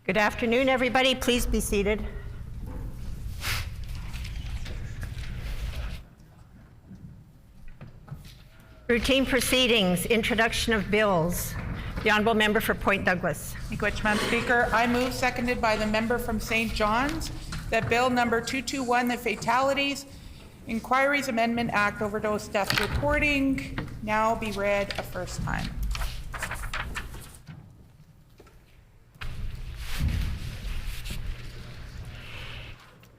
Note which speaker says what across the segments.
Speaker 1: Good afternoon, everybody. Please be seated. Routine proceedings, introduction of bills. The Honourable Member for Point Douglas.
Speaker 2: Thank you, Madam Speaker. I move, seconded by the member from St. John's, that Bill number 221, the Fatalities Inquiries Amendment Act, Overdose Death Reporting, now be read a first time.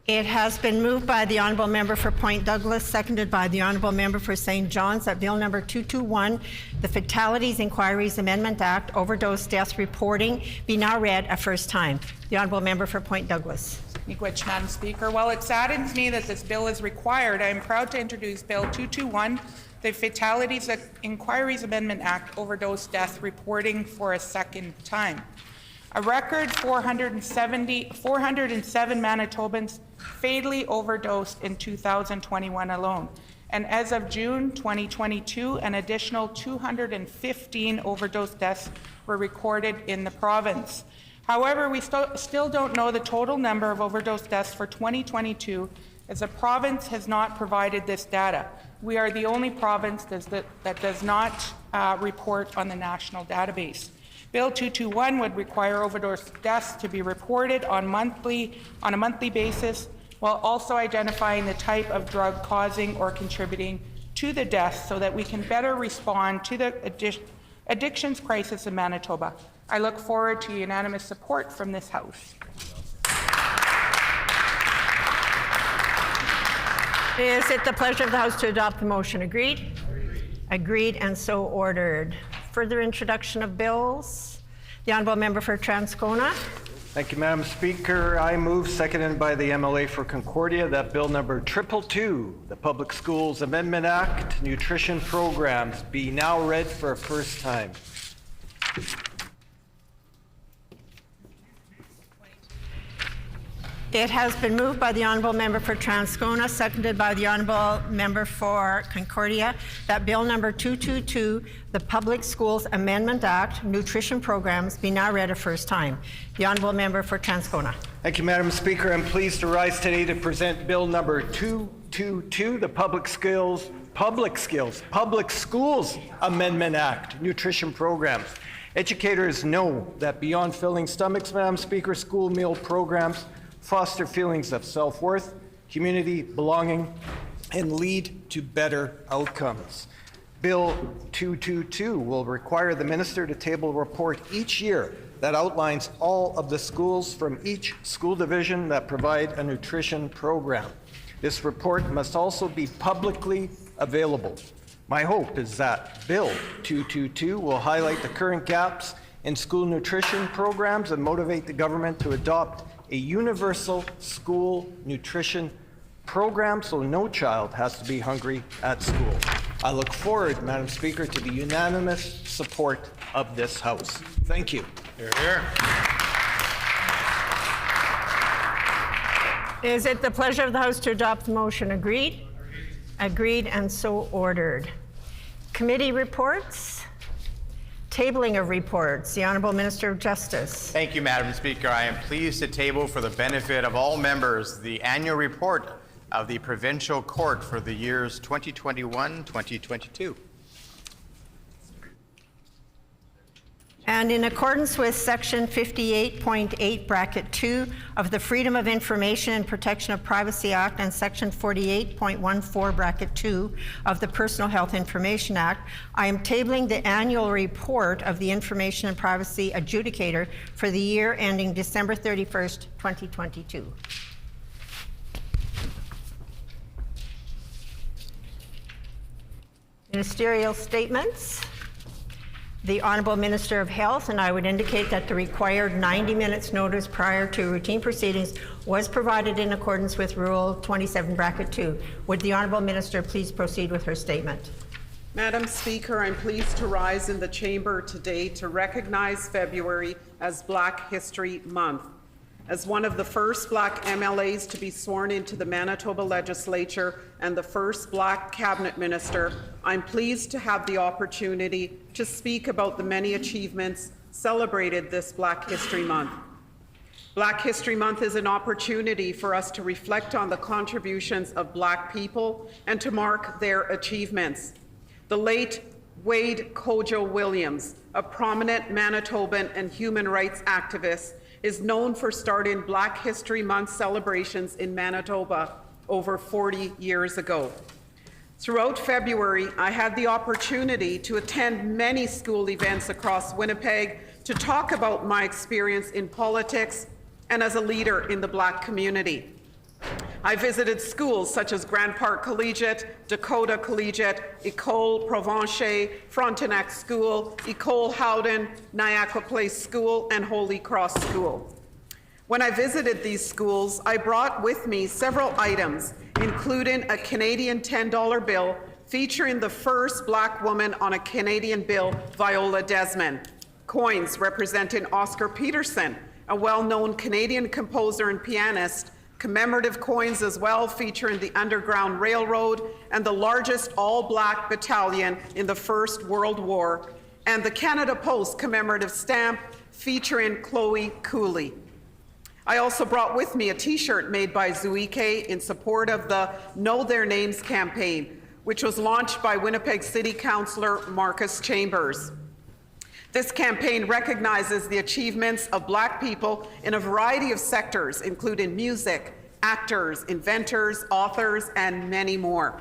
Speaker 1: It has been moved by the Honourable Member for Point Douglas, seconded by the Honourable Member for St. John's, that Bill number 221, the Fatalities Inquiries Amendment Act, Overdose Death Reporting, be now read a first time. The Honourable Member for Point Douglas.
Speaker 2: Thank you, Madam Speaker. While it saddens me that this bill is required, I am proud to introduce Bill 221, the Fatalities Inquiries Amendment Act, Overdose Death Reporting, for a second time. A record 407 Manitobans fatally overdosed in 2021 alone. And as of June 2022, an additional 215 overdose deaths were recorded in the province. However, we still don't know the total number of overdose deaths for 2022, as the province has not provided this data. We are the only province that does not report on the national database. Bill 221 would require overdose deaths to be reported on a monthly basis, while also identifying the type of drug causing or contributing to the death, so that we can better respond to the addictions crisis in Manitoba. I look forward to unanimous support from this House.
Speaker 1: Is it the pleasure of the House to adopt the motion? Agreed? Agreed, and so ordered. Further introduction of bills. The Honourable Member for Transcona.
Speaker 3: Thank you, Madam Speaker. I move, seconded by the MLA for Concordia, that Bill number 222, the Public Schools Amendment Act, Nutrition Programs, be now read for a first time.
Speaker 1: It has been moved by the Honourable Member for Transcona, seconded by the Honourable Member for Concordia, that Bill number 222, the Public Schools Amendment Act, Nutrition Programs, be now read a first time. The Honourable Member for Transcona.
Speaker 3: Thank you, Madam Speaker. I'm pleased to rise today to present Bill number 222, the Public Schools Amendment Act, Nutrition Programs. Educators know that beyond filling stomachs, Madam Speaker, school meal programs foster feelings of self-worth, community, belonging, and lead to better outcomes. Bill 222 will require the Minister to table a report each year that outlines all of the schools from each school division that provide a nutrition program. This report must also be publicly available. My hope is that Bill 222 will highlight the current gaps in school nutrition programs and motivate the government to adopt a universal school nutrition program so no child has to be hungry at school. I look forward, Madam Speaker, to the unanimous support of this House. Thank you.
Speaker 4: Hear, hear.
Speaker 1: Is it the pleasure of the House to adopt the motion? Agreed? Agreed, and so ordered. Committee reports. Tabling of reports. The Honourable Minister of Justice.
Speaker 4: Thank you, Madam Speaker. I am pleased to table for the benefit of all members the annual report of the Provincial Court for the years 2021-2022.
Speaker 1: And in accordance with Section 58.8, Bracket 2 of the Freedom of Information and Protection of Privacy Act and Section 48.14, Bracket 2 of the Personal Health Information Act, I am tabling the annual report of the Information and Privacy Adjudicator for the year ending December 31st, 2022. Ministerial statements. The Honourable Minister of Health, and I would indicate that the required 90 minutes notice prior to routine proceedings was provided in accordance with Rule 27, Bracket 2. Would the Honourable Minister please proceed with her statement?
Speaker 5: Madam Speaker, I'm pleased to rise in the chamber today to recognize February as Black History Month. As one of the first Black MLAs to be sworn into the Manitoba Legislature and the first Black Cabinet Minister, I'm pleased to have the opportunity to speak about the many achievements celebrated this Black History Month. Black History Month is an opportunity for us to reflect on the contributions of Black people and to mark their achievements. The late Wade Kojo Williams, a prominent Manitoban and human rights activist, is known for starting Black History Month celebrations in Manitoba over 40 years ago. Throughout February, I had the opportunity to attend many school events across Winnipeg to talk about my experience in politics and as a leader in the Black community. I visited schools such as Grand Park Collegiate, Dakota Collegiate, École Provencher, Frontenac School, École Howden, Niagara Place School, and Holy Cross School. When I visited these schools, I brought with me several items, including a Canadian $10 bill featuring the first Black woman on a Canadian bill, Viola Desmond, coins representing Oscar Peterson, a well-known Canadian composer and pianist, commemorative coins as well featuring the Underground Railroad and the largest all-Black battalion in the First World War, and the Canada Post commemorative stamp featuring Chloe Cooley. I also brought with me a t-shirt made by Zuike in support of the Know Their Names campaign, which was launched by Winnipeg City Councillor Marcus Chambers. This campaign recognizes the achievements of Black people in a variety of sectors, including music, actors, inventors, authors, and many more.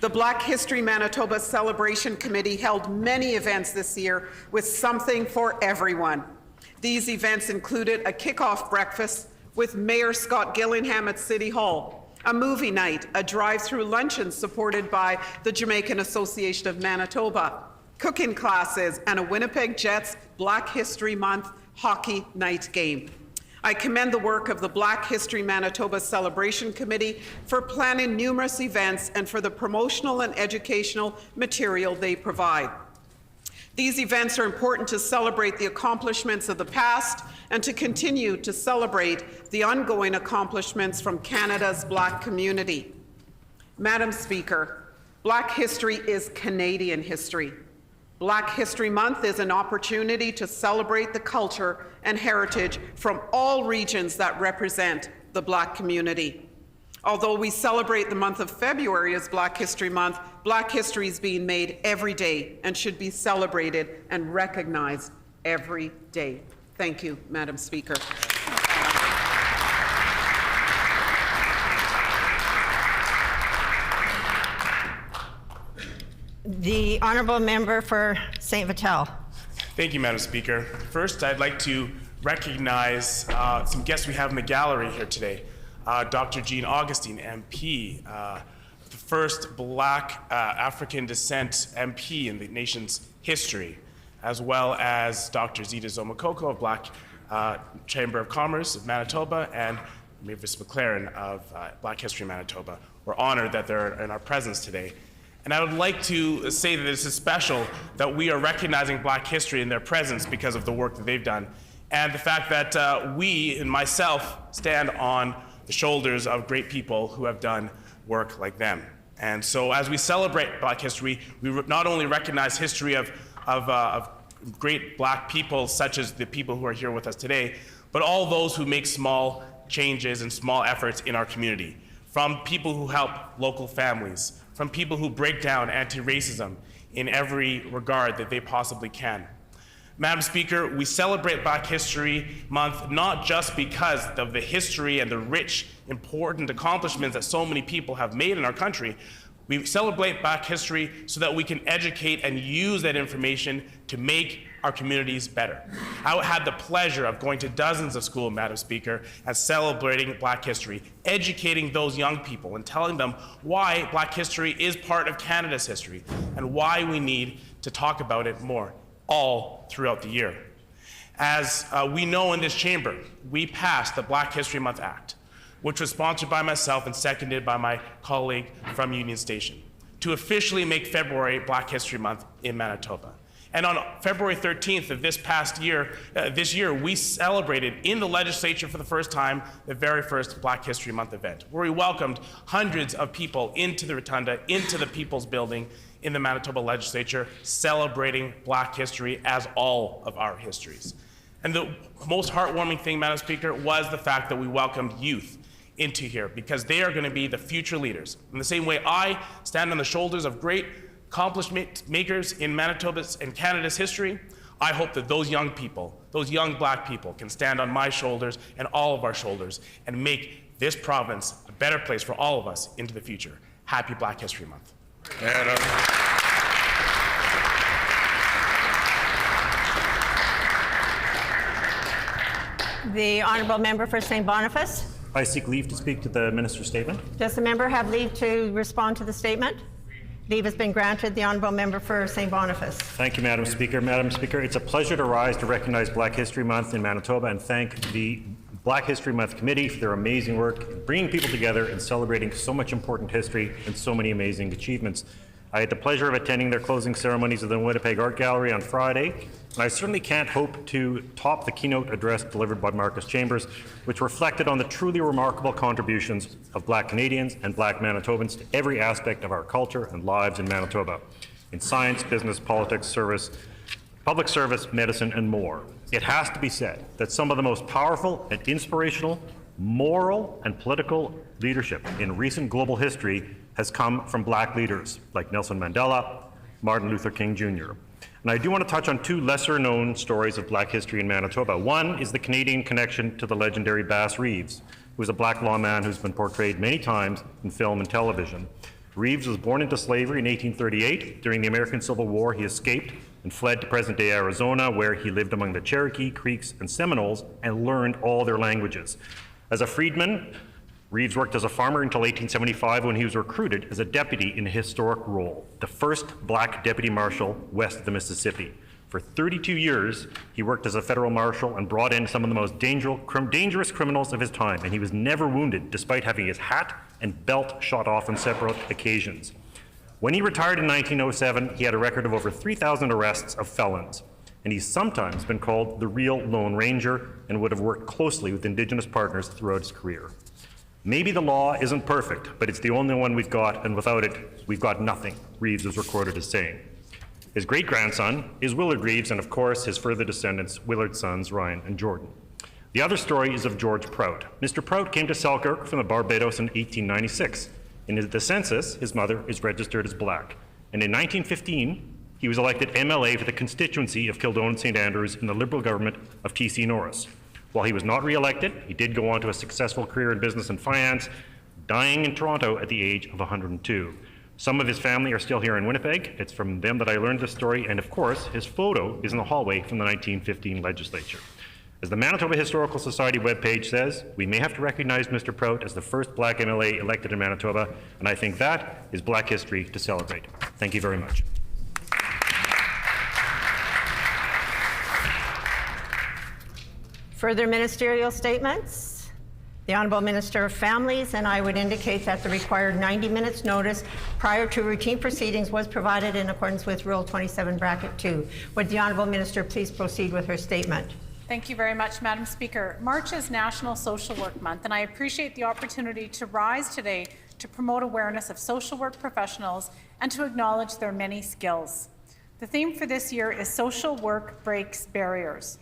Speaker 5: The Black History Manitoba Celebration Committee held many events this year with something for everyone. These events included a kickoff breakfast with Mayor Scott Gillingham at City Hall, a movie night, a drive-through luncheon supported by the Jamaican Association of Manitoba, cooking classes, and a Winnipeg Jets Black History Month hockey night game. I commend the work of the Black History Manitoba Celebration Committee for planning numerous events and for the promotional and educational material they provide. These events are important to celebrate the accomplishments of the past and to continue to celebrate the ongoing accomplishments from Canada's Black community. Madam Speaker, Black history is Canadian history. Black History Month is an opportunity to celebrate the culture and heritage from all regions that represent the Black community. Although we celebrate the month of February as Black History Month, Black history is being made every day and should be celebrated and recognized every day. Thank you, Madam Speaker.
Speaker 1: The honourable member for St. Vital.
Speaker 6: Thank you, Madam Speaker. First, I'd like to recognize some guests we have in the gallery here today. Dr. Jean Augustine, MP, the first Black African descent MP in the nation's history, as well as Dr. Zita Zomakoko of Black Chamber of Commerce of Manitoba and Mavis McLaren of Black History Manitoba. We're honored that they're in our presence today. And I would like to say that this is special that we are recognizing Black history in their presence because of the work that they've done. And the fact that we and myself stand on the shoulders of great people who have done work like them. And so as we celebrate Black history, we not only recognize history of great Black people, such as the people who are here with us today, but all those who make small changes and small efforts in our community. From people who help local families, from people who break down anti-racism in every regard that they possibly can. Madam Speaker, we celebrate Black History Month not just because of the history and the rich, important accomplishments that so many people have made in our country. We celebrate Black history so that we can educate and use that information to make our communities better. I had the pleasure of going to dozens of schools, Madam Speaker, and celebrating Black history, educating those young people and telling them why Black history is part of Canada's history and why we need to talk about it more all throughout the year. As we know in this chamber, we passed the Black History Month Act, which was sponsored by myself and seconded by my colleague from Union Station, to officially make February Black History Month in Manitoba. And on February 13th of this year, we celebrated in the legislature for the first time the very first Black History Month event, where we welcomed hundreds of people into the rotunda, into the People's Building in the Manitoba legislature, celebrating Black history as all of our histories. And the most heartwarming thing, Madam Speaker, was the fact that we welcomed youth into here, because they are going to be the future leaders. In the same way I stand on the shoulders of great accomplishment makers in Manitoba's and Canada's history, I hope that those young people, those young Black people, can stand on my shoulders and all of our shoulders and make this province a better place for all of us into the future. Happy Black History Month.
Speaker 1: The honourable member for St. Boniface.
Speaker 7: I seek leave to speak to the minister's statement.
Speaker 1: Does the member have leave to respond to the statement? Leave has been granted. The honourable member for St. Boniface.
Speaker 7: Thank you, Madam Speaker. Madam Speaker, it's a pleasure to rise to recognize Black History Month in Manitoba and thank the Black History Month Committee for their amazing work in bringing people together and celebrating so much important history and so many amazing achievements. I had the pleasure of attending their closing ceremonies at the Winnipeg Art Gallery on Friday, and I certainly can't hope to top the keynote address delivered by Marcus Chambers, which reflected on the truly remarkable contributions of Black Canadians and Black Manitobans to every aspect of our culture and lives in Manitoba, in science, business, politics, service, public service, medicine, and more. It has to be said that some of the most powerful and inspirational, moral, and political leadership in recent global history has come from Black leaders like Nelson Mandela, Martin Luther King Jr. And I do want to touch on two lesser-known stories of Black history in Manitoba. One is the Canadian connection to the legendary Bass Reeves, who is a Black lawman who's been portrayed many times in film and television. Reeves was born into slavery in 1838. During the American Civil War, he escaped and fled to present-day Arizona, where he lived among the Cherokee, Creeks, and Seminoles and learned all their languages. As a freedman, Reeves worked as a farmer until 1875 when he was recruited as a deputy in a historic role, the first Black deputy marshal west of the Mississippi. For 32 years, he worked as a federal marshal and brought in some of the most dangerous criminals of his time, and he was never wounded, despite having his hat and belt shot off on separate occasions. When he retired in 1907, he had a record of over 3,000 arrests of felons, and he's sometimes been called the real Lone Ranger and would have worked closely with Indigenous partners throughout his career. Maybe the law isn't perfect, but it's the only one we've got, and without it, we've got nothing, Reeves is recorded as saying. His great-grandson is Willard Reeves, and of course, his further descendants, Willard's sons, Ryan and Jordan. The other story is of George Prout. Mr. Prout came to Selkirk from the Barbados in 1896. In the census, his mother is registered as Black. And in 1915, he was elected MLA for the constituency of Kildone and St. Andrews in the Liberal government of T.C. Norris. While he was not re-elected, he did go on to a successful career in business and finance, dying in Toronto at the age of 102. Some of his family are still here in Winnipeg. It's from them that I learned this story, and of course, his photo is in the hallway from the 1915 legislature. As the Manitoba Historical Society webpage says, we may have to recognize Mr. Prout as the first Black MLA elected in Manitoba, and I think that is Black history to celebrate. Thank you very much.
Speaker 1: Further ministerial statements? The Honourable Minister of Families, and I would indicate that the required 90 minutes notice prior to routine proceedings was provided in accordance with Rule 27, Bracket 2. Would the Honourable Minister please proceed with her statement?
Speaker 8: Thank you very much, Madam Speaker. March is National Social Work Month, and I appreciate the opportunity to rise today to promote awareness of social work professionals and to acknowledge their many skills. The theme for this year is Social Work Breaks Barriers.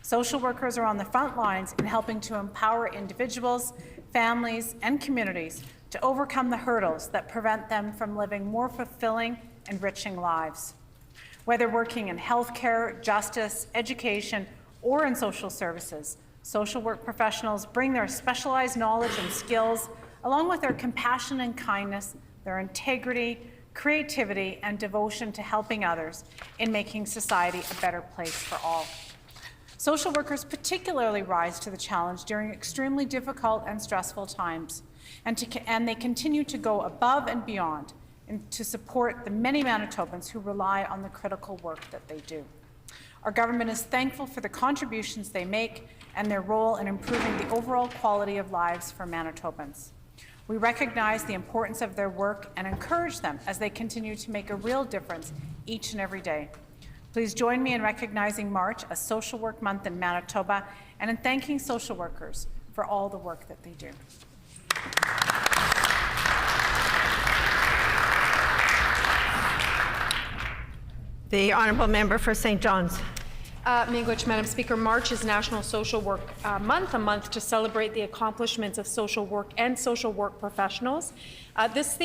Speaker 8: Social workers are on the front lines in helping to empower individuals, families, and communities to overcome the hurdles that prevent them from living more fulfilling, enriching lives. Whether working in healthcare, justice, education, or in social services, social work professionals bring their specialized knowledge and skills, along with their compassion and kindness, their integrity, creativity, and devotion to helping others in making society a better place for all. Social workers particularly rise to the challenge during extremely difficult and stressful times, and they continue to go above and beyond to support the many Manitobans who rely on the critical work that they do. Our government is thankful for the contributions they make and their role in improving the overall quality of lives for Manitobans. We recognize the importance of their work and encourage them as they continue to make a real difference each and every day. Please join me in recognizing March as Social Work Month in Manitoba and in thanking social workers for all the work that they do.
Speaker 1: The Honourable Member for St. John's.
Speaker 9: Miigwech, Madam Speaker. March is National Social Work Month, a month to celebrate the accomplishments of social work and social work professionals. This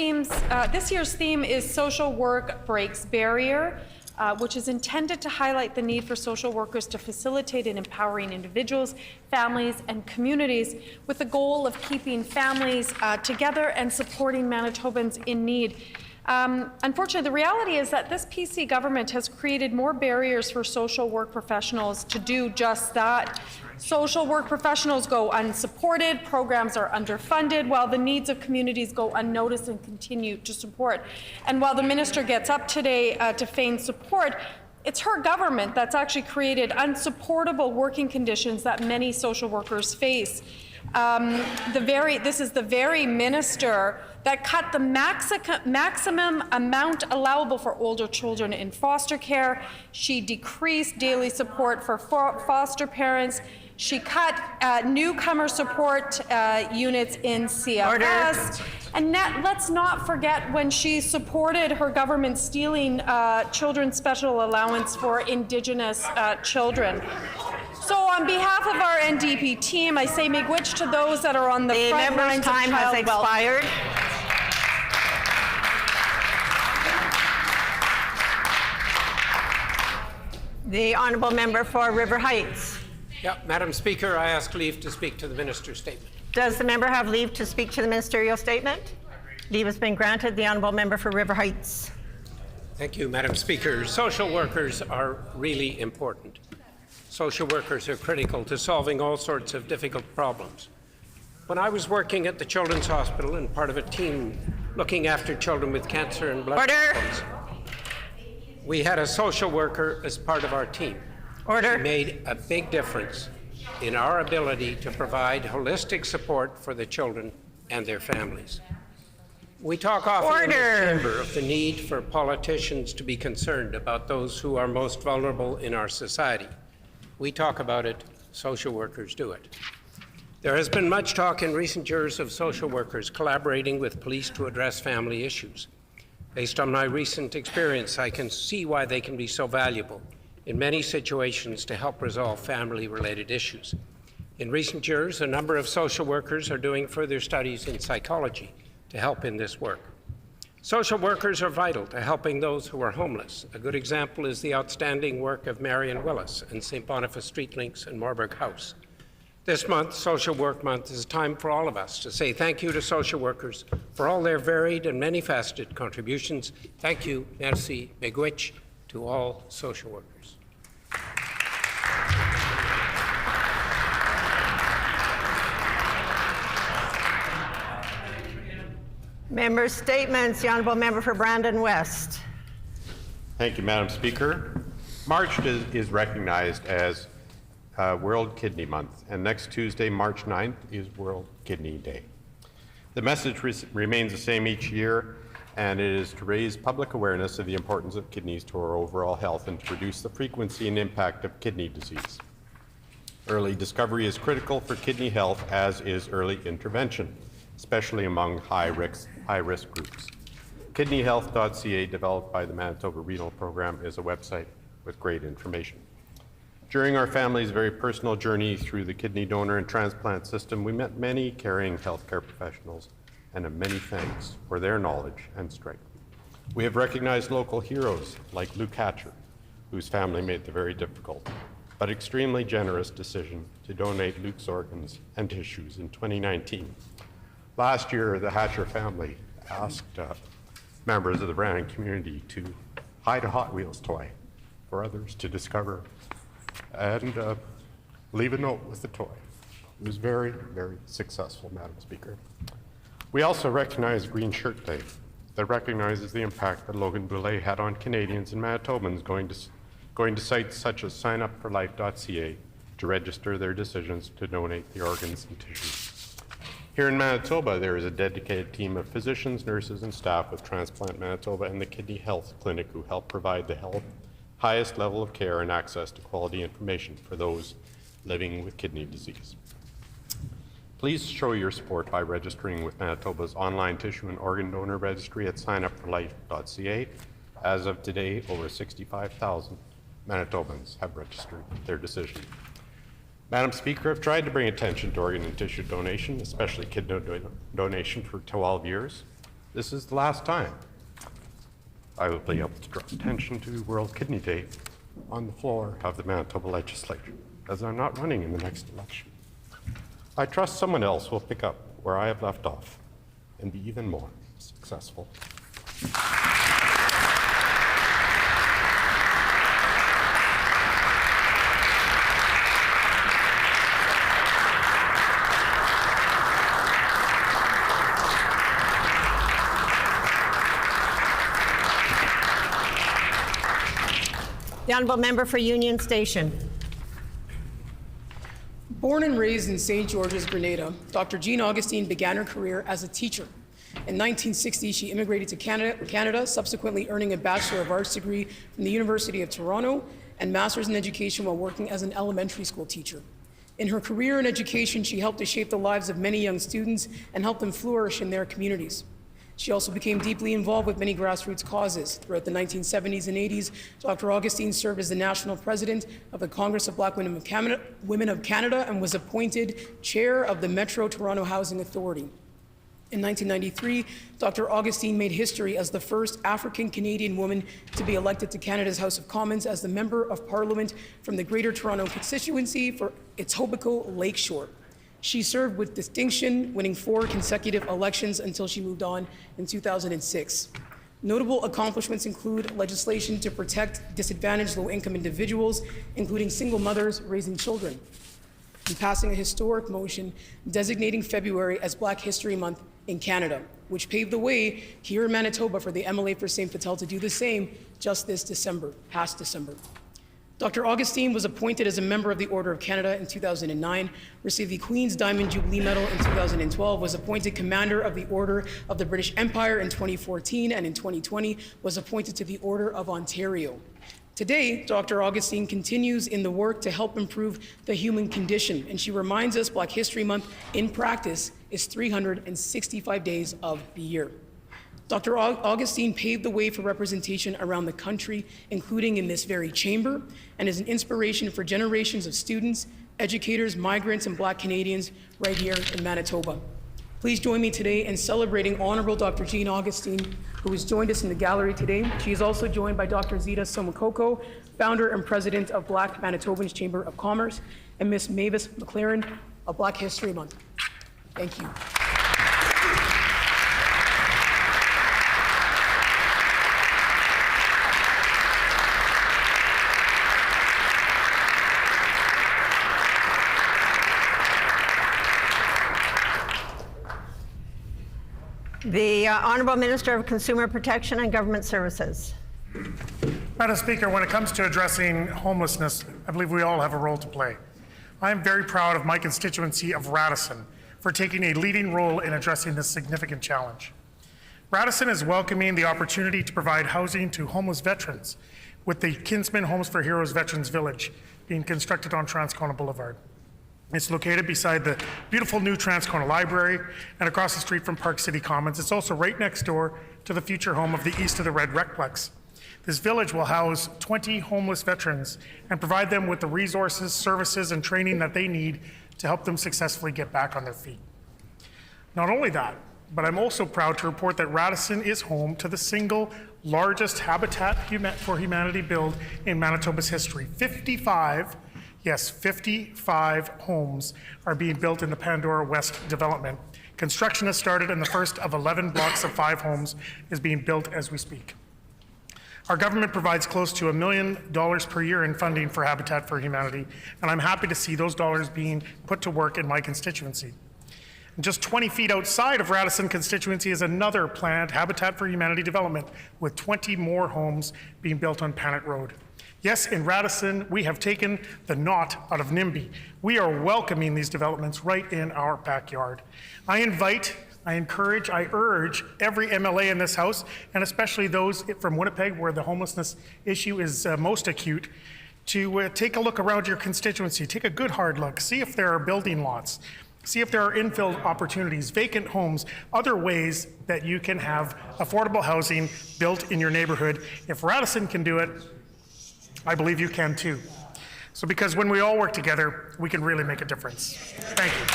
Speaker 9: year's theme is Social Work Breaks Barrier, which is intended to highlight the need for social workers to facilitate and empowering individuals, families, and communities with the goal of keeping families together and supporting Manitobans in need. Unfortunately, the reality is that this PC government has created more barriers for social work professionals to do just that. Social work professionals go unsupported, programs are underfunded, while the needs of communities go unnoticed and continue to support. And while the minister gets up today to feign support, it's her government that's actually created unsupportable working conditions that many social workers face. This is the very minister that cut the maximum amount allowable for older children in foster care. She decreased daily support for foster parents. She cut newcomer support units in CFS.
Speaker 1: Order.
Speaker 9: And let's not forget when she supported her government stealing children's special allowance for Indigenous children. So on behalf of our NDP team, I say miigwech to those that are on the front lines of
Speaker 1: time has
Speaker 9: child welfare.
Speaker 1: expired. The honourable member for River Heights.
Speaker 10: Yeah, Madam Speaker, I ask leave to speak to the minister's statement.
Speaker 1: Does the member have leave to speak to the ministerial statement? Leave has been granted. The honourable member for River Heights.
Speaker 10: Thank you, Madam Speaker. Social workers are really important. Social workers are critical to solving all sorts of difficult problems. When I was working at the Children's Hospital and part of a team looking after children with cancer and blood problems, we had a social worker as part of our team.
Speaker 1: Order.
Speaker 10: She made a big difference in our ability to provide holistic support for the children and their families. We talk often in this chamber of the need for politicians to be concerned about those who are most vulnerable in our society. We talk about it, social workers do it. There has been much talk in recent years of social workers collaborating with police to address family issues. Based on my recent experience, I can see why they can be so valuable in many situations to help resolve family-related issues. In recent years, a number of social workers are doing further studies in psychology to help in this work. Social workers are vital to helping those who are homeless. A good example is the outstanding work of Marion Willis and St. Boniface Street Links and Marburg House. This month, Social Work Month, is a time for all of us to say thank you to social workers for all their varied and many-faceted contributions. Thank you, merci, miigwech, to all social workers.
Speaker 1: Member statements. The honourable member for Brandon West.
Speaker 11: Thank you, Madam Speaker. March is recognized as World Kidney Month, and next Tuesday, March 9th, is World Kidney Day. The message remains the same each year, and it is to raise public awareness of the importance of kidneys to our overall health and to reduce the frequency and impact of kidney disease. Early discovery is critical for kidney health, as is early intervention, especially among high-risk groups. KidneyHealth.ca, developed by the Manitoba Renal Program, is a website with great information. During our family's very personal journey through the kidney donor and transplant system, we met many caring healthcare professionals, and a many thanks for their knowledge and strength. We have recognized local heroes like Luke Hatcher, whose family made the very difficult but extremely generous decision to donate Luke's organs and tissues in 2019. Last year, the Hatcher family asked members of the Brandon community to hide a Hot Wheels toy for others to discover and leave a note with the toy. It was very, very successful, Madam Speaker. We also recognize Green Shirt Day that recognizes the impact that Logan Boulet had on Canadians and Manitobans going to sites such as signupforlife.ca to register their decisions to donate the organs and tissues. Here in Manitoba, there is a dedicated team of physicians, nurses, and staff with Transplant Manitoba and the Kidney Health Clinic who help provide the highest level of care and access to quality information for those living with kidney disease. Please show your support by registering with Manitoba's online tissue and organ donor registry at signupforlife.ca. As of today, over 65,000 Manitobans have registered their decision. Madam Speaker, I've tried to bring attention to organ and tissue donation, especially kidney donation, for 12 years. This is the last time I will be able to draw attention to World Kidney Day on the floor of the Manitoba Legislature, as I'm not running in the next election. I trust someone else will pick up where I have left off and be even more successful.
Speaker 1: The honourable member for Union Station.
Speaker 12: Born and raised in St. George's, Grenada, Dr. Jean Augustine began her career as a teacher. In 1960, she immigrated to Canada, subsequently earning a Bachelor of Arts degree from the University of Toronto and Master's in Education while working as an elementary school teacher. In her career in education, she helped to shape the lives of many young students and help them flourish in their communities. She also became deeply involved with many grassroots causes. Throughout the 1970s and 80s, Dr. Augustine served as the national president of the Congress of Black Women of Canada and was appointed chair of the Metro Toronto Housing Authority. In 1993, Dr. Augustine made history as the first African-Canadian woman to be elected to Canada's House of Commons as the Member of Parliament from the Greater Toronto constituency for Etobicoke Lakeshore. She served with distinction, winning 4 consecutive elections until she moved on in 2006. Notable accomplishments include legislation to protect disadvantaged low-income individuals, including single mothers raising children, and passing a historic motion designating February as Black History Month in Canada, which paved the way here in Manitoba for the MLA for St. Vital to do the same just this past December. Dr. Augustine was appointed as a member of the Order of Canada in 2009, received the Queen's Diamond Jubilee Medal in 2012, was appointed Commander of the Order of the British Empire in 2014, and in 2020 was appointed to the Order of Ontario. Today, Dr. Augustine continues in the work to help improve the human condition, and she reminds us Black History Month in practice is 365 days of the year. Dr. Augustine paved the way for representation around the country, including in this very chamber, and is an inspiration for generations of students, educators, migrants, and Black Canadians right here in Manitoba. Please join me today in celebrating Honorable Dr. Jean Augustine, who has joined us in the gallery today. She is also joined by Dr. Zita Somakoko, founder and president of Black Manitobans Chamber of Commerce, and Ms. Mavis McLaren of Black History Month. Thank you.
Speaker 1: The Honourable Minister of Consumer Protection and Government Services.
Speaker 13: Madam Speaker, when it comes to addressing homelessness, I believe we all have a role to play. I am very proud of my constituency of Radisson for taking a leading role in addressing this significant challenge. Radisson is welcoming the opportunity to provide housing to homeless veterans with the Kinsman Homes for Heroes Veterans Village being constructed on Transcona Boulevard. It's located beside the beautiful new Transcona Library and across the street from Park City Commons. It's also right next door to the future home of the East of the Red Recplex. This village will house 20 homeless veterans and provide them with the resources, services, and training that they need to help them successfully get back on their feet. Not only that, but I'm also proud to report that Radisson is home to the single largest Habitat for Humanity build in Manitoba's history. 55 homes are being built in the Pandora West development. Construction has started and the first of 11 blocks of 5 homes is being built as we speak. Our government provides close to $1 million per year in funding for Habitat for Humanity, and I'm happy to see those dollars being put to work in my constituency. And just 20 feet outside of Radisson constituency is another planned Habitat for Humanity development with 20 more homes being built on Panet Road. Yes, in Radisson, we have taken the knot out of NIMBY. We are welcoming these developments right in our backyard. I encourage, I urge every MLA in this House, and especially those from Winnipeg where the homelessness issue is most acute, to take a look around your constituency. Take a good hard look. See if there are building lots. See if there are infill opportunities, vacant homes, other ways that you can have affordable housing built in your neighborhood. If Radisson can do it, I believe you can too. So because when we all work together, we can really make a difference. Thank you.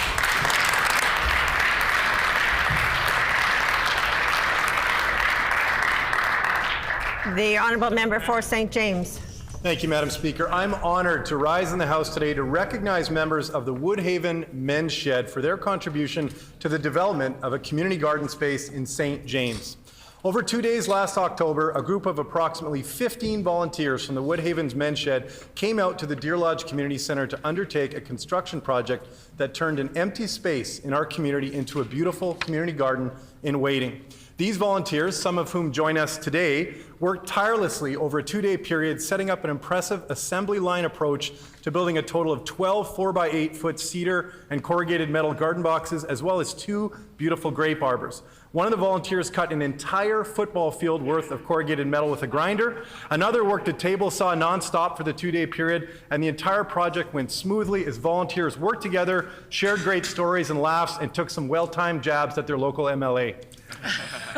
Speaker 1: The Honourable Member for St. James.
Speaker 14: Thank you, Madam Speaker. I'm honored to rise in the House today to recognize members of the Woodhaven Men's Shed for their contribution to the development of a community garden space in St. James. Over 2 days last October, a group of approximately 15 volunteers from the Woodhaven's Men's Shed came out to the Deer Lodge Community Centre to undertake a construction project that turned an empty space in our community into a beautiful community garden in waiting. These volunteers, some of whom join us today, worked tirelessly over a 2-day period, setting up an impressive assembly line approach to building a total of 12 4x8-foot cedar and corrugated metal garden boxes, as well as 2 beautiful grape arbors. One of the volunteers cut an entire football field worth of corrugated metal with a grinder. Another worked a table saw nonstop for the 2-day period, and the entire project went smoothly as volunteers worked together, shared great stories and laughs, and took some well-timed jabs at their local MLA.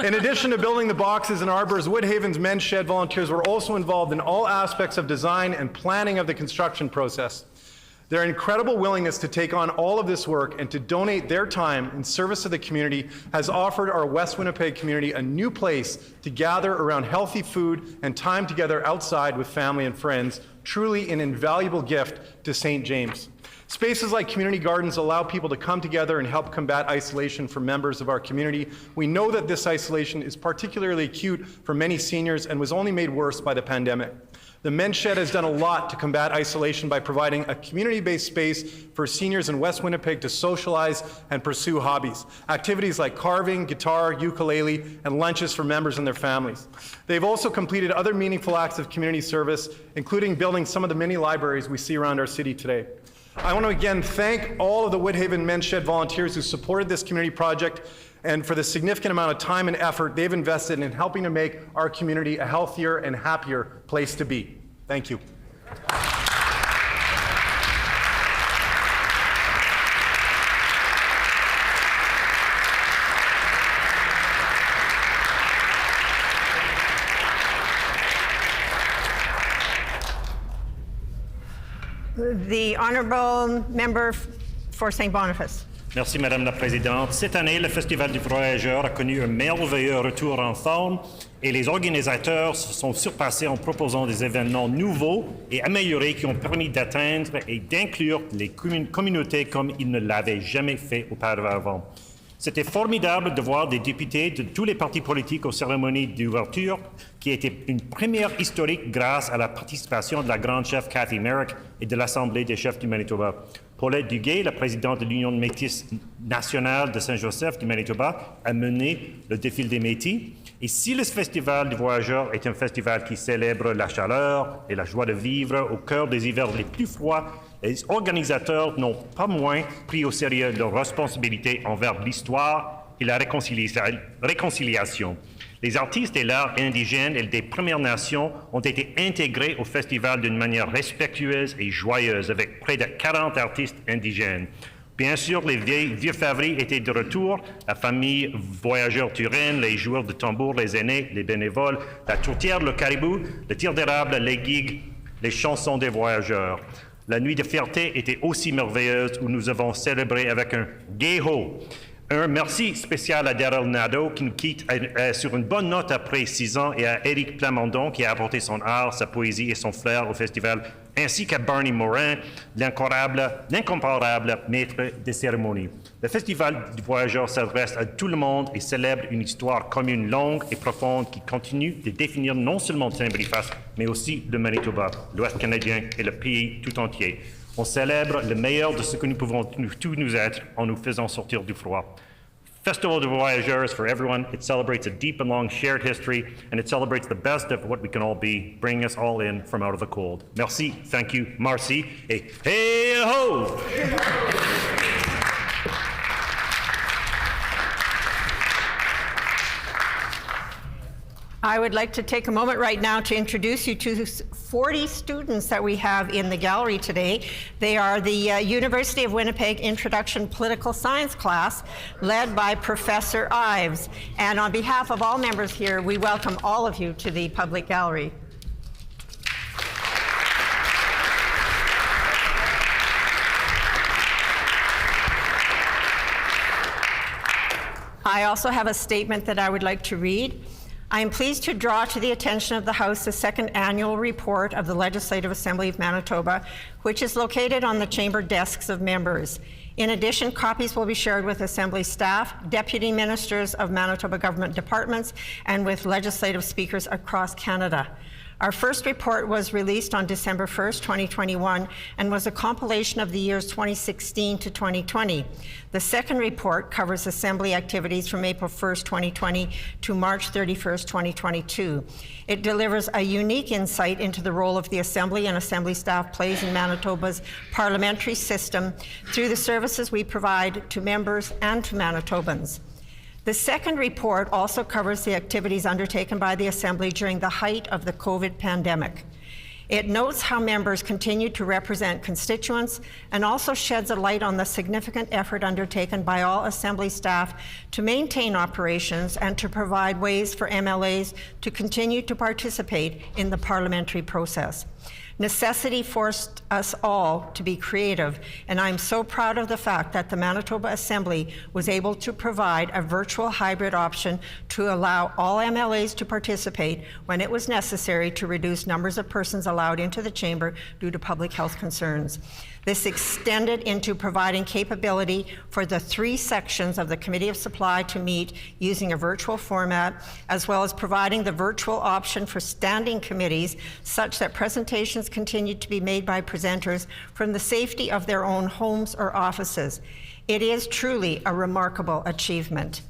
Speaker 14: In addition to building the boxes and arbors, Woodhaven's Men's Shed volunteers were also involved in all aspects of design and planning of the construction process. Their incredible willingness to take on all of this work and to donate their time in service to the community has offered our West Winnipeg community a new place to gather around healthy food and time together outside with family and friends, truly an invaluable gift to St. James. Spaces like community gardens allow people to come together and help combat isolation for members of our community. We know that this isolation is particularly acute for many seniors and was only made worse by the pandemic. The Men's Shed has done a lot to combat isolation by providing a community-based space for seniors in West Winnipeg to socialize and pursue hobbies. Activities like carving, guitar, ukulele, and lunches for members and their families. They've also completed other meaningful acts of community service, including building some of the many libraries we see around our city today. I want to again thank all of the Woodhaven Men's Shed volunteers who supported this community project and for the significant amount of time and effort they've invested in helping to make our community a healthier and happier place to be. Thank you.
Speaker 1: The Honourable Member for St. Boniface.
Speaker 7: Merci, Madame la Présidente. Cette année, le Festival du Voyageur a connu un merveilleux retour en forme et les organisateurs se sont surpassés en proposant des événements nouveaux et améliorés qui ont permis d'atteindre et d'inclure les communautés comme ils ne l'avaient jamais fait auparavant. C'était formidable de voir des députés de tous les partis politiques aux cérémonies d'ouverture, qui était une première historique grâce à la participation de la grande chef Cathy Merrick et de l'Assemblée des chefs du Manitoba. Paulette Duguay, la présidente de l'Union de Métis nationale de Saint-Joseph du Manitoba, a mené le défilé des Métis. Et si le Festival du Voyageur est un festival qui célèbre la chaleur et la joie de vivre au cœur des hivers les plus froids, les organisateurs n'ont pas moins pris au sérieux leurs responsabilités envers l'histoire et la réconciliation. Les artistes et l'art indigène et des Premières Nations ont été intégrés au festival d'une manière respectueuse et joyeuse, avec près de 40 artistes indigènes. Bien sûr, les vieux favoris étaient de retour, la famille Voyageurs Turenne, les joueurs de tambour, les aînés, les bénévoles, la tourtière, le caribou, le tir d'érable, les gigs, les chansons des voyageurs. La nuit de fierté était aussi merveilleuse où nous avons célébré avec un gay-ho. Un merci spécial à Daryl Nadeau qui nous quitte sur une bonne note après 6 ans et à Éric Plamondon qui a apporté son art, sa poésie et son flair au festival, ainsi qu'à Barney Morin, l'incomparable maître des cérémonies. Le Festival du Voyageur s'adresse à tout le monde et célèbre une histoire commune longue et profonde qui continue de définir non seulement Saint-Boniface, mais aussi le Manitoba, l'Ouest canadien et le pays tout entier. On célèbre le meilleur de ce que nous pouvons tous nous être en nous faisant sortir du froid. Festival of Voyageurs for everyone. It celebrates a deep and long shared history, and it celebrates the best of what we can all be, bringing us all in from out of the cold. Merci, thank you, merci, et hey ho!
Speaker 1: I would like to take a moment right now to introduce you to 40 students that we have in the gallery today. They are the University of Winnipeg Introduction Political Science class, led by Professor Ives. And on behalf of all members here, we welcome all of you to the public gallery. I also have a statement that I would like to read. I am pleased to draw to the attention of the House the second annual report of the Legislative Assembly of Manitoba, which is located on the chamber desks of members. In addition, copies will be shared with Assembly staff, deputy ministers of Manitoba government departments, and with legislative speakers across Canada. Our first report was released on December 1st, 2021, and was a compilation of the years 2016 to 2020. The second report covers Assembly activities from April 1st, 2020 to March 31st, 2022. It delivers a unique insight into the role of the Assembly and Assembly staff plays in Manitoba's parliamentary system through the services we provide to members and to Manitobans. The second report also covers the activities undertaken by the Assembly during the height of the COVID pandemic. It notes how members continue to represent constituents and also sheds a light on the significant effort undertaken by all Assembly staff to maintain operations and to provide ways for MLAs to continue to participate in the parliamentary process. Necessity forced us all to be creative, and I'm so proud of the fact that the Manitoba Assembly was able to provide a virtual hybrid option to allow all MLAs to participate when it was necessary to reduce numbers of persons allowed into the chamber due to public health concerns. This extended into providing capability for the 3 sections of the Committee of Supply to meet using a virtual format, as well as providing the virtual option for standing committees such that presentations continued to be made by presenters from the safety of their own homes or offices. It is truly a remarkable achievement.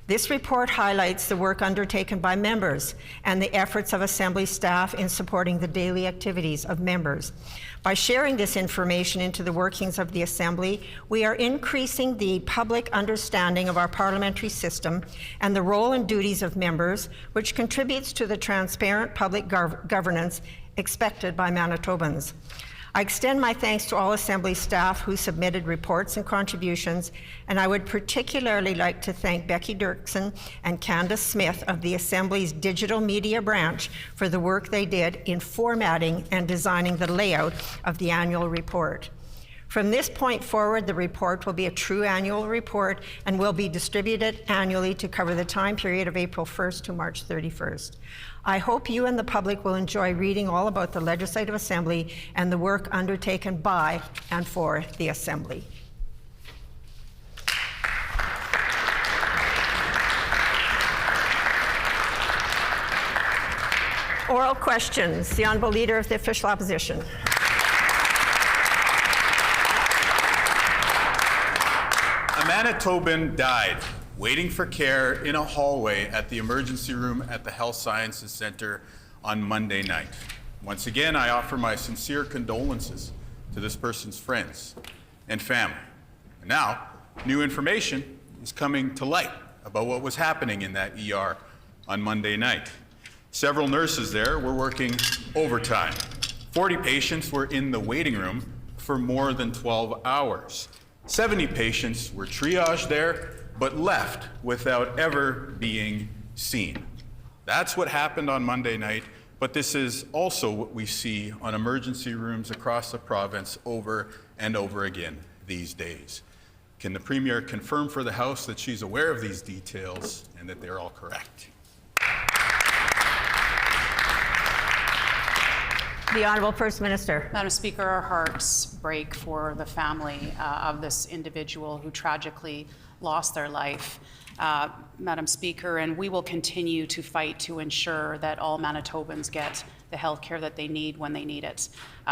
Speaker 1: This report highlights the work undertaken by members and the efforts of Assembly staff in supporting the daily activities of members. By sharing this information into the workings of the Assembly, we are increasing the public understanding of our parliamentary system and the role and duties of members, which contributes to the transparent public governance expected by Manitobans. I extend my thanks to all Assembly staff who submitted reports and contributions, and I would particularly like to thank Becky Dirksen and Candace Smith of the Assembly's digital media branch for the work they did in formatting and designing the layout of the annual report. From this point forward, the report will be a true annual report and will be distributed annually to cover the time period of April 1st to March 31st. I hope you and the public will enjoy reading all about the Legislative Assembly and the work undertaken by and for the Assembly. Oral questions. The Honourable Leader of the Official Opposition.
Speaker 15: A Manitoban died waiting for care in a hallway at the emergency room at the Health Sciences Centre on Monday night. Once again, I offer my sincere condolences to this person's friends and family. And now, new information is coming to light about what was happening in that ER on Monday night. Several nurses there were working overtime. 40 patients were in the waiting room for more than 12 hours. 70 patients were triaged there, but left without ever being seen. That's what happened on Monday night, but this is also what we see on emergency rooms across the province over and over again these days. Can the Premier confirm for the House that she's aware of these details and that they're all correct?
Speaker 1: The Honourable First Minister.
Speaker 16: Madam Speaker, our hearts break for the family of this individual who tragically lost their life. Madam Speaker, and we will continue to fight to ensure that all Manitobans get the health care that they need when they need it.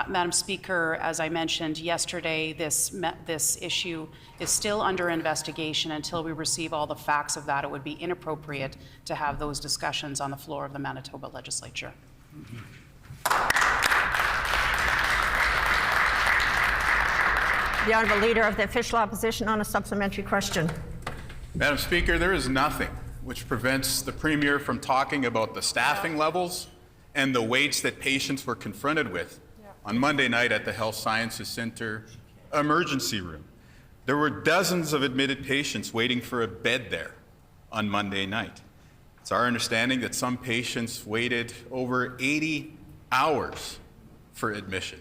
Speaker 16: Madam Speaker, as I mentioned yesterday, this issue is still under investigation. Until we receive all the facts of that, it would be inappropriate to have those discussions on the floor of the Manitoba Legislature.
Speaker 1: The Honourable Leader of the Official Opposition on a supplementary question.
Speaker 15: Madam Speaker, there is nothing which prevents the Premier from talking about the staffing levels and the waits that patients were confronted with on Monday night at the Health Sciences Centre emergency room. There were dozens of admitted patients waiting for a bed there on Monday night. It's our understanding that some patients waited over 80 hours for admission.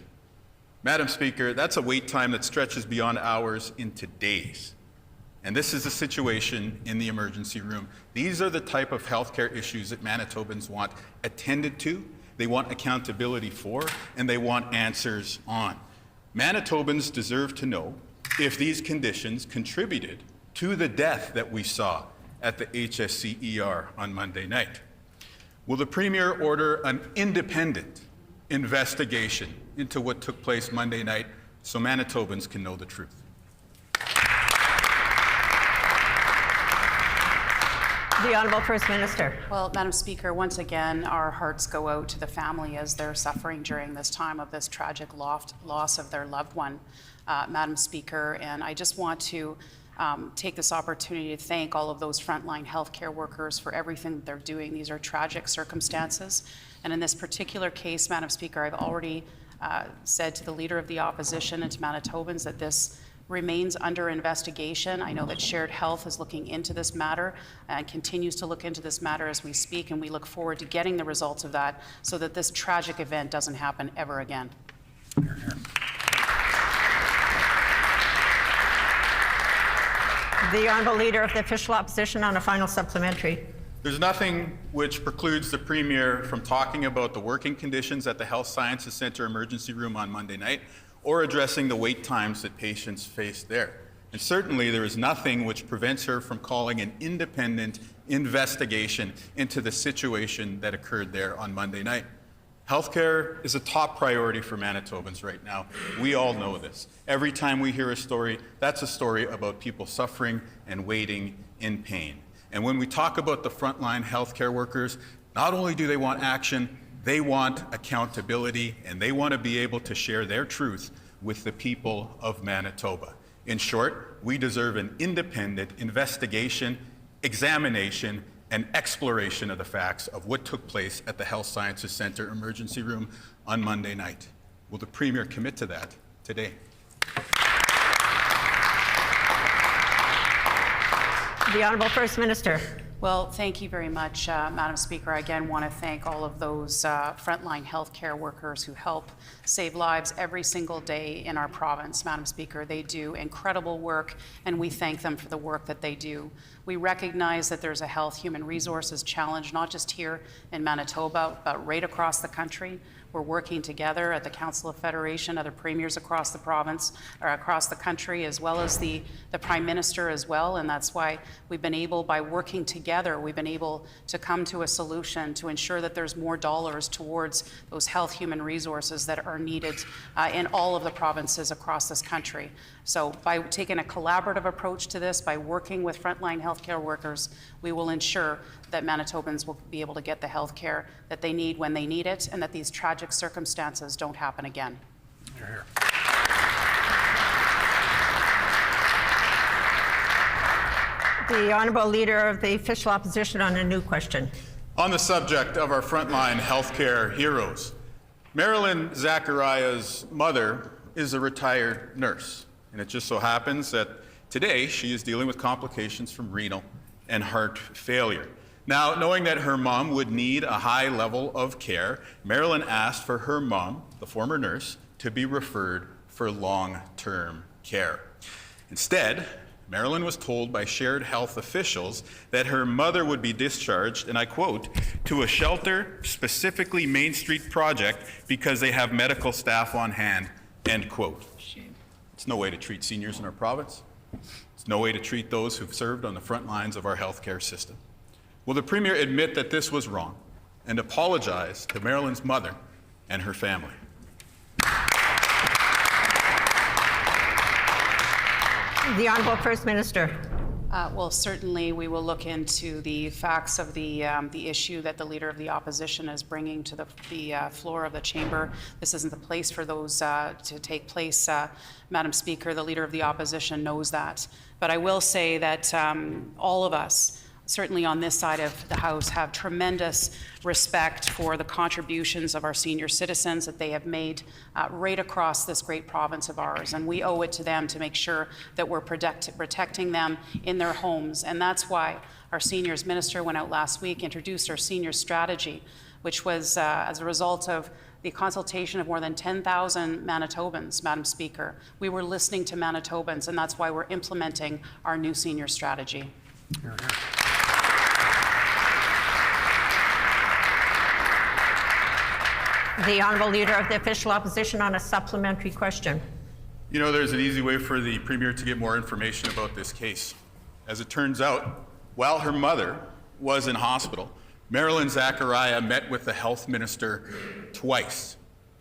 Speaker 15: Madam Speaker, that's a wait time that stretches beyond hours into days. And this is the situation in the emergency room. These are the type of healthcare issues that Manitobans want attended to, they want accountability for, and they want answers on. Manitobans deserve to know if these conditions contributed to the death that we saw at the HSC-ER on Monday night. Will the Premier order an independent investigation into what took place Monday night so Manitobans can know the truth?
Speaker 1: The Honourable First Minister.
Speaker 16: Well, Madam Speaker, once again, our hearts go out to the family as they're suffering during this time of this tragic loss of their loved one, Madam Speaker. And I just want to take this opportunity to thank all of those frontline healthcare workers for everything that they're doing. These are tragic circumstances. And in this particular case, Madam Speaker, I've already said to the Leader of the Opposition and to Manitobans that this remains under investigation. I know that Shared Health is looking into this matter and continues to look into this matter as we speak, and we look forward to getting the results of that so that this tragic event doesn't happen ever again.
Speaker 1: The Honourable Leader of the Official Opposition on a final supplementary.
Speaker 15: There's nothing which precludes the Premier from talking about the working conditions at the Health Sciences Centre emergency room on Monday night or addressing the wait times that patients face there. And certainly there is nothing which prevents her from calling an independent investigation into the situation that occurred there on Monday night. Healthcare is a top priority for Manitobans right now. We all know this. Every time we hear a story, that's a story about people suffering and waiting in pain. And when we talk about the frontline healthcare workers, not only do they want action, they want accountability, and they want to be able to share their truth with the people of Manitoba. In short, we deserve an independent investigation, examination, and exploration of the facts of what took place at the Health Sciences Centre emergency room on Monday night. Will the Premier commit to that today?
Speaker 1: The Honourable First Minister.
Speaker 16: Well, thank you very much, Madam Speaker. I again want to thank all of those frontline healthcare workers who help save lives every single day in our province, Madam Speaker. They do incredible work, and we thank them for the work that they do. We recognize that there's a health human resources challenge, not just here in Manitoba, but right across the country. We're working together at the Council of Federation, other premiers across the province or across the country, as well as the Prime Minister as well. And that's why we've been able, by working together, we've been able to come to a solution to ensure that there's more dollars towards those health human resources that are needed in all of the provinces across this country. So by taking a collaborative approach to this, by working with frontline healthcare workers, we will ensure that Manitobans will be able to get the health care that they need when they need it, and that these tragic circumstances don't happen again.
Speaker 15: Hear, hear.
Speaker 1: The Honourable Leader of the Official Opposition on a new question.
Speaker 15: On the subject of our frontline healthcare heroes, Marilyn Zachariah's mother is a retired nurse, and it just so happens that today she is dealing with complications from renal and heart failure. Now, knowing that her mom would need a high level of care, Marilyn asked for her mom, the former nurse, to be referred for long-term care. Instead, Marilyn was told by Shared Health officials that her mother would be discharged, and I quote, to a shelter, specifically Main Street Project, because they have medical staff on hand, end quote. It's no way to treat seniors in our province. It's no way to treat those who've served on the front lines of our healthcare system. Will the Premier admit that this was wrong and apologize to Marilyn's mother and her family?
Speaker 1: The Honourable First Minister.
Speaker 16: Well, certainly we will look into the facts of the issue that the Leader of the Opposition is bringing to the floor of the chamber. This isn't the place for those to take place, Madam Speaker. The Leader of the Opposition knows that. But I will say that all of us, certainly on this side of the House, have tremendous respect for the contributions of our senior citizens that they have made right across this great province of ours. And we owe it to them to make sure that we're protecting them in their homes. And that's why our Seniors Minister went out last week, introduced our senior strategy, which was as a result of the consultation of more than 10,000 Manitobans, Madam Speaker. We were listening to Manitobans, and that's why we're implementing our new senior strategy.
Speaker 1: The Honourable Leader of the Official Opposition on a supplementary question.
Speaker 15: You know, there's an easy way for the Premier to get more information about this case. As it turns out, while her mother was in hospital, Marilyn Zachariah met with the Health Minister twice,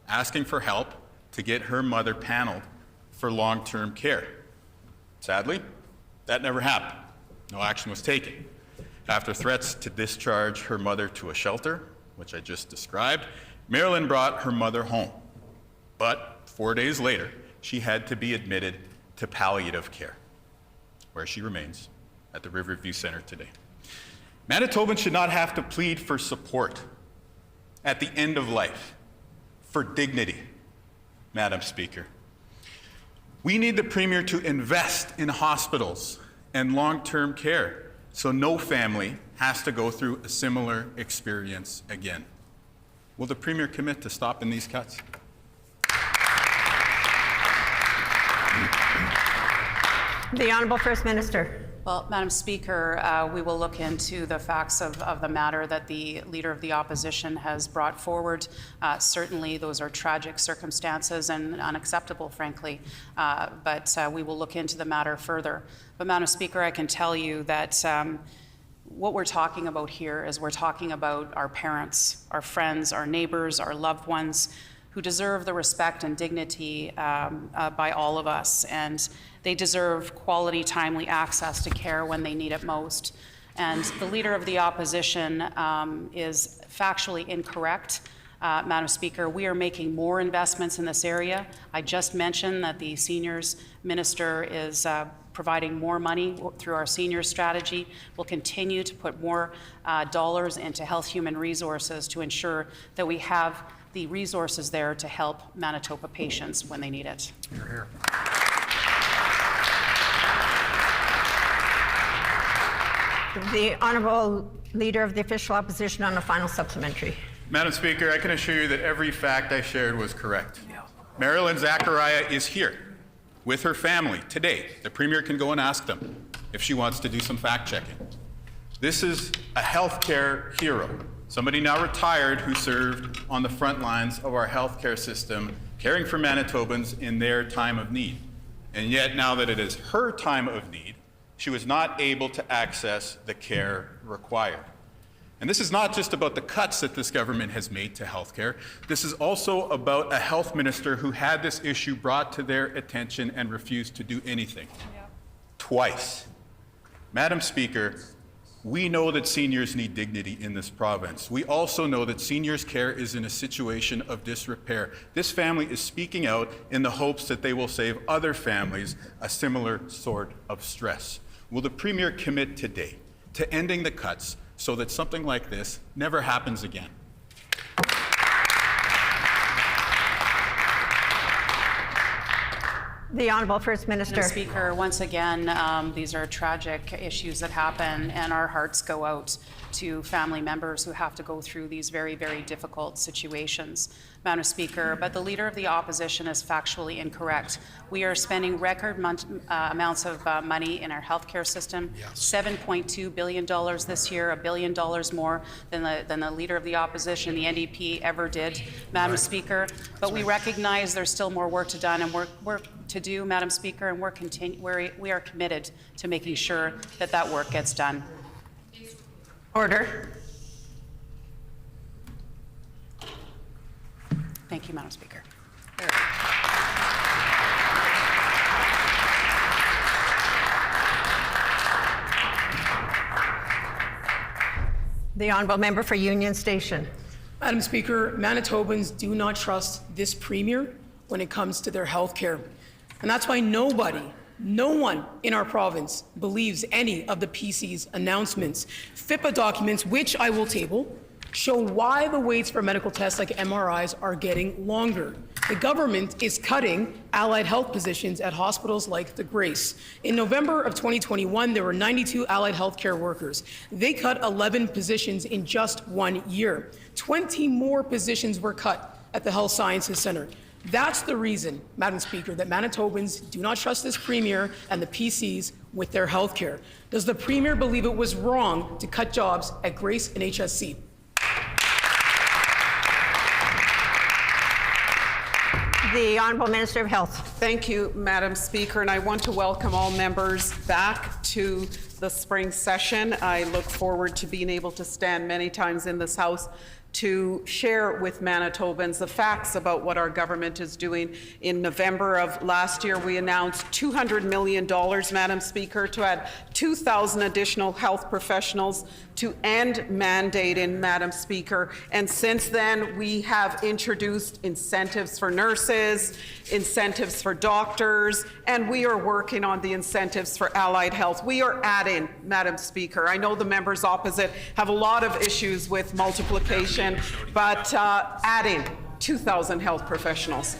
Speaker 15: asking for help to get her mother paneled for long-term care. Sadly, that never happened. No action was taken. After threats to discharge her mother to a shelter, which I just described, Marilyn brought her mother home. But 4 days later, she had to be admitted to palliative care, where she remains at the Riverview Centre today. Manitobans should not have to plead for support at the end of life, for dignity, Madam Speaker. We need the Premier to invest in hospitals and long-term care so no family has to go through a similar experience again. Will the Premier commit to stopping these cuts?
Speaker 1: The Honourable First Minister.
Speaker 16: Well, Madam Speaker, we will look into the facts of the matter that the Leader of the Opposition has brought forward. Certainly, those are tragic circumstances and unacceptable, frankly, but we will look into the matter further. But, Madam Speaker, I can tell you that what we're talking about here is we're talking about our parents, our friends, our neighbors, our loved ones, who deserve the respect and dignity by all of us. And they deserve quality, timely access to care when they need it most. And the Leader of the Opposition is factually incorrect. Madam Speaker, we are making more investments in this area. I just mentioned that the Seniors Minister is providing more money through our senior strategy. We'll continue to put more dollars into health human resources to ensure that we have the resources there to help Manitoba patients when they need it.
Speaker 3: Hear, hear.
Speaker 1: The Honourable Leader of the Official Opposition on a final supplementary.
Speaker 15: Madam Speaker, I can assure you that every fact I shared was correct. Marilyn Zachariah is here with her family today. The Premier can go and ask them if she wants to do some fact checking. This is a healthcare hero, somebody now retired who served on the front lines of our healthcare system, caring for Manitobans in their time of need. And yet, now that it is her time of need, she was not able to access the care required. And this is not just about the cuts that this government has made to healthcare. This is also about a health minister who had this issue brought to their attention and refused to do anything. Twice. Madam Speaker, we know that seniors need dignity in this province. We also know that seniors' care is in a situation of disrepair. This family is speaking out in the hopes that they will save other families a similar sort of stress. Will the Premier commit today to ending the cuts so that something like this never happens again?
Speaker 1: The Honourable First Minister.
Speaker 16: Madam Speaker, once again, these are tragic issues that happen, and our hearts go out to family members who have to go through these very, very difficult situations. Madam Speaker, but the Leader of the Opposition is factually incorrect. We are spending record amounts of money in our healthcare system, $7.2 billion this year, $1 billion more than the Leader of the Opposition, the NDP, ever did, Madam Speaker. But we recognize there's still more work to do, Madam Speaker, and we are committed to making sure that that work gets done.
Speaker 1: Order.
Speaker 16: Thank you, Madam Speaker.
Speaker 1: The Honourable Member for Union Station.
Speaker 12: Madam Speaker, Manitobans do not trust this Premier when it comes to their health care. And that's why no one in our province believes any of the PC's announcements. FIPA documents, which I will table, show why the waits for medical tests like MRIs are getting longer. The government is cutting allied health positions at hospitals like the Grace. In November of 2021, there were 92 allied healthcare workers. They cut 11 positions in just 1 year. 20 more positions were cut at the Health Sciences Centre. That's the reason, Madam Speaker, that Manitobans do not trust this Premier and the PCs with their health care. Does the Premier believe it was wrong to cut jobs at Grace and HSC?
Speaker 1: The Honourable Minister of Health.
Speaker 5: Thank you, Madam Speaker, and I want to welcome all members back to the spring session. I look forward to being able to stand many times in this House to share with Manitobans the facts about what our government is doing. In November of last year, we announced $200 million, Madam Speaker, to add 2,000 additional health professionals to end mandating, Madam Speaker. And since then, we have introduced incentives for nurses, incentives for doctors, and we are working on the incentives for allied health. We are adding, Madam Speaker. I know the members opposite have a lot of issues with multiplication, but adding 2,000 health professionals.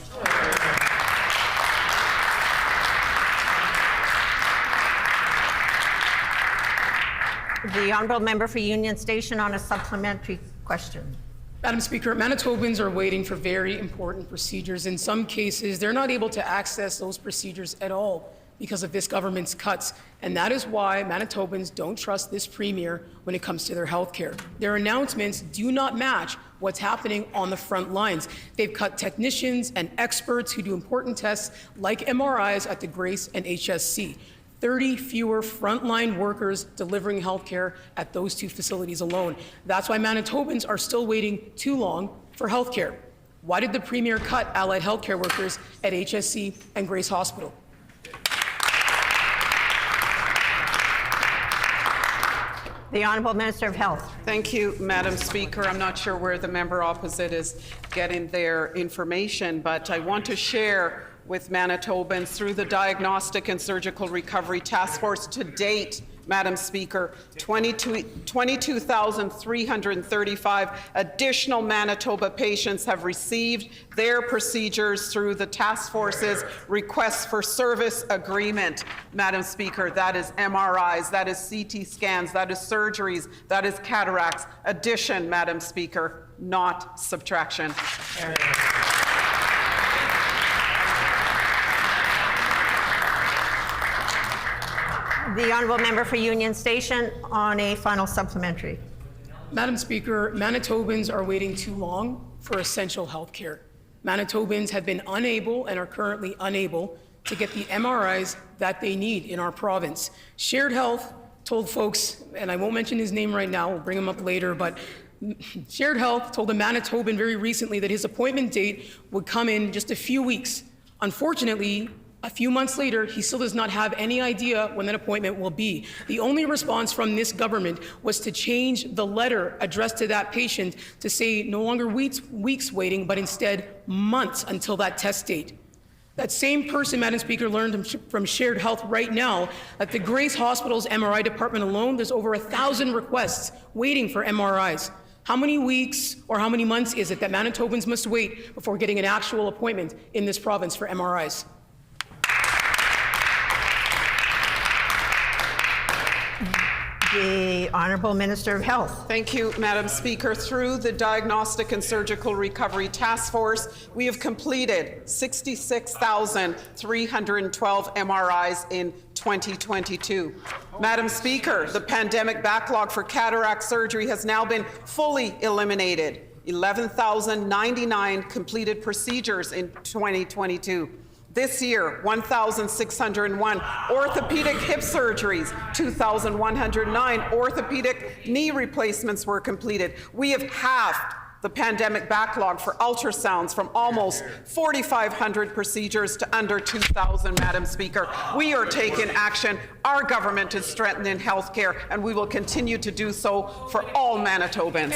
Speaker 1: The Honourable Member for Union Station on a supplementary question.
Speaker 12: Madam Speaker, Manitobans are waiting for very important procedures. In some cases, they're not able to access those procedures at all because of this government's cuts. And that is why Manitobans don't trust this Premier when it comes to their health care. Their announcements do not match what's happening on the front lines. They've cut technicians and experts who do important tests like MRIs at the Grace and HSC. 30 fewer frontline workers delivering health care at those two facilities alone. That's why Manitobans are still waiting too long for health care. Why did the Premier cut allied health care workers at HSC and Grace Hospital?
Speaker 1: The Honourable Minister of Health.
Speaker 5: Thank you, Madam Speaker. I'm not sure where the member opposite is getting their information, but I want to share with Manitobans through the Diagnostic and Surgical Recovery Task Force to date, Madam Speaker, 22,335 additional Manitoba patients have received their procedures through the task force's request for service agreement. Madam Speaker, that is MRIs, that is CT scans, that is surgeries, that is cataracts. Addition, Madam Speaker, not subtraction.
Speaker 1: The Honourable Member for Union Station on a final supplementary.
Speaker 12: Madam Speaker, Manitobans are waiting too long for essential health care. Manitobans have been unable and are currently unable to get the MRIs that they need in our province. Shared Health told folks, and I won't mention his name right now, we'll bring him up later, but Shared Health told a Manitoban very recently that his appointment date would come in just a few weeks. Unfortunately, a few months later, he still does not have any idea when that appointment will be. The only response from this government was to change the letter addressed to that patient to say no longer weeks waiting, but instead months until that test date. That same person, Madam Speaker, learned from Shared Health right now that the Grace Hospital's MRI department alone, there's over 1,000 requests waiting for MRIs. How many weeks or how many months is it that Manitobans must wait before getting an actual appointment in this province for MRIs?
Speaker 1: The Honourable Minister of Health.
Speaker 5: Thank you, Madam Speaker. Through the Diagnostic and Surgical Recovery Task Force, we have completed 66,312 MRIs in 2022. Madam Speaker, the pandemic backlog for cataract surgery has now been fully eliminated. 11,099 completed procedures in 2022. This year, 1,601 orthopedic hip surgeries, 2,109 orthopedic knee replacements were completed. We have halved the pandemic backlog for ultrasounds from almost 4,500 procedures to under 2,000, Madam Speaker. We are taking action. Our government is strengthening health care, and we will continue to do so for all Manitobans.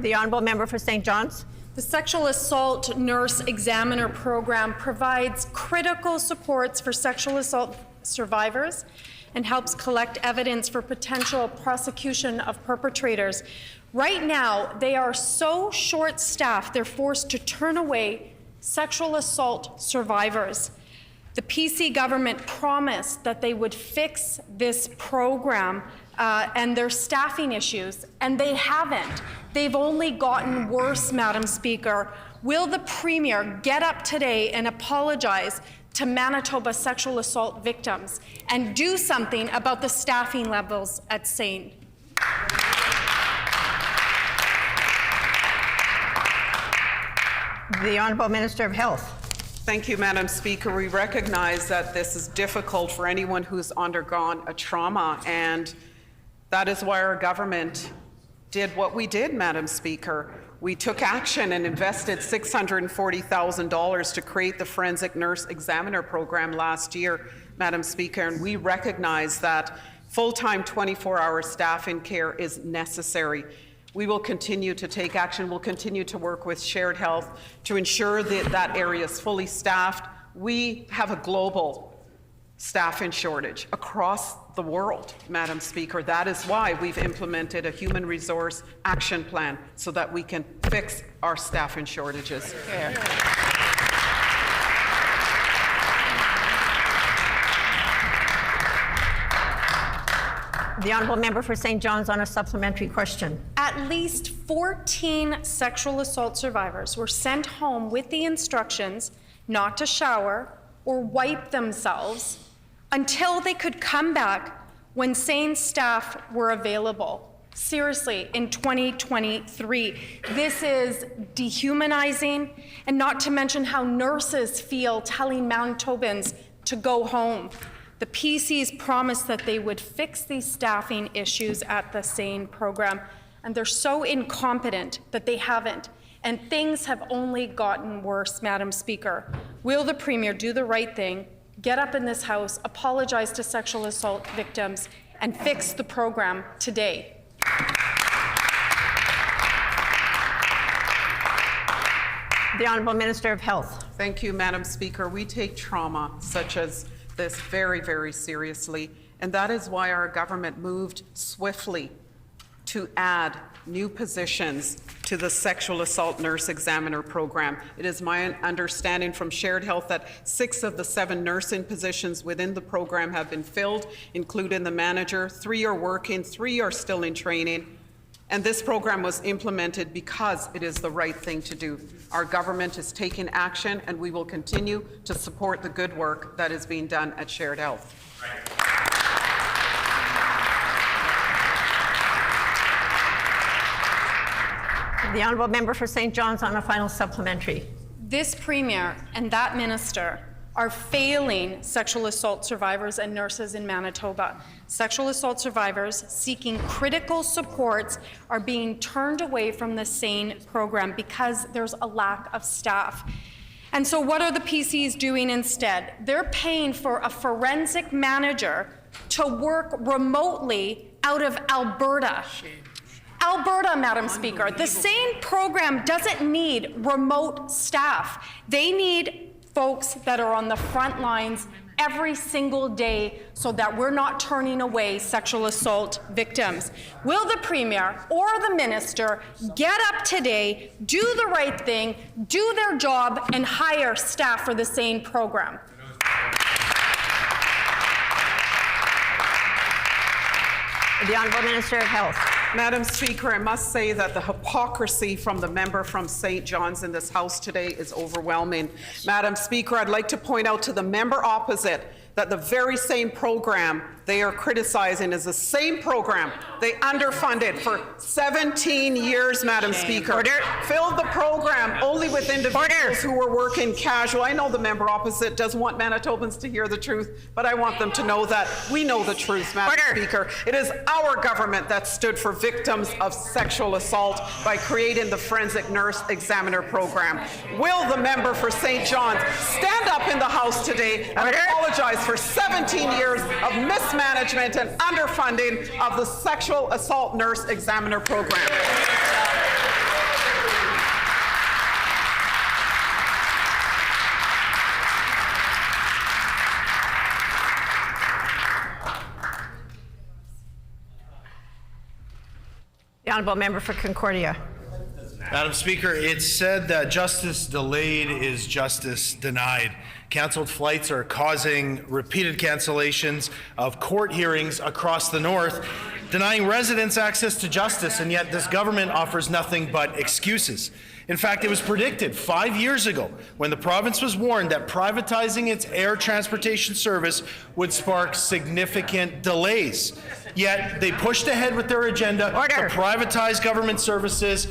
Speaker 1: The Honourable Member for St. John's.
Speaker 9: The Sexual Assault Nurse Examiner Program provides critical supports for sexual assault survivors and helps collect evidence for potential prosecution of perpetrators. Right now, they are so short-staffed, they're forced to turn away sexual assault survivors. The PC government promised that they would fix this program and their staffing issues, and they haven't. They've only gotten worse, Madam Speaker. Will the Premier get up today and apologize to Manitoba sexual assault victims and do something about the staffing levels at SAIN?
Speaker 1: The Honourable Minister of Health.
Speaker 5: Thank you, Madam Speaker. We recognize that this is difficult for anyone who's undergone a trauma, and that is why our government did what we did, Madam Speaker. We took action and invested $640,000 to create the Forensic Nurse Examiner program last year, Madam Speaker, and we recognize that full-time 24-hour staff in care is necessary. We will continue to take action. We'll continue to work with Shared Health to ensure that that area is fully staffed. We have a global staffing shortage across the world, Madam Speaker. That is why we've implemented a human resource action plan so that we can fix our staffing shortages.
Speaker 1: The Honourable Member for St. John's on a supplementary question.
Speaker 9: At least 14 sexual assault survivors were sent home with the instructions not to shower or wipe themselves until they could come back when SAIN staff were available. Seriously, in 2023. This is dehumanizing, and not to mention how nurses feel telling Manitobans to go home. The PCs promised that they would fix these staffing issues at the SAIN program, and they're so incompetent that they haven't. And things have only gotten worse, Madam Speaker. Will the Premier do the right thing, get up in this House, apologize to sexual assault victims, and fix the program today?
Speaker 1: The Honourable Minister of Health.
Speaker 5: Thank you, Madam Speaker. We take trauma such as this very, very seriously, and that is why our government moved swiftly to add new positions to the Sexual Assault Nurse Examiner program. It is my understanding from Shared Health that 6 of the 7 nursing positions within the program have been filled, including the manager. 3 are working, 3 are still in training. And this program was implemented because it is the right thing to do. Our government is taking action, and we will continue to support the good work that is being done at Shared Health.
Speaker 1: The Honourable Member for St. John's on a final supplementary.
Speaker 9: This Premier and that Minister are failing sexual assault survivors and nurses in Manitoba. Sexual assault survivors seeking critical supports are being turned away from the SAIN program because there's a lack of staff. And so what are the PCs doing instead? They're paying for a forensic manager to work remotely out of Alberta. Alberta, Madam Speaker. The SAIN program doesn't need remote staff. They need folks that are on the front lines every single day so that we're not turning away sexual assault victims. Will the Premier or the Minister get up today, do the right thing, do their job, and hire staff for the SAIN program?
Speaker 1: The Honourable Minister of Health.
Speaker 5: Madam Speaker, I must say that the hypocrisy from the member from St. John's in this House today is overwhelming. Madam Speaker, I'd like to point out to the member opposite that the very same program they are criticizing is the same program they underfunded for 17 years, Madam Speaker.
Speaker 1: Order.
Speaker 5: Filled the program only with individuals who were working casual. I know the member opposite doesn't want Manitobans to hear the truth, but I want them to know that we know the truth, Madam Speaker. It is our government that stood for victims of sexual assault by creating the Forensic Nurse Examiner program. Will the member for St. John's stand up in the House today and apologize for 17 years of mismanagement and underfunding of the Sexual Assault Nurse Examiner program?
Speaker 1: The Honourable Member for Concordia.
Speaker 17: Madam Speaker, it's said that justice delayed is justice denied. Cancelled flights are causing repeated cancellations of court hearings across the north, denying residents access to justice, and yet this government offers nothing but excuses. In fact, it was predicted 5 years ago when the province was warned that privatizing its air transportation service would spark significant delays. Yet they pushed ahead with their agenda to privatize government services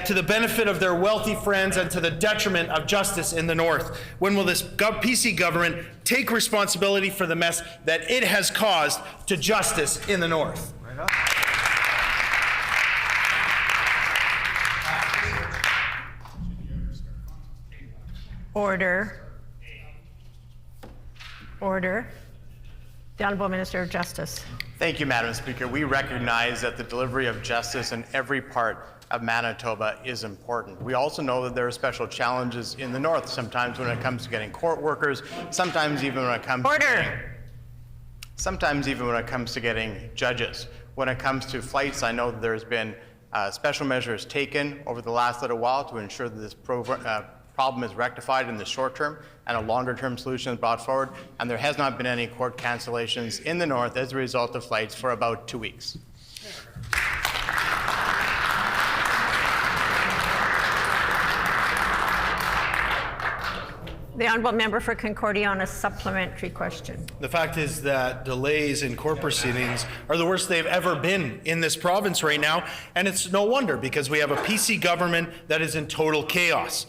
Speaker 17: to the benefit of their wealthy friends and to the detriment of justice in the north. When will this PC government take responsibility for the mess that it has caused to justice in the north?
Speaker 1: Order. Order. The Honourable Minister of Justice.
Speaker 4: Thank you, Madam Speaker. We recognize that the delivery of justice in every part of Manitoba is important. We also know that there are special challenges in the north, sometimes when it comes to getting court workers, sometimes even when it comes to getting judges. When it comes to flights, I know that there's been special measures taken over the last little while to ensure that this problem is rectified in the short term and a longer term solution is brought forward, and there has not been any court cancellations in the north as a result of flights for about 2 weeks.
Speaker 1: The Honourable Member for Concordia on a supplementary question.
Speaker 17: The fact is that delays in court proceedings are the worst they've ever been in this province right now, and it's no wonder because we have a PC government that is in total chaos.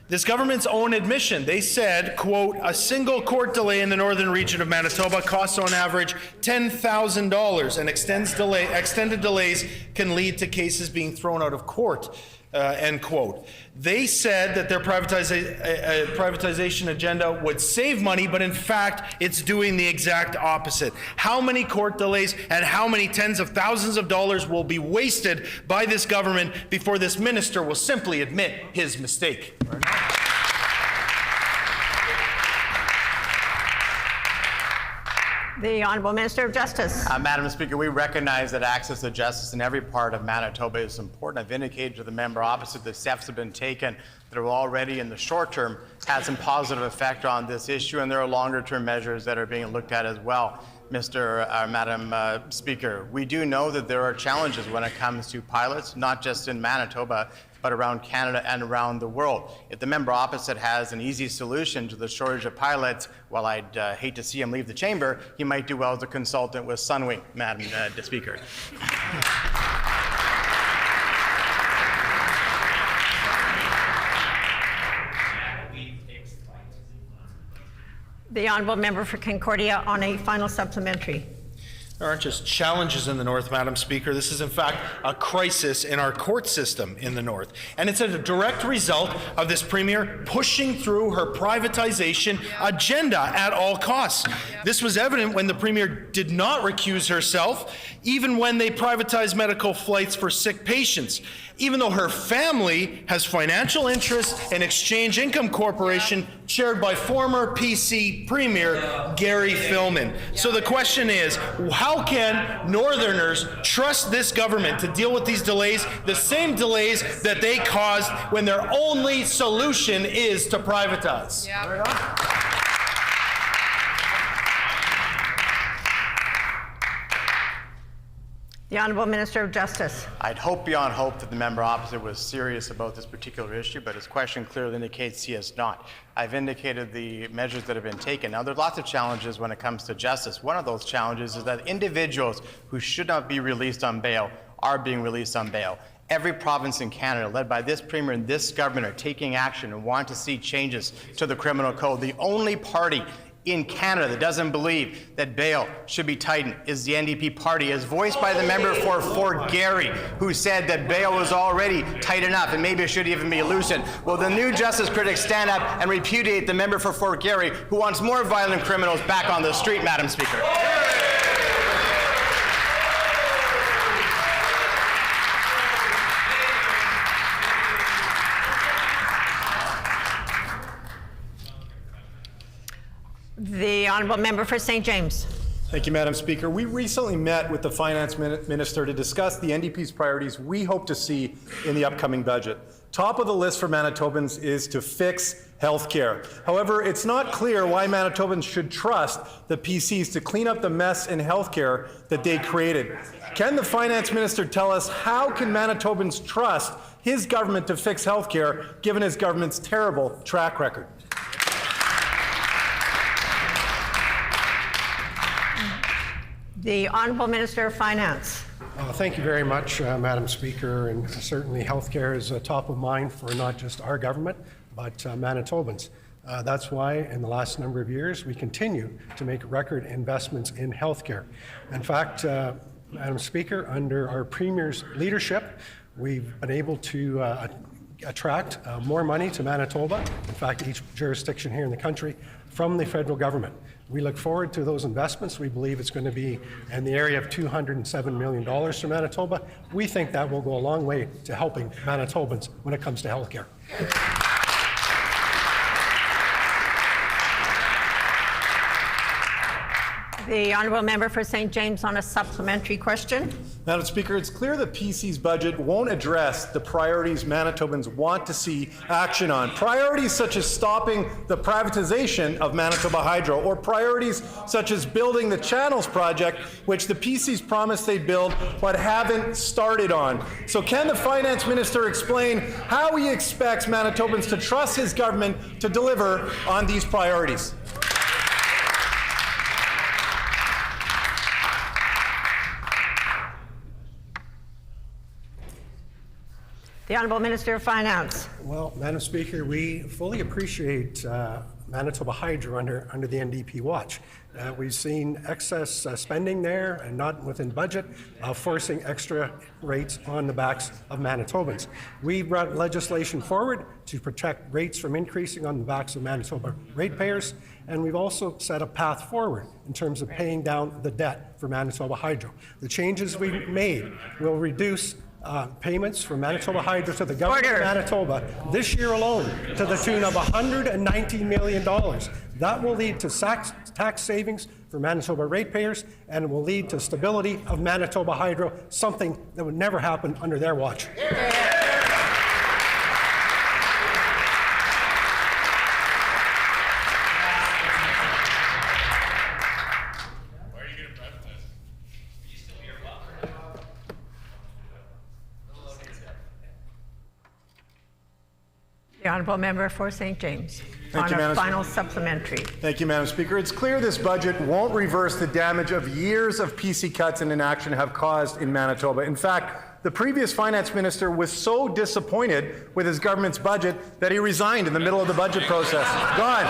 Speaker 17: This government's own admission, they said, quote, a single court delay in the northern region of Manitoba costs on average $10,000, and extended delays can lead to cases being thrown out of court, end quote. They said that their privatization agenda would save money, but in fact, it's doing the exact opposite. How many court delays and how many tens of thousands of dollars will be wasted by this government before this minister will simply admit his mistake?
Speaker 1: The Honourable Minister of Justice.
Speaker 4: Madam Speaker, we recognize that access to justice in every part of Manitoba is important. I've indicated to the member opposite that steps have been taken that will already in the short term have some positive effect on this issue, and there are longer term measures that are being looked at as well. Madam Speaker, we do know that there are challenges when it comes to pilots, not just in Manitoba, but around Canada and around the world. If the member opposite has an easy solution to the shortage of pilots, well, I'd hate to see him leave the chamber. He might do well as a consultant with Sunwing, Madam Speaker.
Speaker 1: The Honourable Member for Concordia on a final supplementary.
Speaker 17: There aren't just challenges in the north, Madam Speaker. This is, in fact, a crisis in our court system in the north. And it's a direct result of this premier pushing through her privatization agenda at all costs. This was evident when the premier did not recuse herself, even when they privatized medical flights for sick patients. Even though her family has financial interests in Exchange Income Corporation, chaired by former PC Premier Gary Filmon. So the question is, how can Northerners trust this government to deal with these delays, the same delays that they caused when their only solution is to privatize?
Speaker 1: The Honourable Minister of Justice.
Speaker 4: I'd hope beyond hope that the member opposite was serious about this particular issue, but his question clearly indicates he is not. I've indicated the measures that have been taken. Now, there's lots of challenges when it comes to justice. One of those challenges is that individuals who should not be released on bail are being released on bail. Every province in Canada, led by this Premier and this government, are taking action and want to see changes to the criminal code. The only party in Canada that doesn't believe that bail should be tightened is the NDP party, as voiced by the member for Fort Garry, who said that bail was already tight enough and maybe it should even be loosened. Will the new justice critics stand up and repudiate the member for Fort Garry, who wants more violent criminals back on the street, Madam Speaker?
Speaker 1: The Honourable Member for St. James.
Speaker 14: Thank you, Madam Speaker. We recently met with the Finance Minister to discuss the NDP's priorities we hope to see in the upcoming budget. Top of the list for Manitobans is to fix health care. However, it's not clear why Manitobans should trust the PCs to clean up the mess in health care that they created. Can the Finance Minister tell us how can Manitobans trust his government to fix health care given his government's terrible track record?
Speaker 1: The Honourable Minister of Finance.
Speaker 18: Thank you very much, Madam Speaker, and certainly healthcare is top of mind for not just our government, but Manitobans. That's why in the last number of years we continue to make record investments in healthcare. In fact, Madam Speaker, under our Premier's leadership, we've been able to attract more money to Manitoba, in fact each jurisdiction here in the country, from the federal government. We look forward to those investments. We believe it's going to be in the area of $207 million for Manitoba. We think that will go a long way to helping Manitobans when it comes to health care.
Speaker 1: The Honourable Member for St. James on a supplementary question.
Speaker 14: Madam Speaker, it's clear the PC's budget won't address the priorities Manitobans want to see action on. Priorities such as stopping the privatization of Manitoba Hydro, or priorities such as building the Channels project, which the PC's promised they'd build but haven't started on. So can the Finance Minister explain how he expects Manitobans to trust his government to deliver on these priorities?
Speaker 1: The Honourable Minister of Finance.
Speaker 18: Well, Madam Speaker, we fully appreciate Manitoba Hydro under the NDP watch. We've seen excess spending there and not within budget, forcing extra rates on the backs of Manitobans. We brought legislation forward to protect rates from increasing on the backs of Manitoba ratepayers, and we've also set a path forward in terms of paying down the debt for Manitoba Hydro. The changes we've made will reduce payments from Manitoba Hydro to the government of Manitoba this year alone to the tune of $190 million. That will lead to tax savings for Manitoba ratepayers and will lead to stability of Manitoba Hydro, something that would never happen under their watch.
Speaker 1: The Honourable Member for St. James.
Speaker 14: Thank you,
Speaker 1: on a
Speaker 14: Madam
Speaker 1: final supplementary.
Speaker 14: Thank you, Madam Speaker. It's clear this budget won't reverse the damage of years of PC cuts and inaction have caused in Manitoba. In fact, the previous Finance Minister was so disappointed with his government's budget that he resigned in the middle of the budget process. Gone.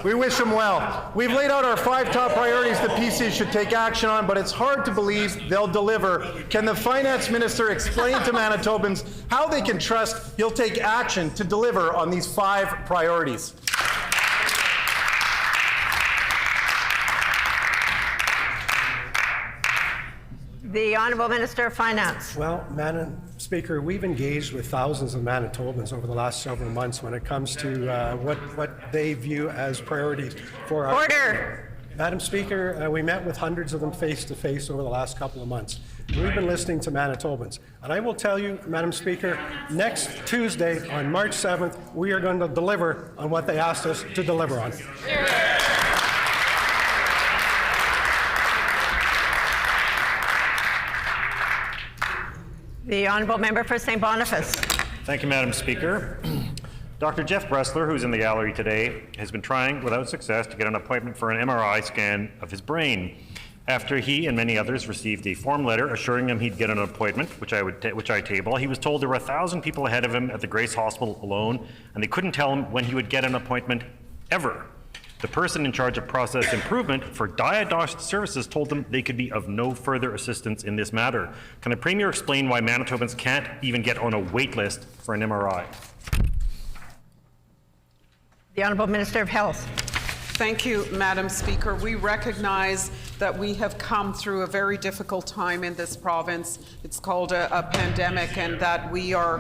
Speaker 14: We wish him well. We've laid out our 5 top priorities the PC should take action on, but it's hard to believe they'll deliver. Can the Finance Minister explain to Manitobans how they can trust he'll take action to deliver on these 5 priorities?
Speaker 1: The Honourable Minister of Finance.
Speaker 18: Well, Madam Speaker, we've engaged with thousands of Manitobans over the last several months when it comes to what they view as priorities for our
Speaker 1: Order.
Speaker 18: Madam Speaker, we met with hundreds of them face-to-face over the last couple of months. We've been listening to Manitobans. And I will tell you, Madam Speaker, next Tuesday, on March 7th, we are going to deliver on what they asked us to deliver on.
Speaker 1: The Honourable Member for St. Boniface.
Speaker 7: Thank you, Madam Speaker. Dr. Jeff Bressler, who's in the gallery today, has been trying without success to get an appointment for an MRI scan of his brain. After he and many others received a form letter assuring him he'd get an appointment, which I table, he was told there were 1,000 people ahead of him at the Grace Hospital alone, and they couldn't tell him when he would get an appointment ever. The person in charge of process improvement for diagnostic services told them they could be of no further assistance in this matter. Can the Premier explain why Manitobans can't even get on a wait list for an MRI?
Speaker 1: The Honourable Minister of Health.
Speaker 5: Thank you, Madam Speaker. We recognize that we have come through a very difficult time in this province. It's called a pandemic, and that we are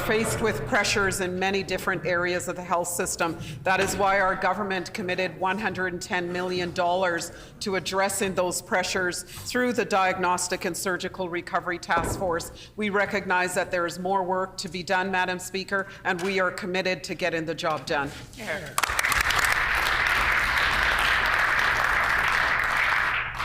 Speaker 5: faced with pressures in many different areas of the health system. That is why our government committed $110 million to addressing those pressures through the Diagnostic and Surgical Recovery Task Force. We recognize that there is more work to be done, Madam Speaker, and we are committed to getting the job done.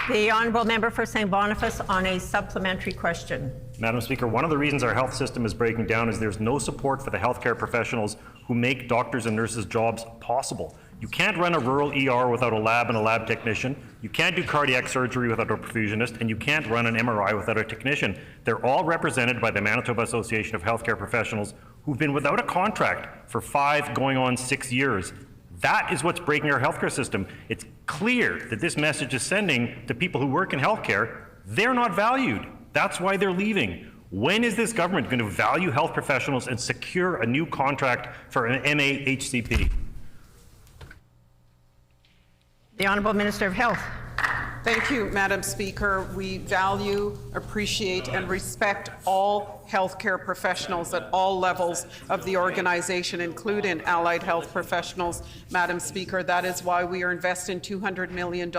Speaker 1: The honourable member for St. Boniface on a supplementary question.
Speaker 7: Madam Speaker, one of the reasons our health system is breaking down is there's no support for the healthcare professionals who make doctors and nurses' jobs possible. You can't run a rural ER without a lab and a lab technician. You can't do cardiac surgery without a perfusionist, and you can't run an MRI without a technician. They're all represented by the Manitoba Association of Healthcare Professionals who've been without a contract for 5 going on 6 years. That is what's breaking our healthcare system. It's clear that this message is sending to people who work in healthcare, they're not valued. That's why they're leaving. When is this government going to value health professionals and secure a new contract for an MAHCP?
Speaker 1: The Honourable Minister of Health.
Speaker 5: Thank you, Madam Speaker. We value, appreciate, and respect all healthcare professionals at all levels of the organization, including allied health professionals, Madam Speaker. That is why we are investing $200 million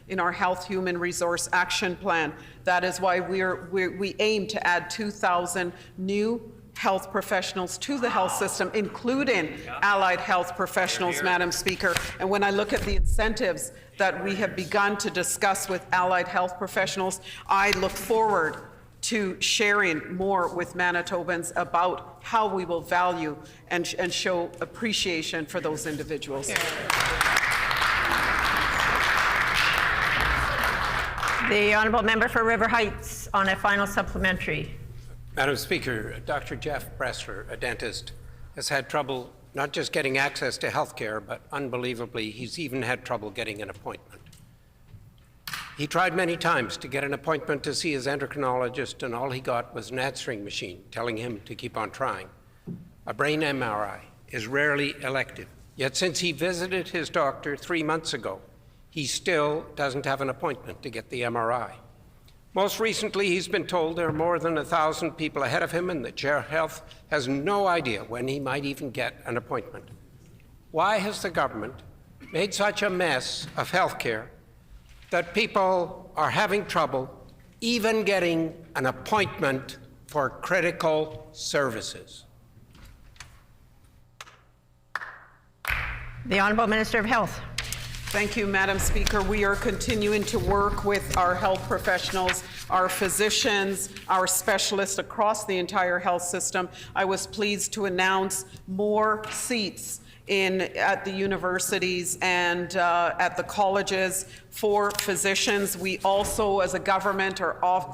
Speaker 5: in our Health Human Resource Action Plan. That is why we aim to add 2,000 new health professionals to the health system, including allied health professionals, Madam Speaker. And when I look at the incentives that we have begun to discuss with allied health professionals, I look forward to sharing more with Manitobans about how we will value and show appreciation for those individuals.
Speaker 1: The honourable member for River Heights on a final supplementary.
Speaker 10: Madam Speaker, Dr. Jeff Bressler, a dentist, has had trouble not just getting access to health care, but unbelievably, he's even had trouble getting an appointment. He tried many times to get an appointment to see his endocrinologist, and all he got was an answering machine telling him to keep on trying. A brain MRI is rarely elective, yet since he visited his doctor 3 months ago, he still doesn't have an appointment to get the MRI. Most recently, he's been told there are more than 1,000 people ahead of him, and that Chair Health has no idea when he might even get an appointment. Why has the government made such a mess of health care that people are having trouble even getting an appointment for critical services?
Speaker 1: The Honourable Minister of Health.
Speaker 5: Thank you, Madam Speaker. We are continuing to work with our health professionals, our physicians, our specialists across the entire health system. I was pleased to announce more seats at the universities and at the colleges for physicians. We also, as a government,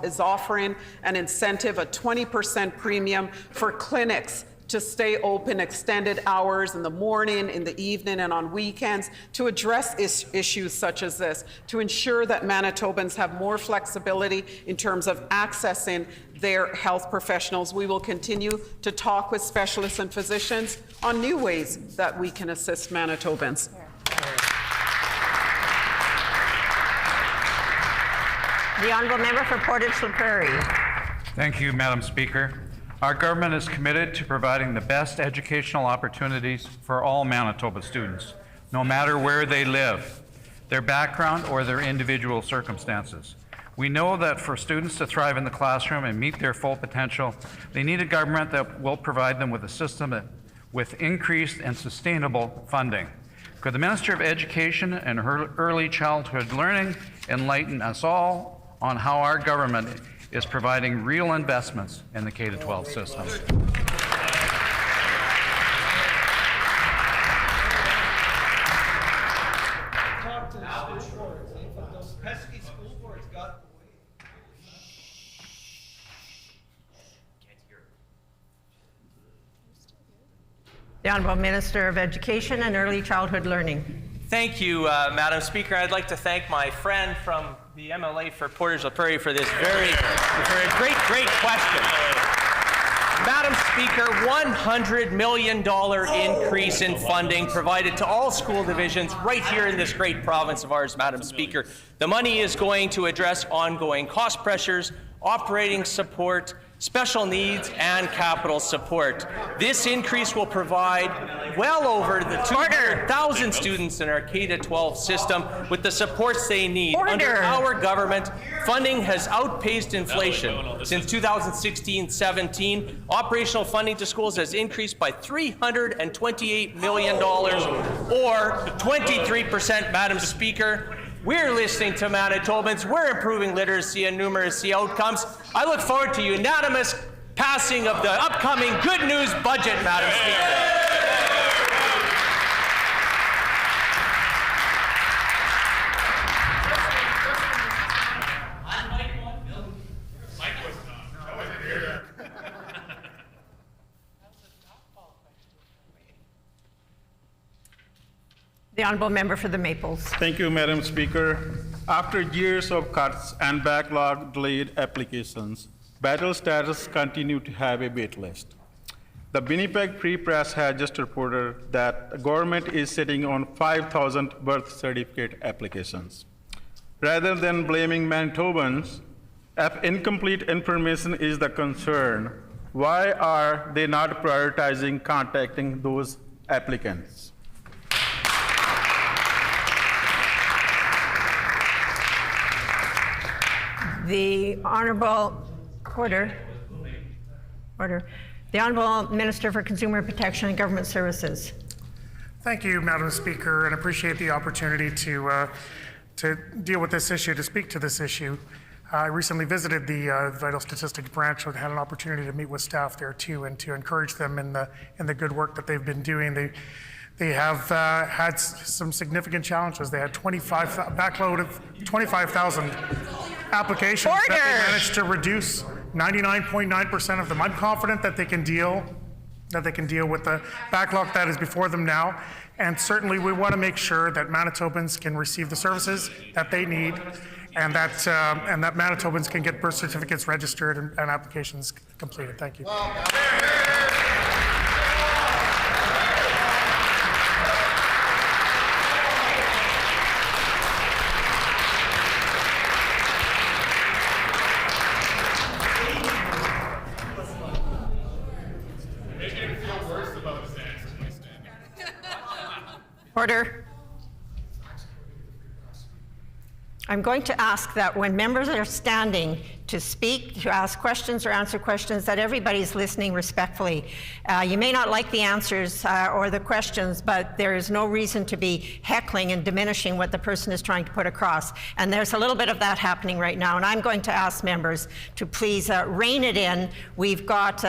Speaker 5: is offering an incentive, a 20% premium for clinics to stay open extended hours in the morning, in the evening, and on weekends to address issues such as this, to ensure that Manitobans have more flexibility in terms of accessing their health professionals. We will continue to talk with specialists and physicians on new ways that we can assist Manitobans.
Speaker 1: The Honourable Member for Portage-La Prairie.
Speaker 19: Thank you, Madam Speaker. Our government is committed to providing the best educational opportunities for all Manitoba students, no matter where they live, their background, or their individual circumstances. We know that for students to thrive in the classroom and meet their full potential, they need a government that will provide them with a system with increased and sustainable funding. Could the Minister of Education and Early Childhood Learning enlighten us all on how our government is providing real investments in the K-12 system?
Speaker 1: The Honourable Minister of Education and Early Childhood Learning.
Speaker 20: Thank you, Madam Speaker. I'd like to thank my friend from the MLA for Portage-La Prairie for this very great question. Madam Speaker, $100 million increase in funding provided to all school divisions right here in this great province of ours, Madam Speaker. The money is going to address ongoing cost pressures, operating support, special needs, and capital support. This increase will provide well over the 200,000 students in our K-12 system with the supports they need. Under our government, funding has outpaced inflation. Since 2016-17, operational funding to schools has increased by $328 million, or 23%, Madam Speaker. We're listening to Manitobans. We're improving literacy and numeracy outcomes. I look forward to unanimous passing of the upcoming Good News budget, Madam Speaker.
Speaker 1: The honourable member for the Maples.
Speaker 21: Thank you, Madam Speaker. After years of cuts and backlog delayed applications, battle status continue to have a wait list. The Winnipeg Free Press has just reported that the government is sitting on 5,000 birth certificate applications. Rather than blaming Manitobans, if incomplete information is the concern, why are they not prioritizing contacting those applicants?
Speaker 1: The Honourable Order. The Honourable Minister for Consumer Protection and Government Services.
Speaker 13: Thank you, Madam Speaker, and appreciate the opportunity to deal with this issue, to speak to this issue. I recently visited the Vital Statistics branch and had an opportunity to meet with staff there too, and to encourage them in the good work that they've been doing. They have had some significant challenges. They had backlog of 25,000 applications that they managed to reduce 99.9% of them. I'm confident that they can deal with the backlog that is before them now. And certainly we want to make sure that Manitobans can receive the services that they need, and that Manitobans can get birth certificates registered and applications completed. Thank you.
Speaker 1: Order. I'm going to ask that when members are standing to speak, to ask questions or answer questions, that everybody's listening respectfully. You may not like the answers or the questions, but there is no reason to be heckling and diminishing what the person is trying to put across. And there's a little bit of that happening right now. And I'm going to ask members to please rein it in. We've got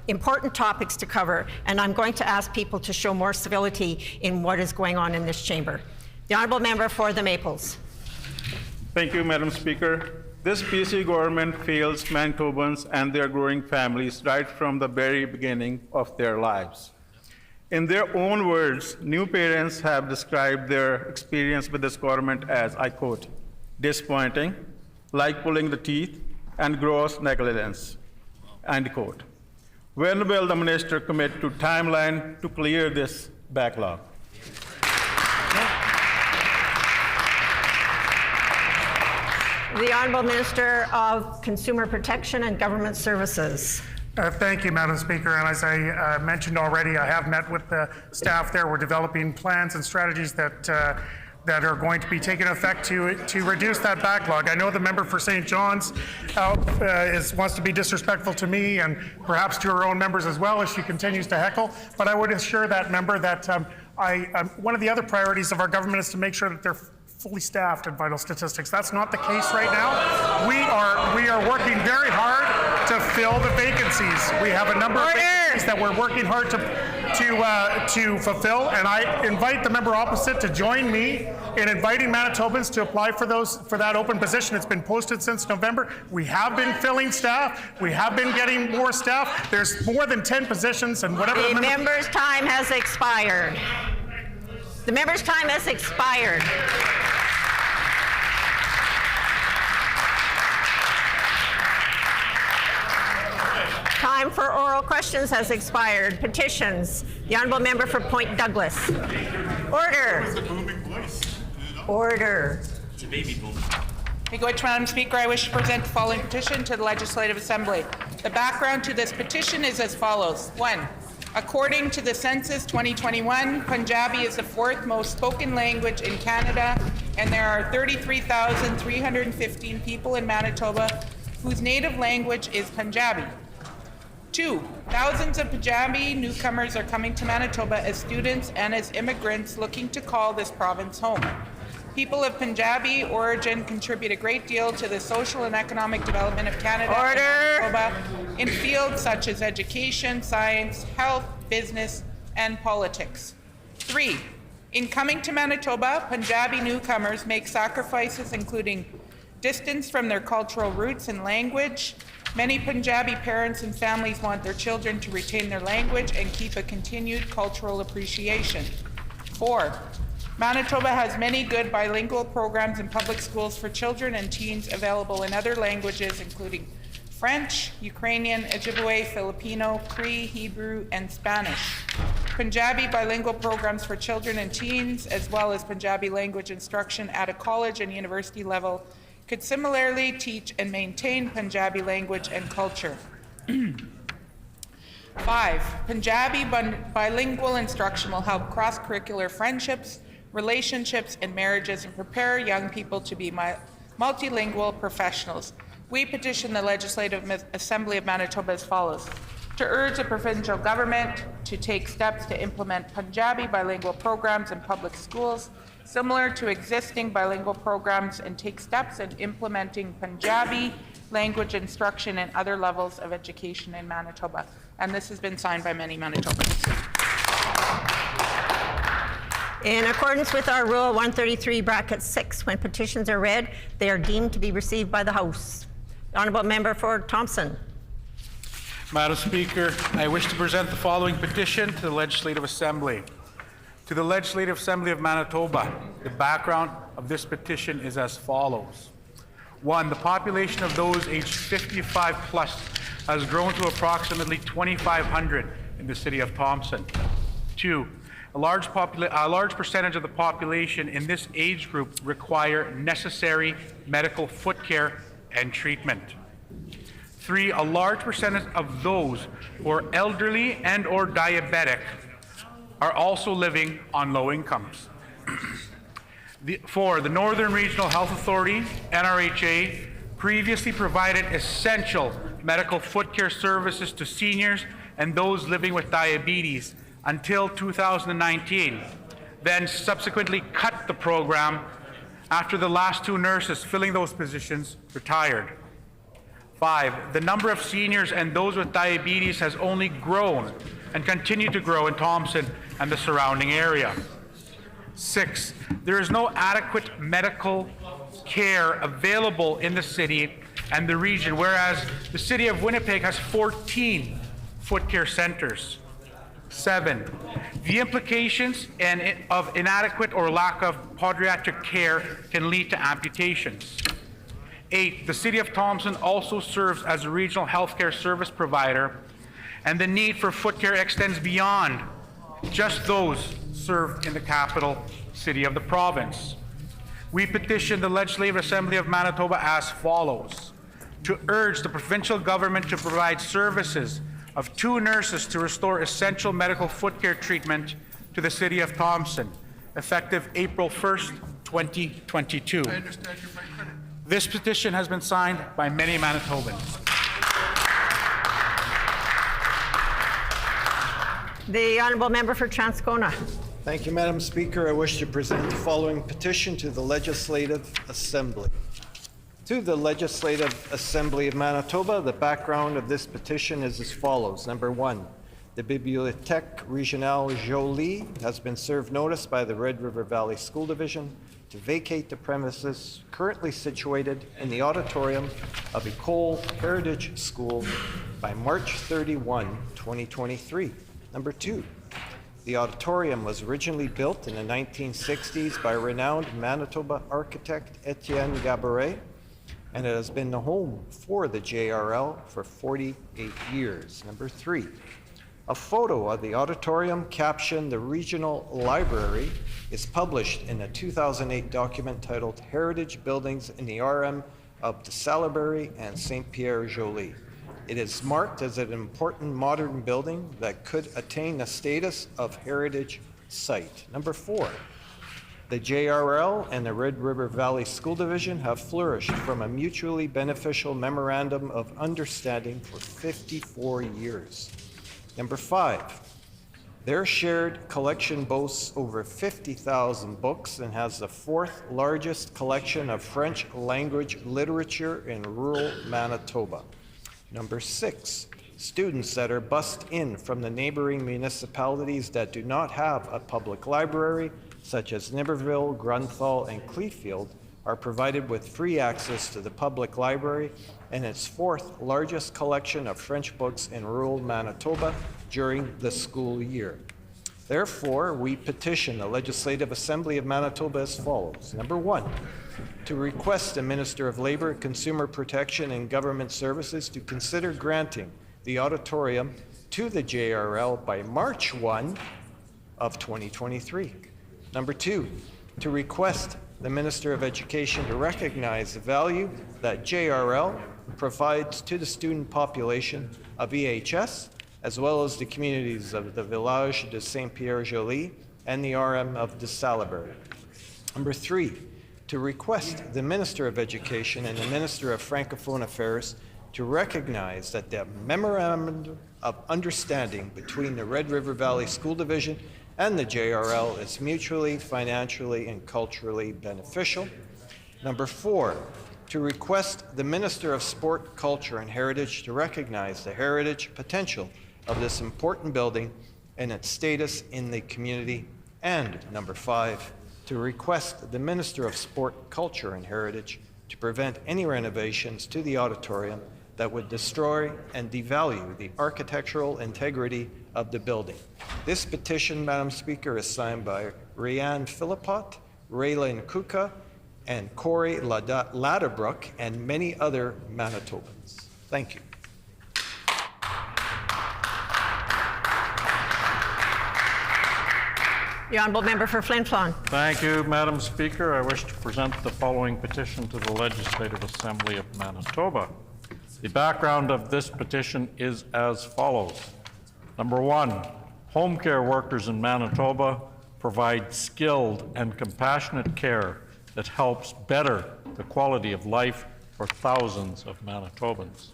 Speaker 1: important topics to cover, and I'm going to ask people to show more civility in what is going on in this chamber. The honourable member for the Maples.
Speaker 21: Thank you, Madam Speaker. This PC government fails Manitobans and their growing families right from the very beginning of their lives. In their own words, new parents have described their experience with this government as, I quote, disappointing, like pulling the teeth, and gross negligence, end quote. When will the minister commit to timeline to clear this backlog?
Speaker 1: The Honourable Minister of Consumer Protection and Government Services.
Speaker 13: Thank you, Madam Speaker. And as I mentioned already, I have met with the staff there. We're developing plans and strategies that are going to be taking effect to reduce that backlog. I know the member for St. John's wants to be disrespectful to me and perhaps to her own members as well as she continues to heckle. But I would assure that member that one of the other priorities of our government is to make sure that they're fully staffed at Vital Statistics. That's not the case right now. We are working very hard to fill the vacancies. We have a number of vacancies that we're working hard to fulfill, and I invite the member opposite to join me in inviting Manitobans to apply for that open position. It's been posted since November. We have been filling staff. We have been getting more staff. There's more than 10 positions, and whatever
Speaker 1: the member's time has expired. The member's time has expired. time for oral questions has expired. Petitions. The honourable member for Point Douglas. Order. Order.
Speaker 2: It's a baby boom. Thank you much, Madam Speaker. I wish to present the following petition to the Legislative Assembly. The background to this petition is as follows. 1. According to the Census 2021, Punjabi is the 4th most spoken language in Canada, and there are 33,315 people in Manitoba whose native language is Punjabi. 2. Thousands of Punjabi newcomers are coming to Manitoba as students and as immigrants looking to call this province home. People of Punjabi origin contribute a great deal to the social and economic development of Canada and Manitoba in fields such as education, science, health, business, and politics. 3. In coming to Manitoba, Punjabi newcomers make sacrifices including distance from their cultural roots and language. Many Punjabi parents and families want their children to retain their language and keep a continued cultural appreciation. 4. Manitoba has many good bilingual programs in public schools for children and teens available in other languages, including French, Ukrainian, Ojibwe, Filipino, Cree, Hebrew, and Spanish. Punjabi bilingual programs for children and teens, as well as Punjabi language instruction at a college and university level, could similarly teach and maintain Punjabi language and culture. 5. Punjabi bilingual instruction will help cross-curricular friendships, relationships, and marriages, and prepare young people to be multilingual professionals. We petition the Legislative Assembly of Manitoba as follows. To urge the provincial government to take steps to implement Punjabi bilingual programs in public schools, similar to existing bilingual programs, and take steps in implementing Punjabi language instruction in other levels of education in Manitoba. And this has been signed by many Manitobans.
Speaker 1: In accordance with our Rule 133(6), when petitions are read, they are deemed to be received by the House. The Honourable Member for Thompson.
Speaker 21: Madam Speaker, I wish to present the following petition to the Legislative Assembly. To the Legislative Assembly of Manitoba, the background of this petition is as follows. 1. The population of those aged 55 plus has grown to approximately 2,500 in the city of Thompson. 2. A large percentage of the population in this age group require necessary medical foot care and treatment. 3. A large percentage of those who are elderly and or diabetic are also living on low incomes. 4. The Northern Regional Health Authority, NRHA, previously provided essential medical foot care services to seniors and those living with diabetes until 2019, then subsequently cut the program after the last 2 nurses filling those positions retired. 5. The number of seniors and those with diabetes has only grown and continued to grow in Thompson and the surrounding area. 6. There is no adequate medical care available in the city and the region, whereas the city of Winnipeg has 14 foot care centers. 7. The implications of inadequate or lack of podiatric care can lead to amputations. 8. The City of Thompson also serves as a regional healthcare service provider, and the need for foot care extends beyond just those served in the capital city of the province. We petition the Legislative Assembly of Manitoba as follows. To urge the provincial government to provide services of 2 nurses to restore essential medical foot care treatment to the City of Thompson, effective April 1st, 2022. This petition has been signed by many Manitobans.
Speaker 1: The Honourable Member for Transcona.
Speaker 3: Thank you, Madam Speaker. I wish to present the following petition to the Legislative Assembly. To the Legislative Assembly of Manitoba, the background of this petition is as follows. Number 1, the Bibliothèque Régionale Jolie has been served notice by the Red River Valley School Division to vacate the premises currently situated in the auditorium of École Heritage School by March 31, 2023. Number 2, the auditorium was originally built in the 1960s by renowned Manitoba architect Etienne Gaboret, and it has been the home for the JRL for 48 years. Number 3, a photo of the auditorium captioned "The Regional Library" is published in a 2008 document titled "Heritage Buildings in the RM of de Salaberry and Saint-Pierre-Joly." It is marked as an important modern building that could attain the status of heritage site. Number 4, the JRL and the Red River Valley School Division have flourished from a mutually beneficial memorandum of understanding for 54 years. Number 5, their shared collection boasts over 50,000 books and has the 4th largest collection of French language literature in rural Manitoba. Number 6, students that are bused in from the neighboring municipalities that do not have a public library, such as Niverville, Grunthal, and Clearfield, are provided with free access to the public library and its 4th largest collection of French books in rural Manitoba during the school year. Therefore, we petition the Legislative Assembly of Manitoba as follows. Number 1, to request the Minister of Labour, Consumer Protection and Government Services to consider granting the auditorium to the JRL by March 1 of 2023. Number 2, to request the Minister of Education to recognize the value that JRL provides to the student population of EHS, as well as the communities of the Village de Saint-Pierre-Joly and the RM of de Salaberry. Number 3, to request the Minister of Education and the Minister of Francophone Affairs to recognize that the Memorandum of Understanding between the Red River Valley School Division and the JRL is mutually, financially, and culturally beneficial. Number 4, to request the Minister of Sport, Culture, and Heritage to recognize the heritage potential of this important building and its status in the community. And number 5, to request the Minister of Sport, Culture, and Heritage to prevent any renovations to the auditorium that would destroy and devalue the architectural integrity of the building. This petition, Madam Speaker, is signed by Rianne Philippot, Raylene Kuka, and Corey Ladderbrook, and many other Manitobans. Thank you.
Speaker 1: The Honourable Member for Flin Flon.
Speaker 6: Thank you, Madam Speaker. I wish to present the following petition to the Legislative Assembly of Manitoba. The background of this petition is as follows. Number 1, home care workers in Manitoba provide skilled and compassionate care that helps better the quality of life for thousands of Manitobans.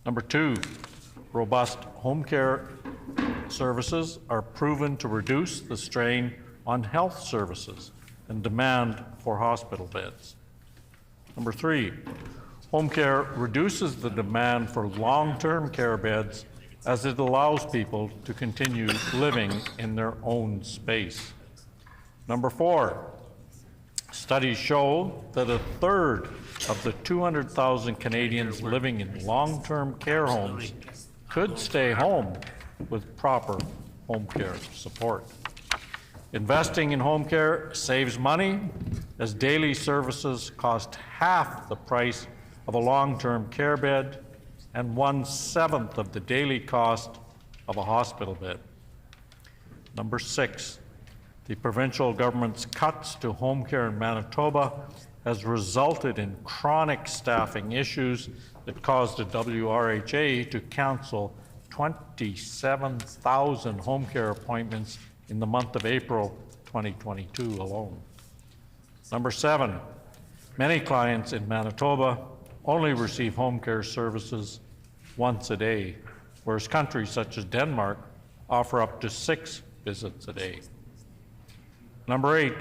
Speaker 6: Number 2, robust home care services are proven to reduce the strain on health services and demand for hospital beds. Number 3, home care reduces the demand for long-term care beds as it allows people to continue living in their own space. Number 4, studies show that a third of the 200,000 Canadians living in long-term care homes could stay home with proper home care support. Investing in home care saves money, as daily services cost half the price of a long-term care bed and 1/7 of the daily cost of a hospital bed. Number 6, the provincial government's cuts to home care in Manitoba has resulted in chronic staffing issues that caused the WRHA to cancel 27,000 home care appointments in the month of April 2022 alone. Number 7, many clients in Manitoba only receive home care services once a day, whereas countries such as Denmark offer up to 6 visits a day. Number 8,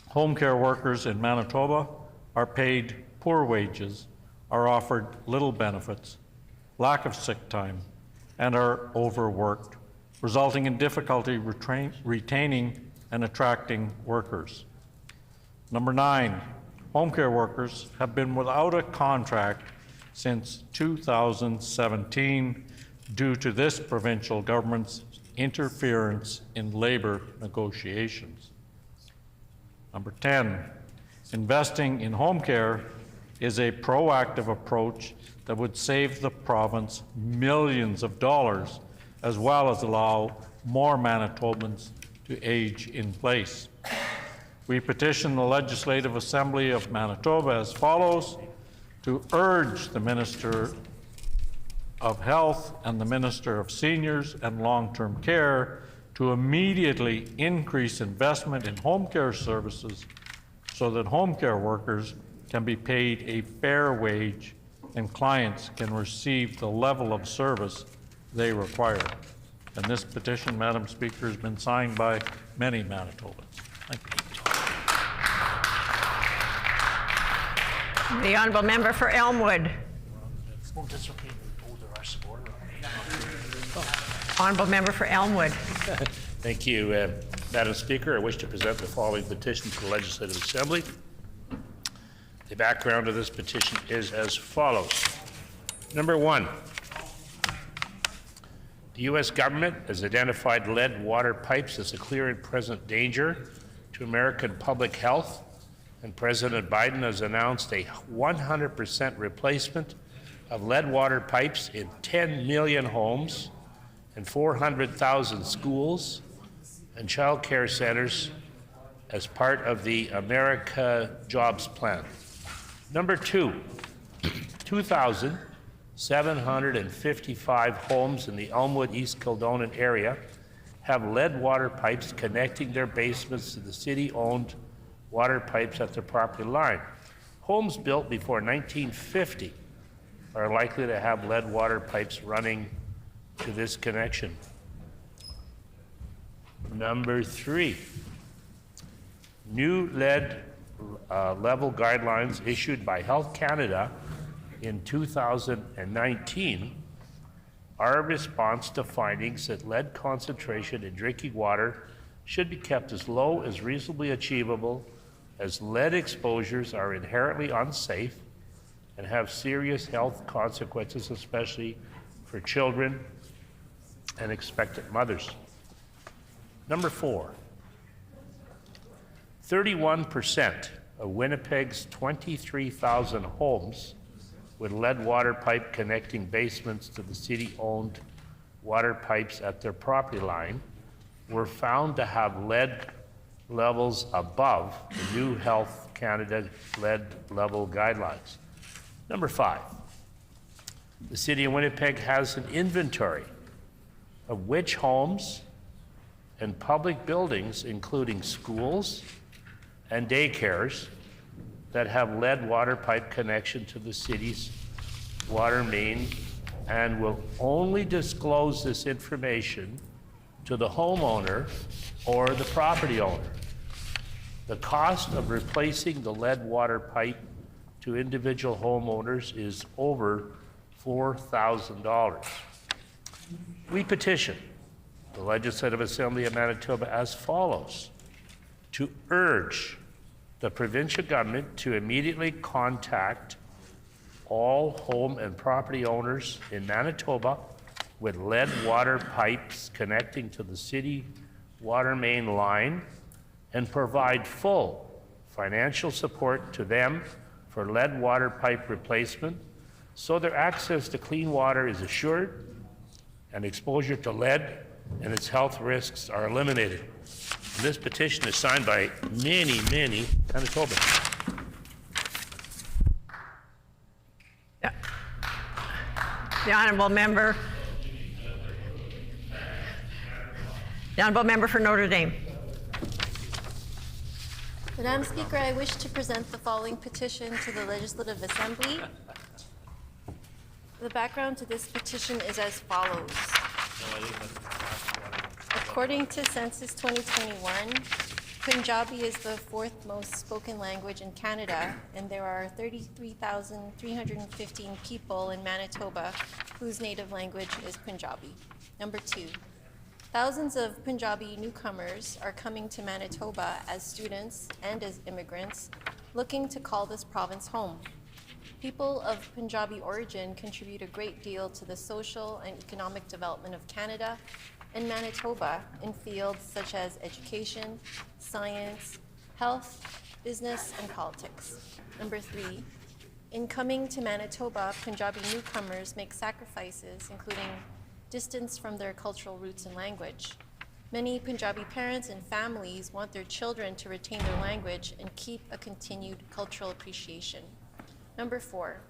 Speaker 6: home care workers in Manitoba are paid poor wages, are offered little benefits, lack of sick time, and are overworked, resulting in difficulty retaining and attracting workers. Number 9, home care workers have been without a contract since 2017 due to this provincial government's interference in labor negotiations. Number 10, investing in home care is a proactive approach that would save the province millions of dollars, as well as allow more Manitobans to age in place. We petition the Legislative Assembly of Manitoba as follows: to urge the Minister of Health and the Minister of Seniors and Long-Term Care to immediately increase investment in home care services so that home care workers can be paid a fair wage and clients can receive the level of service they require. And this petition, Madam Speaker, has been signed by many Manitobans. Thank you.
Speaker 1: The Honourable Member for Elmwood. Honourable Member for Elmwood.
Speaker 8: Thank you, Madam Speaker. I wish to present the following petition to the Legislative Assembly. The background of this petition is as follows. Number one, the U.S. government has identified lead water pipes as a clear and present danger to American public health, and President Biden has announced a 100% replacement of lead water pipes in 10 million homes and 400,000 schools and child care centers as part of the America Jobs Plan. Number two, 2,755 homes in the Elmwood, East Kildonan area have lead water pipes connecting their basements to the city-owned water pipes at their property line. Homes built before 1950 are likely to have lead water pipes running to this connection. Number three, new lead level guidelines issued by Health Canada in 2019 are a response to findings that lead concentration in drinking water should be kept as low as reasonably achievable, as lead exposures are inherently unsafe and have serious health consequences, especially for children and expectant mothers. Number four, 31% of Winnipeg's 23,000 homes with lead water pipe connecting basements to the city-owned water pipes at their property line were found to have lead levels above the new Health Canada lead level guidelines. Number five, the City of Winnipeg has an inventory of which homes and public buildings, including schools and daycares, that have lead water pipe connection to the city's water main, and will only disclose this information to the homeowner or the property owner. The cost of replacing the lead water pipe to individual homeowners is over $4,000. We petition the Legislative Assembly of Manitoba as follows: to urge the provincial government to immediately contact all home and property owners in Manitoba with lead water pipes connecting to the city water main line and provide full financial support to them for lead water pipe replacement so their access to clean water is assured and exposure to lead and its health risks are eliminated. And this petition is signed by many, many Manitobans.
Speaker 1: The Honourable Member for Notre Dame.
Speaker 22: Madam Speaker, I wish to present the following petition to the Legislative Assembly. The background to this petition is as follows. According to Census 2021, Punjabi is the fourth most spoken language in Canada, and there are 33,315 people in Manitoba whose native language is Punjabi. Number two, thousands of Punjabi newcomers are coming to Manitoba as students and as immigrants looking to call this province home. People of Punjabi origin contribute a great deal to the social and economic development of Canada and Manitoba in fields such as education, science, health, business, and politics. Number three, In coming to Manitoba, Punjabi newcomers make sacrifices, including distance from their cultural roots and language. Many Punjabi parents and families want their children to retain their language and keep a continued cultural appreciation. Number 4,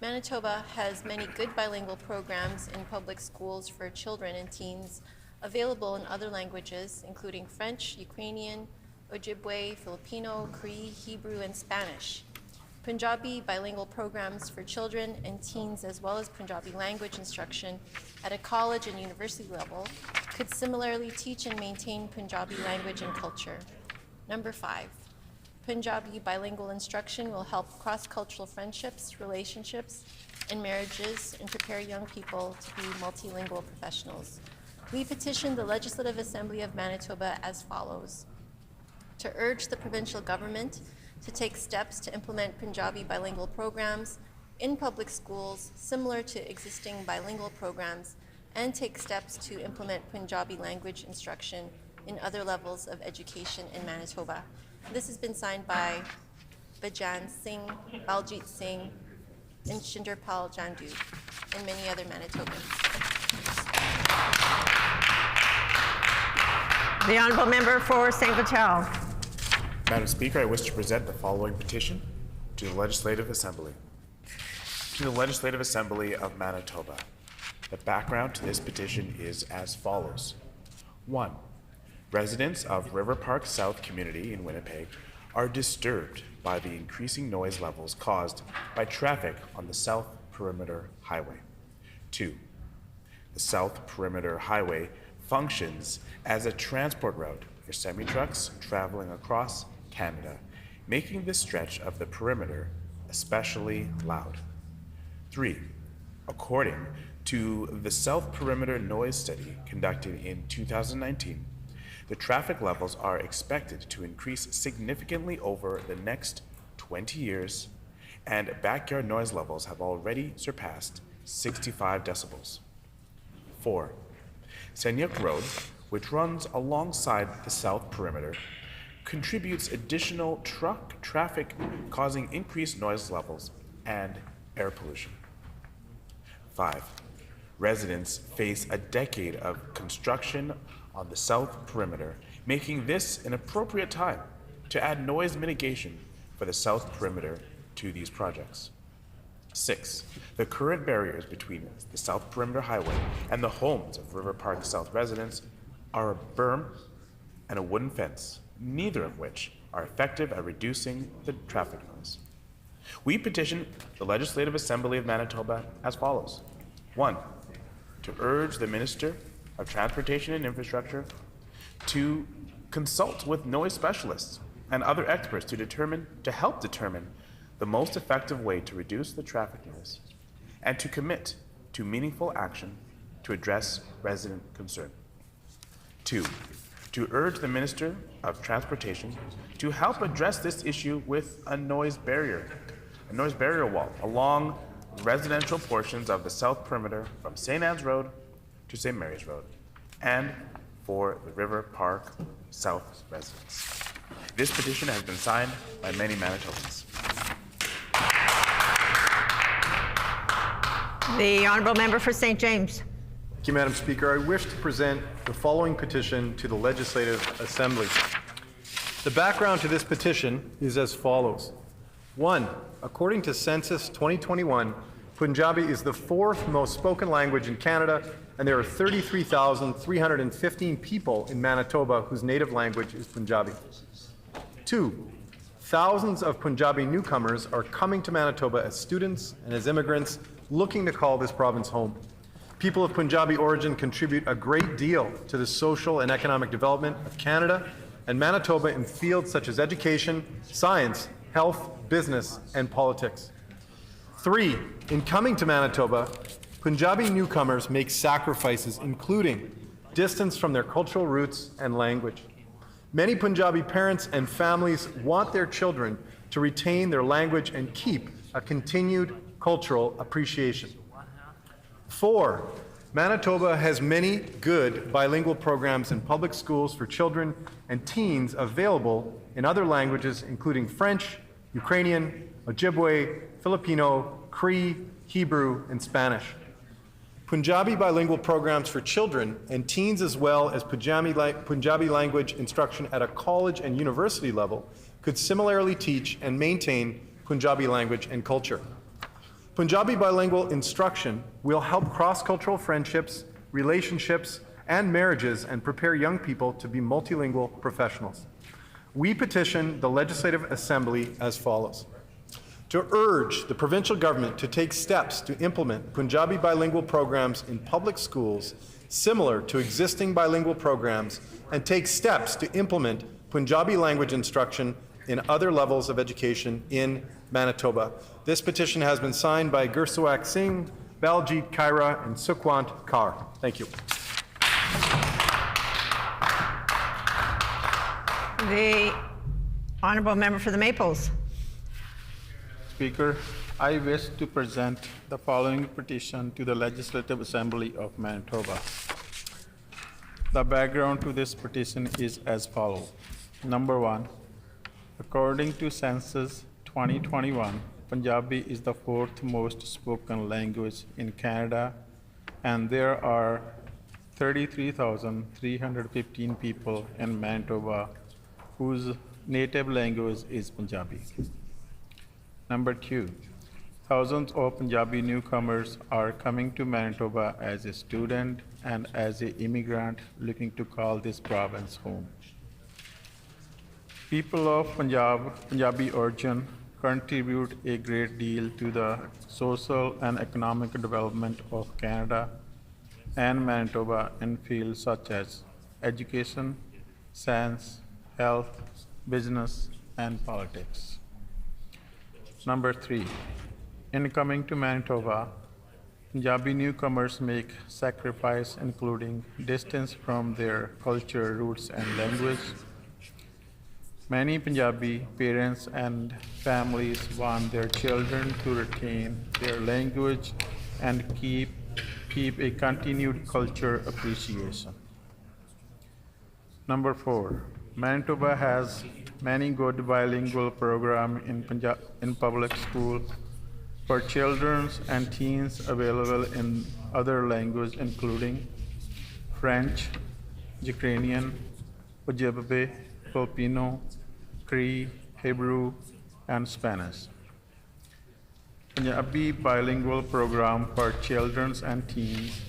Speaker 22: Manitoba has many good bilingual programs in public schools for children and teens available in other languages, including French, Ukrainian, Ojibwe, Filipino, Cree, Hebrew, and Spanish. Punjabi bilingual programs for children and teens, as well as Punjabi language instruction at a college and university level, could similarly teach and maintain Punjabi language and culture. Number 5, Punjabi bilingual instruction will help cross-cultural friendships, relationships, and marriages and prepare young people to be multilingual professionals. We petition the Legislative Assembly of Manitoba as follows: to urge the provincial government to take steps to implement Punjabi bilingual programs in public schools similar to existing bilingual programs, and take steps to implement Punjabi language instruction in other levels of education in Manitoba. This has been signed by Bajan Singh, Baljit Singh, and Shinderpal Jandu, and many other Manitobans.
Speaker 1: The Honourable Member for St. Vital.
Speaker 11: Madam Speaker, I wish to present the following petition to the Legislative Assembly. To the Legislative Assembly of Manitoba. The background to this petition is as follows. 1. Residents of River Park South community in Winnipeg are disturbed by the increasing noise levels caused by traffic on the South Perimeter Highway. 2. The South Perimeter Highway functions as a transport route for semi-trucks traveling across Canada, making this stretch of the perimeter especially loud. 3. According to the South Perimeter Noise Study conducted in 2019, the traffic levels are expected to increase significantly over the next 20 years, and backyard noise levels have already surpassed 65 decibels. 4. Senyuk Road, which runs alongside the South Perimeter, contributes additional truck traffic, causing increased noise levels and air pollution. 5. Residents face a decade of construction on the South Perimeter, making this an appropriate time to add noise mitigation for the South Perimeter to these projects. 6. The current barriers between the South Perimeter Highway and the homes of River Park South residents are a berm and a wooden fence, neither of which are effective at reducing the traffic noise. We petition the Legislative Assembly of Manitoba as follows. 1. To urge the Minister of Transportation and Infrastructure to consult with noise specialists and other experts to help determine the most effective way to reduce the traffic noise, and to commit to meaningful action to address resident concern. 2. To urge the Minister of Transportation to help address this issue with a noise barrier wall along residential portions of the South Perimeter from St. Anne's Road to St. Mary's Road, and for the River Park South residents. This petition has been signed by many Manitobans.
Speaker 1: The Honourable Member for St. James.
Speaker 14: Thank you, Madam Speaker. I wish to present the following petition to the Legislative Assembly. The background to this petition is as follows. 1. According to Census 2021, Punjabi is the 4th most spoken language in Canada, and there are 33,315 people in Manitoba whose native language is Punjabi. 2. Thousands of Punjabi newcomers are coming to Manitoba as students and as immigrants looking to call this province home. People of Punjabi origin contribute a great deal to the social and economic development of Canada and Manitoba in fields such as education, science, health, business, and politics. 3. In coming to Manitoba, Punjabi newcomers make sacrifices, including distance from their cultural roots and language. Many Punjabi parents and families want their children to retain their language and keep a continued cultural appreciation. 4. Manitoba has many good bilingual programs in public schools for children and teens available in other languages, including French, Ukrainian, Ojibwe, Filipino, Cree, Hebrew, and Spanish. Punjabi bilingual programs for children and teens, as well as Punjabi language instruction at a college and university level, could similarly teach and maintain Punjabi language and culture. Punjabi bilingual instruction will help cross-cultural friendships, relationships, and marriages and prepare young people to be multilingual professionals. We petition the Legislative Assembly as follows: to urge the provincial government to take steps to implement Punjabi bilingual programs in public schools similar to existing bilingual programs, and take steps to implement Punjabi language instruction in other levels of education in Manitoba. This petition has been signed by Gursawak Singh, Baljit Kaira, and Sukwant Kaur. Thank you.
Speaker 1: The honourable member for the Maples.
Speaker 21: Speaker, I wish to present the following petition to the Legislative Assembly of Manitoba. The background to this petition is as follows. Number 1, according to Census 2021, Punjabi is the 4th most spoken language in Canada, and there are 33,315 people in Manitoba whose native language is Punjabi. Number 2, thousands of Punjabi newcomers are coming to Manitoba as a student and as an immigrant looking to call this province home. People of Punjabi origin contribute a great deal to the social and economic development of Canada and Manitoba in fields such as education, science, health, business, and politics. Number 3, in coming to Manitoba, Punjabi newcomers make sacrifice including distance from their culture, roots, and language. Many Punjabi parents and families want their children to retain their language and keep a continued culture appreciation. Number 4, Manitoba has many good bilingual programs in public school for children and teens available in other languages including French, Ukrainian, Ojibwe, Filipino, Cree, Hebrew, and Spanish. Punjabi bilingual program for children and teens,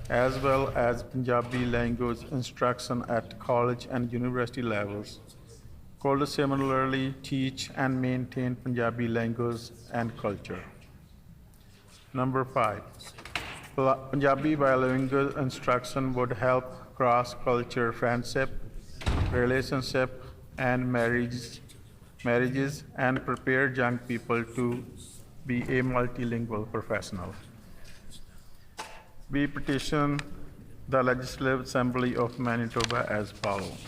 Speaker 21: as well as Punjabi language instruction at college and university levels, could similarly teach and maintain Punjabi language and culture. Number 5, Punjabi bilingual instruction would help cross-cultural friendship, relationship, and marriages, and prepare young people to be a multilingual professional. We petition the Legislative Assembly of Manitoba as follows: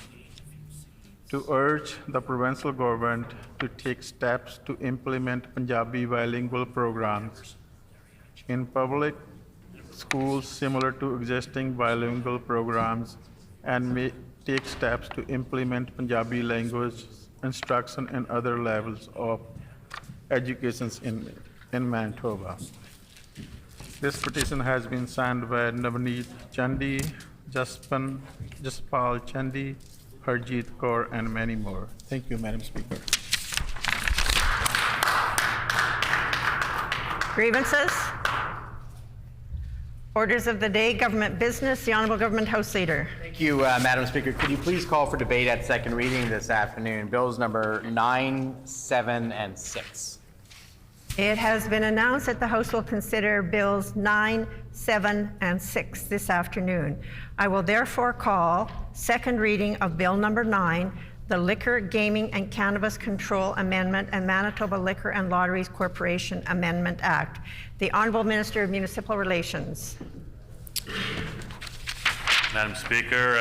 Speaker 21: to urge the provincial government to take steps to implement Punjabi bilingual programs in public schools similar to existing bilingual programs, and take steps to implement Punjabi language instruction in other levels of education in Manitoba. This petition has been signed by Navneet Chandi, Jaspal Chandi, Harjeet Kaur, and many more. Thank you, Madam Speaker.
Speaker 1: Grievances? Orders of the day, government business. The Honourable Government House Leader.
Speaker 15: Thank you, Madam Speaker. Could you please call for debate at second reading this afternoon? Bills number 9, 7, and 6.
Speaker 1: It has been announced that the House will consider Bills 9, 7, and 6 this afternoon. I will therefore call second reading of Bill number 9, the Liquor, Gaming, and Cannabis Control Amendment and Manitoba Liquor and Lotteries Corporation Amendment Act. The Honourable Minister of Municipal Relations.
Speaker 16: Madam Speaker,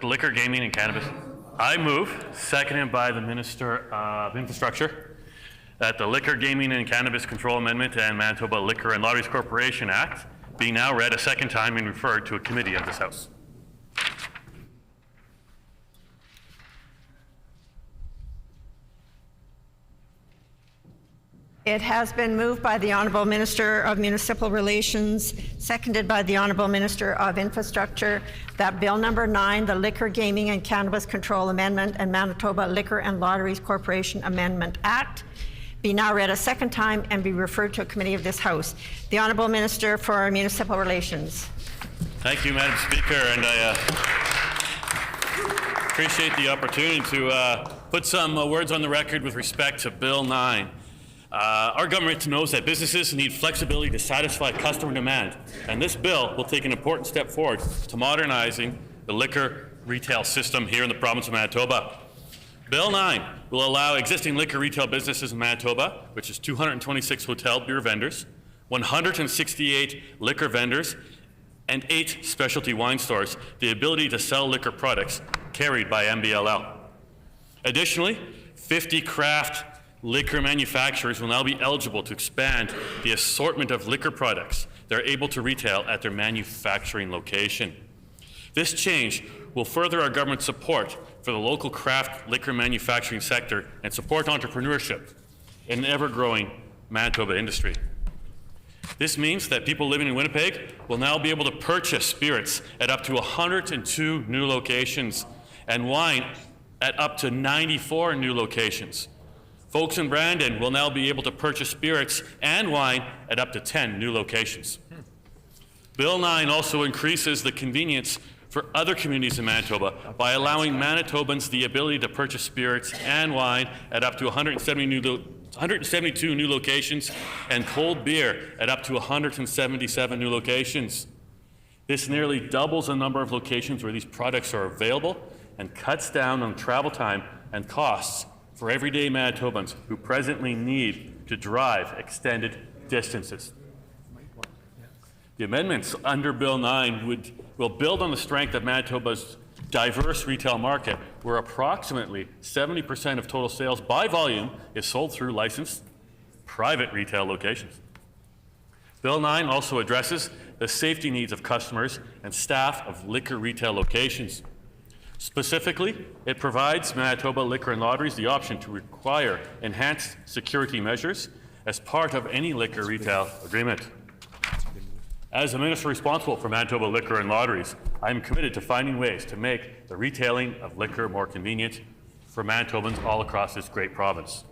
Speaker 16: Liquor, Gaming, and Cannabis. I move, seconded by the Minister of Infrastructure, that the Liquor, Gaming, and Cannabis Control Amendment and Manitoba Liquor and Lotteries Corporation Act be now read a second time and referred to a committee of this House.
Speaker 1: It has been moved by the Honourable Minister of Municipal Relations, seconded by the Honourable Minister of Infrastructure, that Bill Number 9, the Liquor, Gaming and Cannabis Control Amendment and Manitoba Liquor and Lotteries Corporation Amendment Act, be now read a second time and be referred to a committee of this House. The Honourable Minister for Municipal Relations.
Speaker 16: Thank you, Madam Speaker, and I appreciate the opportunity to put some words on the record with respect to Bill 9. Our government knows that businesses need flexibility to satisfy customer demand, and this bill will take an important step forward to modernizing the liquor retail system here in the province of Manitoba. Bill 9 will allow existing liquor retail businesses in Manitoba, which is 226 hotel beer vendors, 168 liquor vendors, and 8 specialty wine stores, the ability to sell liquor products carried by MBLL. Additionally, 50 craft liquor manufacturers will now be eligible to expand the assortment of liquor products they're able to retail at their manufacturing location. This change will further our government's support for the local craft liquor manufacturing sector and support entrepreneurship in the ever-growing Manitoba industry. This means that people living in Winnipeg will now be able to purchase spirits at up to 102 new locations and wine at up to 94 new locations. Folks in Brandon will now be able to purchase spirits and wine at up to 10 new locations. Bill 9 also increases the convenience for other communities in Manitoba by allowing Manitobans the ability to purchase spirits and wine at up to 172 new locations and cold beer at up to 177 new locations. This nearly doubles the number of locations where these products are available and cuts down on travel time and costs for everyday Manitobans who presently need to drive extended distances. The amendments under Bill 9 will build on the strength of Manitoba's diverse retail market, where approximately 70% of total sales by volume is sold through licensed private retail locations. Bill 9 also addresses the safety needs of customers and staff of liquor retail locations. Specifically, it provides Manitoba Liquor and Lotteries the option to require enhanced security measures as part of any liquor retail agreement. As the Minister responsible for Manitoba Liquor and Lotteries, I am committed to finding ways to make the retailing of liquor more convenient for Manitobans all across this great province.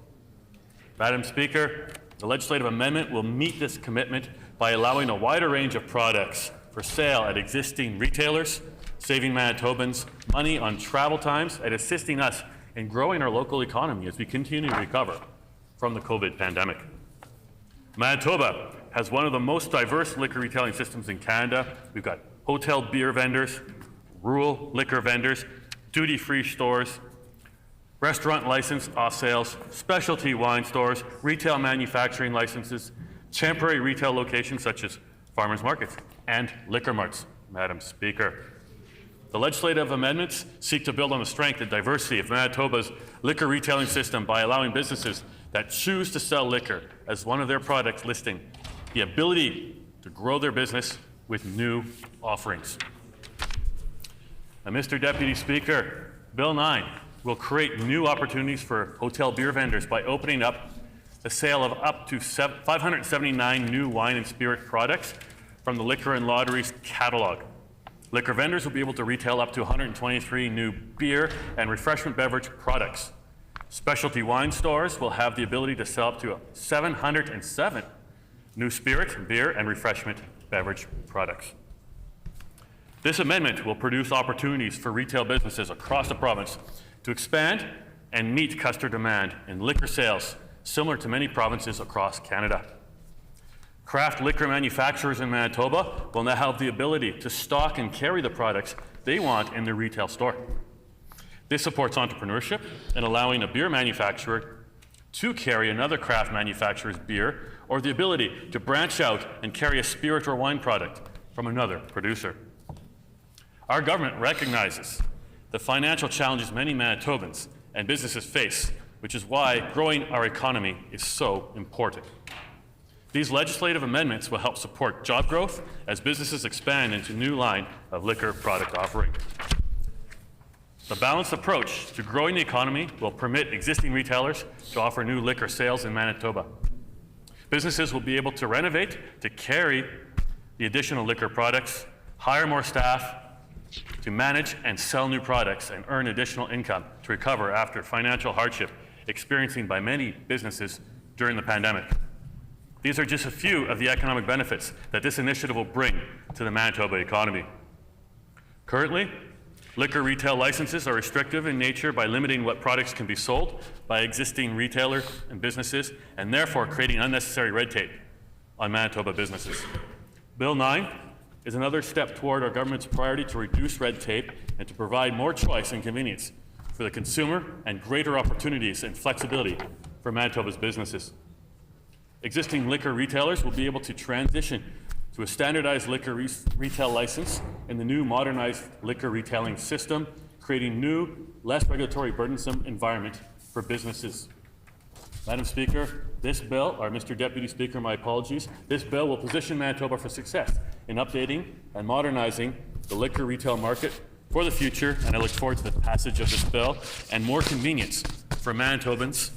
Speaker 16: Madam Speaker, the legislative amendment will meet this commitment by allowing a wider range of products for sale at existing retailers, saving Manitobans money on travel times and assisting us in growing our local economy as we continue to recover from the COVID pandemic. Manitoba has one of the most diverse liquor retailing systems in Canada. We've got hotel beer vendors, rural liquor vendors, duty-free stores, restaurant license off sales, specialty wine stores, retail manufacturing licenses, temporary retail locations such as farmers markets, and liquor marts, Madam Speaker. The legislative amendments seek to build on the strength and diversity of Manitoba's liquor retailing system by allowing businesses that choose to sell liquor as one of their products listing the ability to grow their business with new offerings. Now, Mr. Deputy Speaker, Bill 9 will create new opportunities for hotel beer vendors by opening up the sale of up to 579 new wine and spirit products from the Liquor and Lotteries catalog. Liquor vendors will be able to retail up to 123 new beer and refreshment beverage products. Specialty wine stores will have the ability to sell up to 707 new spirit, beer, and refreshment beverage products. This amendment will produce opportunities for retail businesses across the province to expand and meet customer demand in liquor sales, similar to many provinces across Canada. Craft liquor manufacturers in Manitoba will now have the ability to stock and carry the products they want in their retail store. This supports entrepreneurship and allowing a beer manufacturer to carry another craft manufacturer's beer, or the ability to branch out and carry a spirit or wine product from another producer. Our government recognizes the financial challenges many Manitobans and businesses face, which is why growing our economy is so important. These legislative amendments will help support job growth as businesses expand into a new line of liquor product offering. The balanced approach to growing the economy will permit existing retailers to offer new liquor sales in Manitoba. Businesses will be able to renovate to carry the additional liquor products, hire more staff to manage and sell new products, and earn additional income to recover after financial hardship experienced by many businesses during the pandemic. These are just a few of the economic benefits that this initiative will bring to the Manitoba economy. Currently, liquor retail licenses are restrictive in nature by limiting what products can be sold by existing retailers and businesses, and therefore creating unnecessary red tape on Manitoba businesses. Bill 9 is another step toward our government's priority to reduce red tape and to provide more choice and convenience for the consumer and greater opportunities and flexibility for Manitoba's businesses. Existing liquor retailers will be able to transition to a standardized liquor retail license in the new modernized liquor retailing system, creating new, less regulatory burdensome environment for businesses. Madam Speaker, this bill, or Mr. Deputy Speaker, my apologies, this bill will position Manitoba for success in updating and modernizing the liquor retail market for the future, and I look forward to the passage of this bill and more convenience for Manitobans,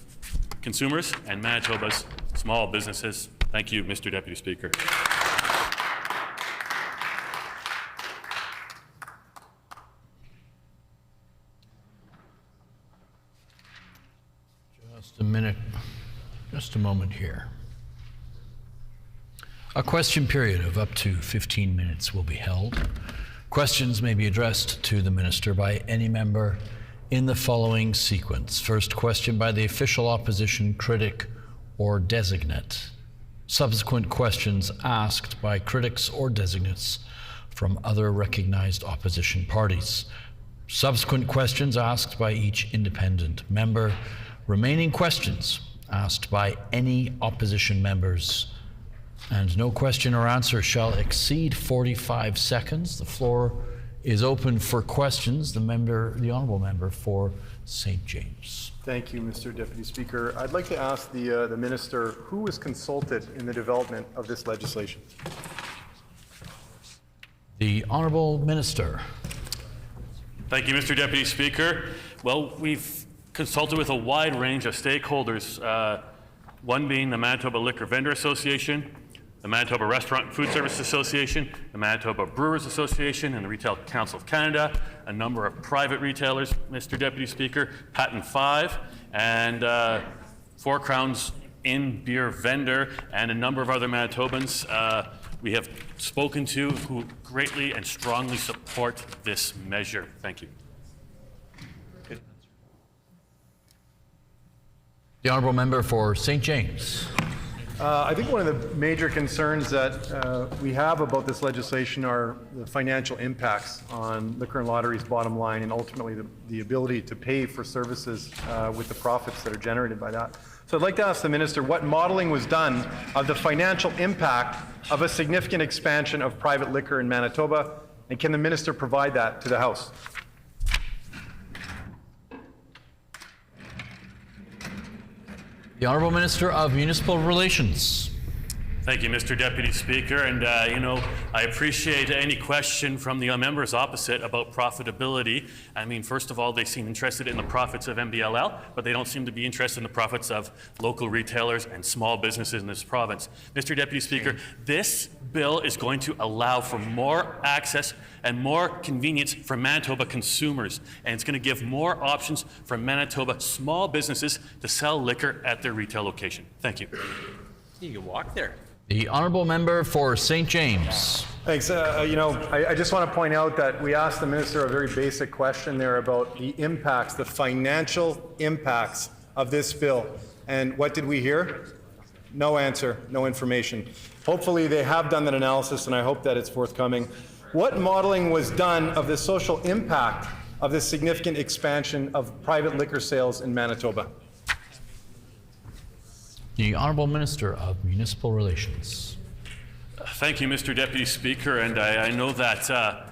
Speaker 16: consumers, and Manitoba's small businesses. Thank you, Mr. Deputy Speaker.
Speaker 9: Just a minute, just a moment here. A question period of up to 15 minutes will be held. Questions may be addressed to the minister by any member in the following sequence. First question by the official opposition, critic, or designate. Subsequent questions asked by critics or designates from other recognized opposition parties. Subsequent questions asked by each independent member. Remaining questions asked by any opposition members. And no question or answer shall exceed 45 seconds. The floor is open for questions. The honourable member for St. James.
Speaker 14: Thank you, Mr. Deputy Speaker. I'd like to ask the Minister who was consulted in the development of this legislation.
Speaker 9: The Honourable Minister.
Speaker 16: Thank you, Mr. Deputy Speaker. Well, we've consulted with a wide range of stakeholders, one being the Manitoba Liquor Vendor Association, the Manitoba Restaurant and Food Service Association, the Manitoba Brewers Association, and the Retail Council of Canada, a number of private retailers, Mr. Deputy Speaker, Patent 5, and Four Crowns Inn Beer Vendor, and a number of other Manitobans we have spoken to who greatly and strongly support this measure. Thank you.
Speaker 9: The Honourable Member for St. James.
Speaker 14: I think one of the major concerns that we have about this legislation are the financial impacts on liquor and lottery's bottom line, and ultimately the ability to pay for services with the profits that are generated by that. So I'd like to ask the Minister what modeling was done of the financial impact of a significant expansion of private liquor in Manitoba, and can the Minister provide that to the House?
Speaker 9: The Honourable Minister of Municipal Relations.
Speaker 16: Thank you, Mr. Deputy Speaker. And, I appreciate any question from the members opposite about profitability. I mean, first of all, they seem interested in the profits of MBLL, but they don't seem to be interested in the profits of local retailers and small businesses in this province. Mr. Deputy Speaker, this bill is going to allow for more access and more convenience for Manitoba consumers, and it's going to give more options for Manitoba small businesses to sell liquor at their retail location. Thank you.
Speaker 20: You can walk there.
Speaker 9: The Honourable Member for St. James.
Speaker 14: Thanks. I just want to point out that we asked the Minister a very basic question there about the impacts, the financial impacts of this bill. And what did we hear? No answer, no information. Hopefully they have done that analysis, and I hope that it's forthcoming. What modeling was done of the social impact of this significant expansion of private liquor sales in Manitoba?
Speaker 9: The Honourable Minister of Municipal Relations.
Speaker 16: Thank you, Mr. Deputy Speaker, and I know that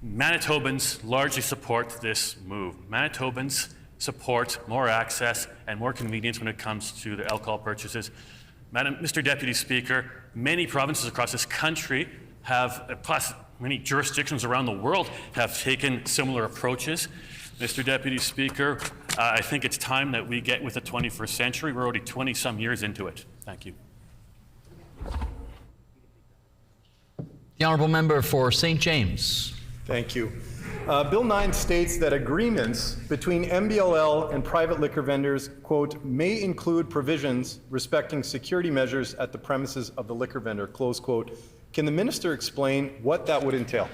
Speaker 16: Manitobans largely support this move. Manitobans support more access and more convenience when it comes to the alcohol purchases. Mr. Deputy Speaker, many provinces across this country have, plus many jurisdictions around the world, have taken similar approaches. Mr. Deputy Speaker, I think it's time that we get with the 21st century. We're already 20-some years into it. Thank you.
Speaker 9: The honourable member for St. James.
Speaker 14: Thank you. Bill 9 states that agreements between MBLL and private liquor vendors, quote, may include provisions respecting security measures at the premises of the liquor vendor, close quote. Can the minister explain what that would entail?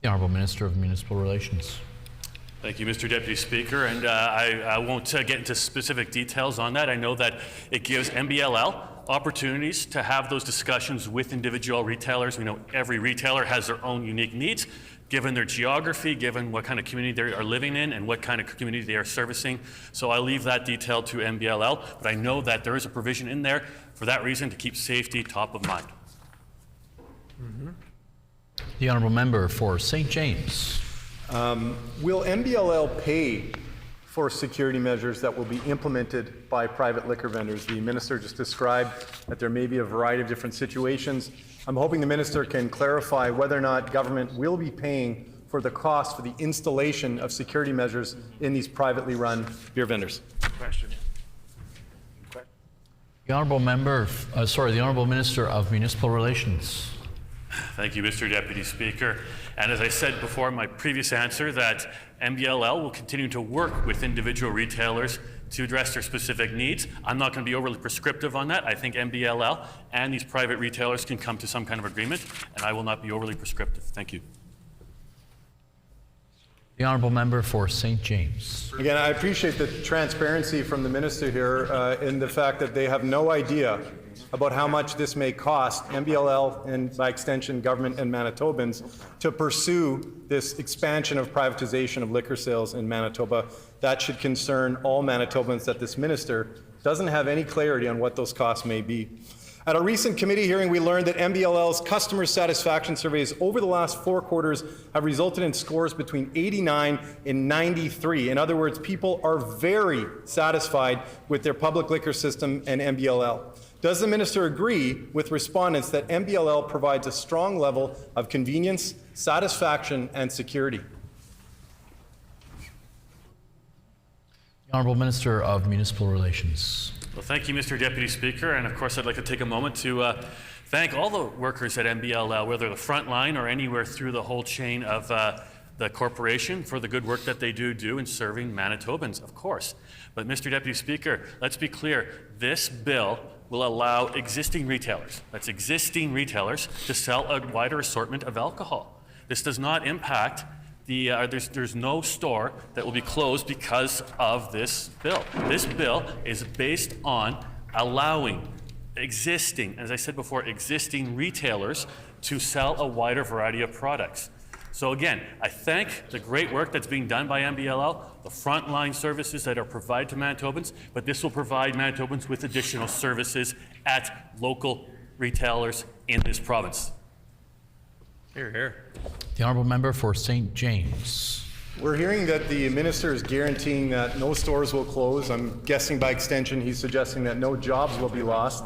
Speaker 9: The Honourable Minister of Municipal Relations.
Speaker 16: Thank you, Mr. Deputy Speaker, and I won't get into specific details on that. I know that it gives MBLL opportunities to have those discussions with individual retailers. We know every retailer has their own unique needs, given their geography, given what kind of community they are living in and what kind of community they are servicing. So I leave that detail to MBLL, but I know that there is a provision in there for that reason to keep safety top of mind.
Speaker 9: The honourable member for St. James.
Speaker 14: Will MBLL pay for security measures that will be implemented by private liquor vendors? The minister just described that there may be a variety of different situations. I'm hoping the minister can clarify whether or not government will be paying for the cost for the installation of security measures in these privately run beer vendors.
Speaker 11: Question.
Speaker 9: The honourable member, the honourable Minister of Municipal Relations.
Speaker 16: Thank you, Mr. Deputy Speaker. And as I said before in my previous answer, that MBLL will continue to work with individual retailers to address their specific needs. I'm not going to be overly prescriptive on that. I think MBLL and these private retailers can come to some kind of agreement, and I will not be overly prescriptive. Thank you.
Speaker 9: The honourable member for St. James.
Speaker 14: Again, I appreciate the transparency from the minister here in the fact that they have no idea about how much this may cost MBLL and, by extension, government and Manitobans to pursue this expansion of privatization of liquor sales in Manitoba. That should concern all Manitobans, that this minister doesn't have any clarity on what those costs may be. At a recent committee hearing, we learned that MBLL's customer satisfaction surveys over the last 4 quarters have resulted in scores between 89 and 93. In other words, people are very satisfied with their public liquor system and MBLL. Does the minister agree with respondents that MBLL provides a strong level of convenience, satisfaction, and security?
Speaker 9: The honourable Minister of Municipal Relations.
Speaker 16: Well, thank you, Mr. Deputy Speaker. And of course, I'd like to take a moment to thank all the workers at MBLL, whether the front line or anywhere through the whole chain of the corporation, for the good work that they do in serving Manitobans, of course. But Mr. Deputy Speaker, let's be clear. This bill will allow existing retailers, that's existing retailers, to sell a wider assortment of alcohol. This does not impact the, there's no store that will be closed because of this bill. This bill is based on allowing existing, as I said before, existing retailers to sell a wider variety of products. So again, I thank the great work that's being done by MBLL, the frontline services that are provided to Manitobans, but this will provide Manitobans with additional services at local retailers in this province.
Speaker 9: Hear, hear. The honourable member for St. James.
Speaker 14: We're hearing that the minister is guaranteeing that no stores will close. I'm guessing by extension he's suggesting that no jobs will be lost.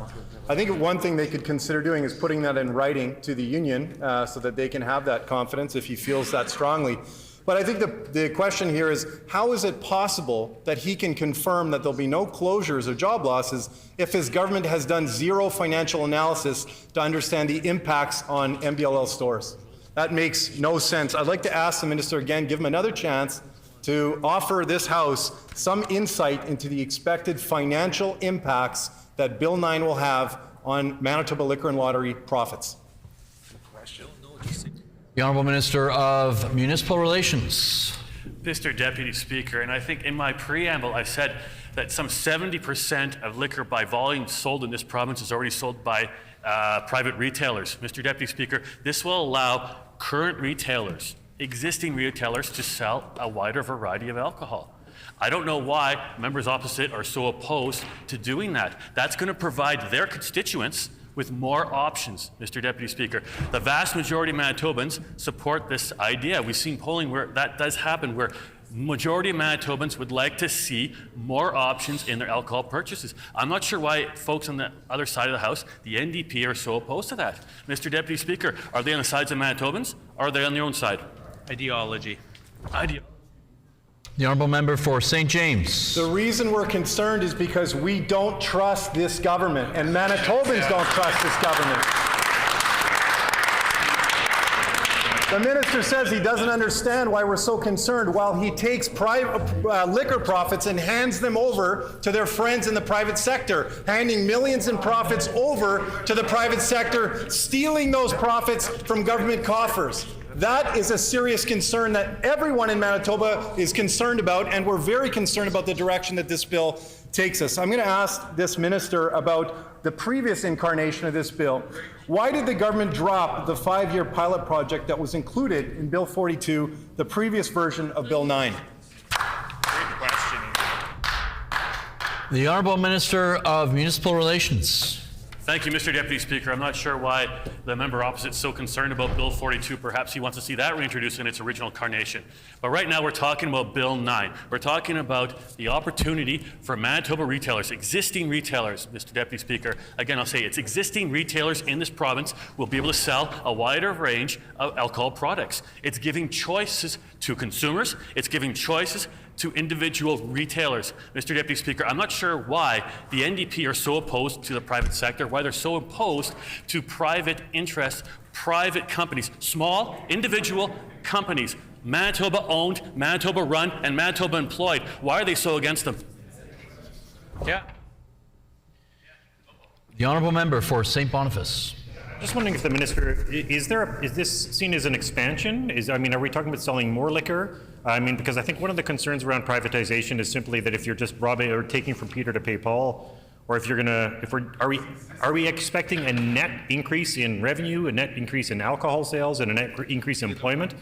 Speaker 14: I think one thing they could consider doing is putting that in writing to the union so that they can have that confidence if he feels that strongly. But I think the question here is, how is it possible that he can confirm that there'll be no closures or job losses if his government has done zero financial analysis to understand the impacts on MBLL stores? That makes no sense. I'd like to ask the minister again, give him another chance to offer this House some insight into the expected financial impacts that Bill 9 will have on Manitoba Liquor and Lottery profits.
Speaker 9: The Honourable Minister of Municipal Relations.
Speaker 16: Mr. Deputy Speaker, and I think in my preamble I said that some 70% of liquor by volume sold in this province is already sold by private retailers. Mr. Deputy Speaker, this will allow current retailers, existing retailers, to sell a wider variety of alcohol. I don't know why members opposite are so opposed to doing that. That's going to provide their constituents with more options, Mr. Deputy Speaker. The vast majority of Manitobans support this idea. We've seen polling where that does happen, where majority of Manitobans would like to see more options in their alcohol purchases. I'm not sure why folks on the other side of the House, the NDP, are so opposed to that. Mr. Deputy Speaker, are they on the sides of Manitobans, or are they on their own side?
Speaker 20: Ideology.
Speaker 9: The honourable member for St. James.
Speaker 14: The reason we're concerned is because we don't trust this government, and Manitobans don't trust this government. The minister says he doesn't understand why we're so concerned while he takes liquor profits and hands them over to their friends in the private sector, handing millions in profits over to the private sector, stealing those profits from government coffers. That is a serious concern that everyone in Manitoba is concerned about, and we're very concerned about the direction that this bill takes us. I'm going to ask this minister about the previous incarnation of this bill. Why did the government drop the 5-year pilot project that was included in Bill 42, the previous version of Bill 9?
Speaker 9: The Honourable Minister of Municipal Relations.
Speaker 16: Thank you, Mr. Deputy Speaker. I'm not sure why the member opposite is so concerned about Bill 42. Perhaps he wants to see that reintroduced in its original incarnation. But right now we're talking about Bill 9. We're talking about the opportunity for Manitoba retailers, existing retailers, Mr. Deputy Speaker. Again, I'll say it's existing retailers in this province will be able to sell a wider range of alcohol products. It's giving choices to consumers. It's giving choices to individual retailers. Mr. Deputy Speaker, I'm not sure why the NDP are so opposed to the private sector, why they're so opposed to private interests, private companies, small individual companies, Manitoba owned, Manitoba run, and Manitoba employed. Why are they so against them?
Speaker 6: Yeah.
Speaker 9: The Honourable Member for St. Boniface.
Speaker 7: Just wondering if the minister, is this seen as an expansion? Are we talking about selling more liquor? Because I think one of the concerns around privatization is simply that if you're just robbing or taking from Peter to pay Paul, or if you're are we expecting a net increase in revenue, a net increase in alcohol sales, and a net increase in employment?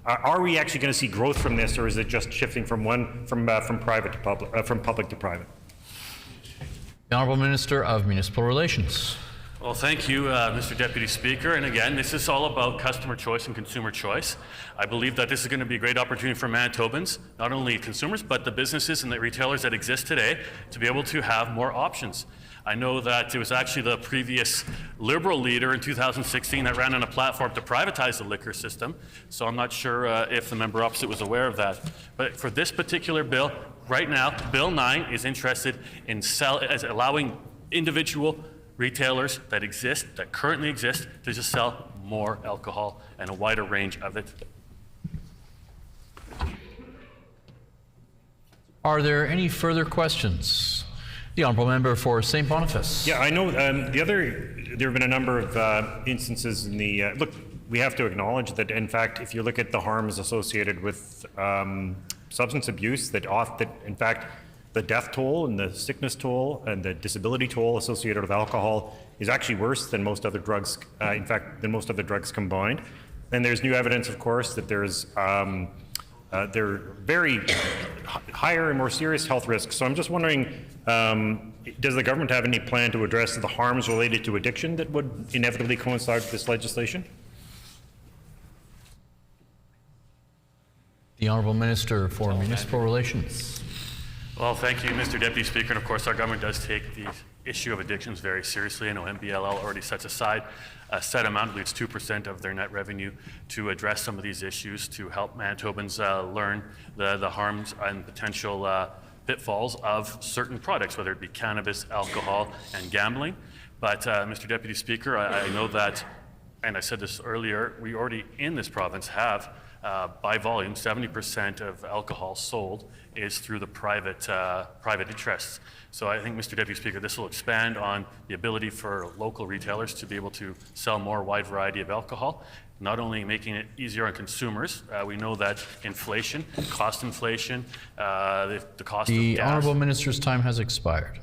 Speaker 7: Are we actually going to see growth from this, or is it just shifting from private to public, from public to private?
Speaker 9: The Honourable Minister of Municipal Relations.
Speaker 16: Well, thank you, Mr. Deputy Speaker. And again, this is all about customer choice and consumer choice. I believe that this is going to be a great opportunity for Manitobans, not only consumers, but the businesses and the retailers that exist today to be able to have more options. I know that it was actually the previous Liberal leader in 2016 that ran on a platform to privatize the liquor system, so I'm not sure if the member opposite was aware of that. But for this particular bill, right now, Bill 9 is interested in allowing individual retailers that currently exist to just sell more alcohol and a wider range of it.
Speaker 9: Are there any further questions? The Honourable Member for St. Boniface.
Speaker 7: Yeah, I know there have been a number of instances in the, look, we have to acknowledge that, in fact, if you look at the harms associated with substance abuse, that in fact, the death toll and the sickness toll and the disability toll associated with alcohol is actually worse than most other drugs, in fact, than most other drugs combined. And there's new evidence, of course, that there's there are very higher and more serious health risks. So I'm just wondering, does the government have any plan to address the harms related to addiction that would inevitably coincide with this legislation?
Speaker 9: The Honourable Minister for Municipal Relations.
Speaker 16: Well, thank you, Mr. Deputy Speaker. And of course, our government does take the issue of addictions very seriously. I know MBLL already sets aside a set amount, I believe it's 2% of their net revenue, to address some of these issues, to help Manitobans learn the harms and potential pitfalls of certain products, whether it be cannabis, alcohol, and gambling. But Mr. Deputy Speaker, I know that, and I said this earlier, we already in this province have by volume, 70% of alcohol sold is through the private interests. So I think, Mr. Deputy Speaker, this will expand on the ability for local retailers to be able to sell more wide variety of alcohol, not only making it easier on consumers. We know that inflation, cost inflation, the cost of gas.
Speaker 9: The Honourable Minister's time has expired.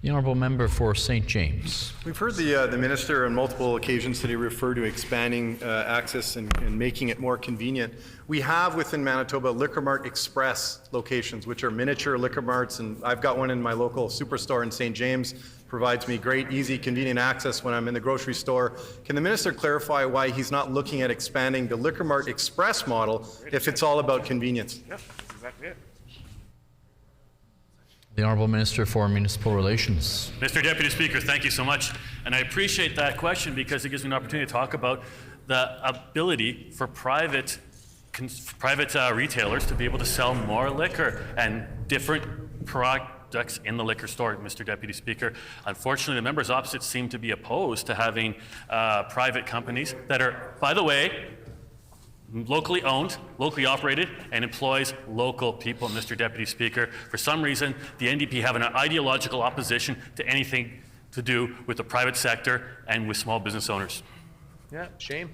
Speaker 9: The Honourable Member for St. James.
Speaker 14: We've heard the Minister on multiple occasions today refer to expanding access and making it more convenient. We have within Manitoba Liquor Mart Express locations, which are miniature liquor marts, and I've got one in my local superstore in St. James. Provides me great, easy, convenient access when I'm in the grocery store. Can the Minister clarify why he's not looking at expanding the Liquor Mart Express model if it's all about convenience?
Speaker 11: Yeah, that's exactly it.
Speaker 9: The Honourable Minister for Municipal Relations.
Speaker 16: Mr. Deputy Speaker, thank you so much. And I appreciate that question because it gives me an opportunity to talk about the ability for private retailers to be able to sell more liquor and different products in the liquor store, Mr. Deputy Speaker. Unfortunately, the members opposite seem to be opposed to having private companies that are, by the way, locally owned, locally operated, and employs local people, Mr. Deputy Speaker. For some reason, the NDP have an ideological opposition to anything to do with the private sector and with small business owners.
Speaker 15: Yeah, shame.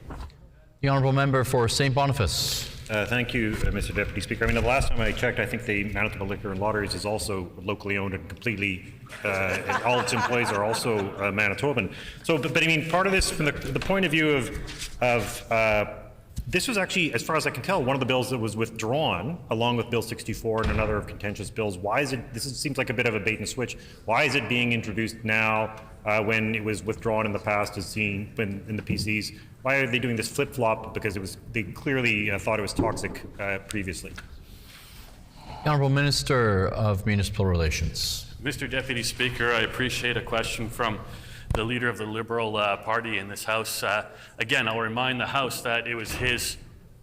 Speaker 9: The honourable member for St. Boniface.
Speaker 7: Thank you, Mr. Deputy Speaker. I mean, the last time I checked, I think the Manitoba Liquor and Lotteries is also locally owned and completely, all its employees are also Manitoban. So, but I mean, part of this, from the point of view of this was actually, as far as I can tell, one of the bills that was withdrawn, along with Bill 64 and another of contentious bills. Why is it, seems like a bit of a bait and switch. Why is it being introduced now when it was withdrawn in the past as seen in the PCs? Why are they doing this flip-flop? Because they clearly thought it was toxic previously.
Speaker 9: The Honourable Minister of Municipal Relations.
Speaker 16: Mr. Deputy Speaker, I appreciate a question from the leader of the Liberal Party in this House. Again, I'll remind the House that it was his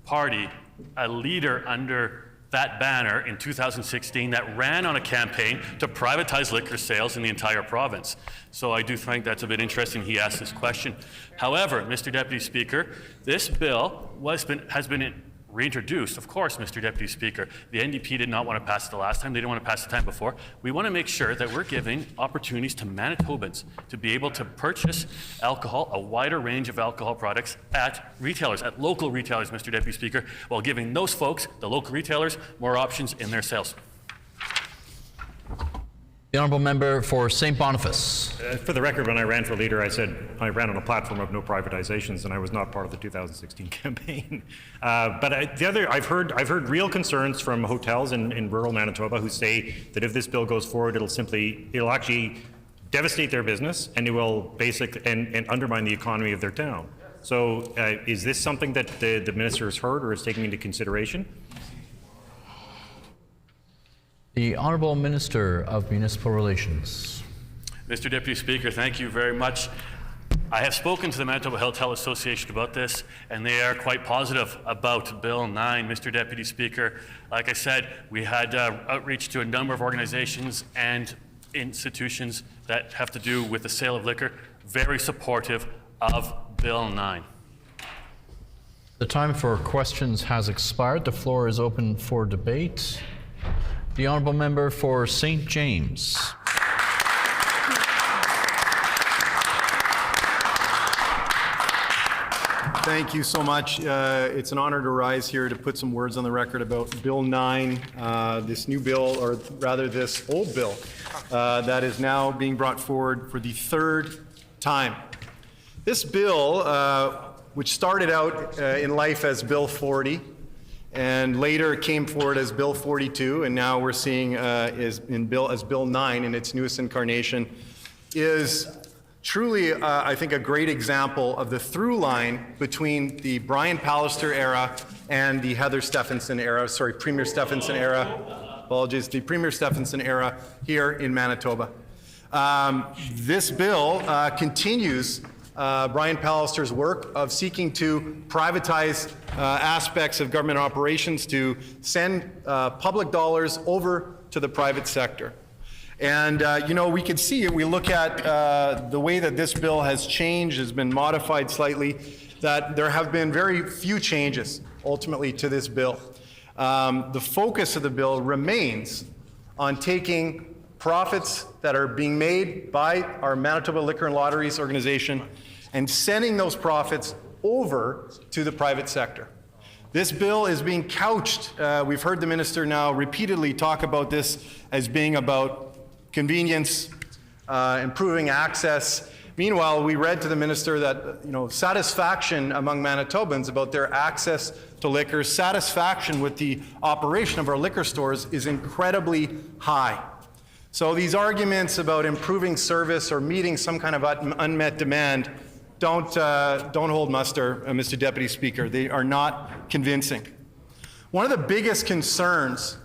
Speaker 16: party, a leader under that banner in 2016, that ran on a campaign to privatize liquor sales in the entire province. So I do think that's a bit interesting he asked this question. However, Mr. Deputy Speaker, this bill has been reintroduced. Of course, Mr. Deputy Speaker, the NDP did not want to pass it the last time. They didn't want to pass it the time before. We want to make sure that we're giving opportunities to Manitobans to be able to purchase alcohol, a wider range of alcohol products at retailers, at local retailers, Mr. Deputy Speaker, while giving those folks, the local retailers, more options in their sales.
Speaker 9: The honourable member for St. Boniface.
Speaker 7: For the record, when I ran for leader, I said I ran on a platform of no privatizations, and I was not part of the 2016 campaign. I've heard real concerns from hotels in rural Manitoba who say that if this bill goes forward, it'll actually devastate their business, and it will and undermine the economy of their town. So, is this something that the minister has heard or is taking into consideration?
Speaker 9: The Honourable Minister of Municipal Relations.
Speaker 16: Mr. Deputy Speaker, thank you very much. I have spoken to the Manitoba Hotel Association about this, and they are quite positive about Bill 9, Mr. Deputy Speaker. Like I said, we had outreach to a number of organizations and institutions that have to do with the sale of liquor, very supportive of Bill 9.
Speaker 9: The time for questions has expired. The floor is open for debate. The honourable member for St. James.
Speaker 14: Thank you so much. It's an honor to rise here to put some words on the record about Bill 9, this new bill, or rather this old bill, that is now being brought forward for the third time. This bill, which started out in life as Bill 40, and later came forward as Bill 42, and now we're seeing as Bill 9 in its newest incarnation, is truly, I think, a great example of the through line between the Brian Pallister era and the Heather Stephenson era, Premier Stephenson era, the Premier Stephenson era here in Manitoba. This bill continues Brian Pallister's work of seeking to privatize aspects of government operations, to send public dollars over to the private sector. And, we can see it. We look at the way that this bill has changed, has been modified slightly, that there have been very few changes ultimately to this bill. The focus of the bill remains on taking profits that are being made by our Manitoba Liquor and Lotteries organization and sending those profits over to the private sector. This bill is being couched, we've heard the minister now repeatedly talk about this as being about convenience, improving access. Meanwhile, we read to the minister that satisfaction among Manitobans about their access to liquor, satisfaction with the operation of our liquor stores is incredibly high. So these arguments about improving service or meeting some kind of unmet demand don't hold muster, Mr. Deputy Speaker. They are not convincing. One of the biggest concerns,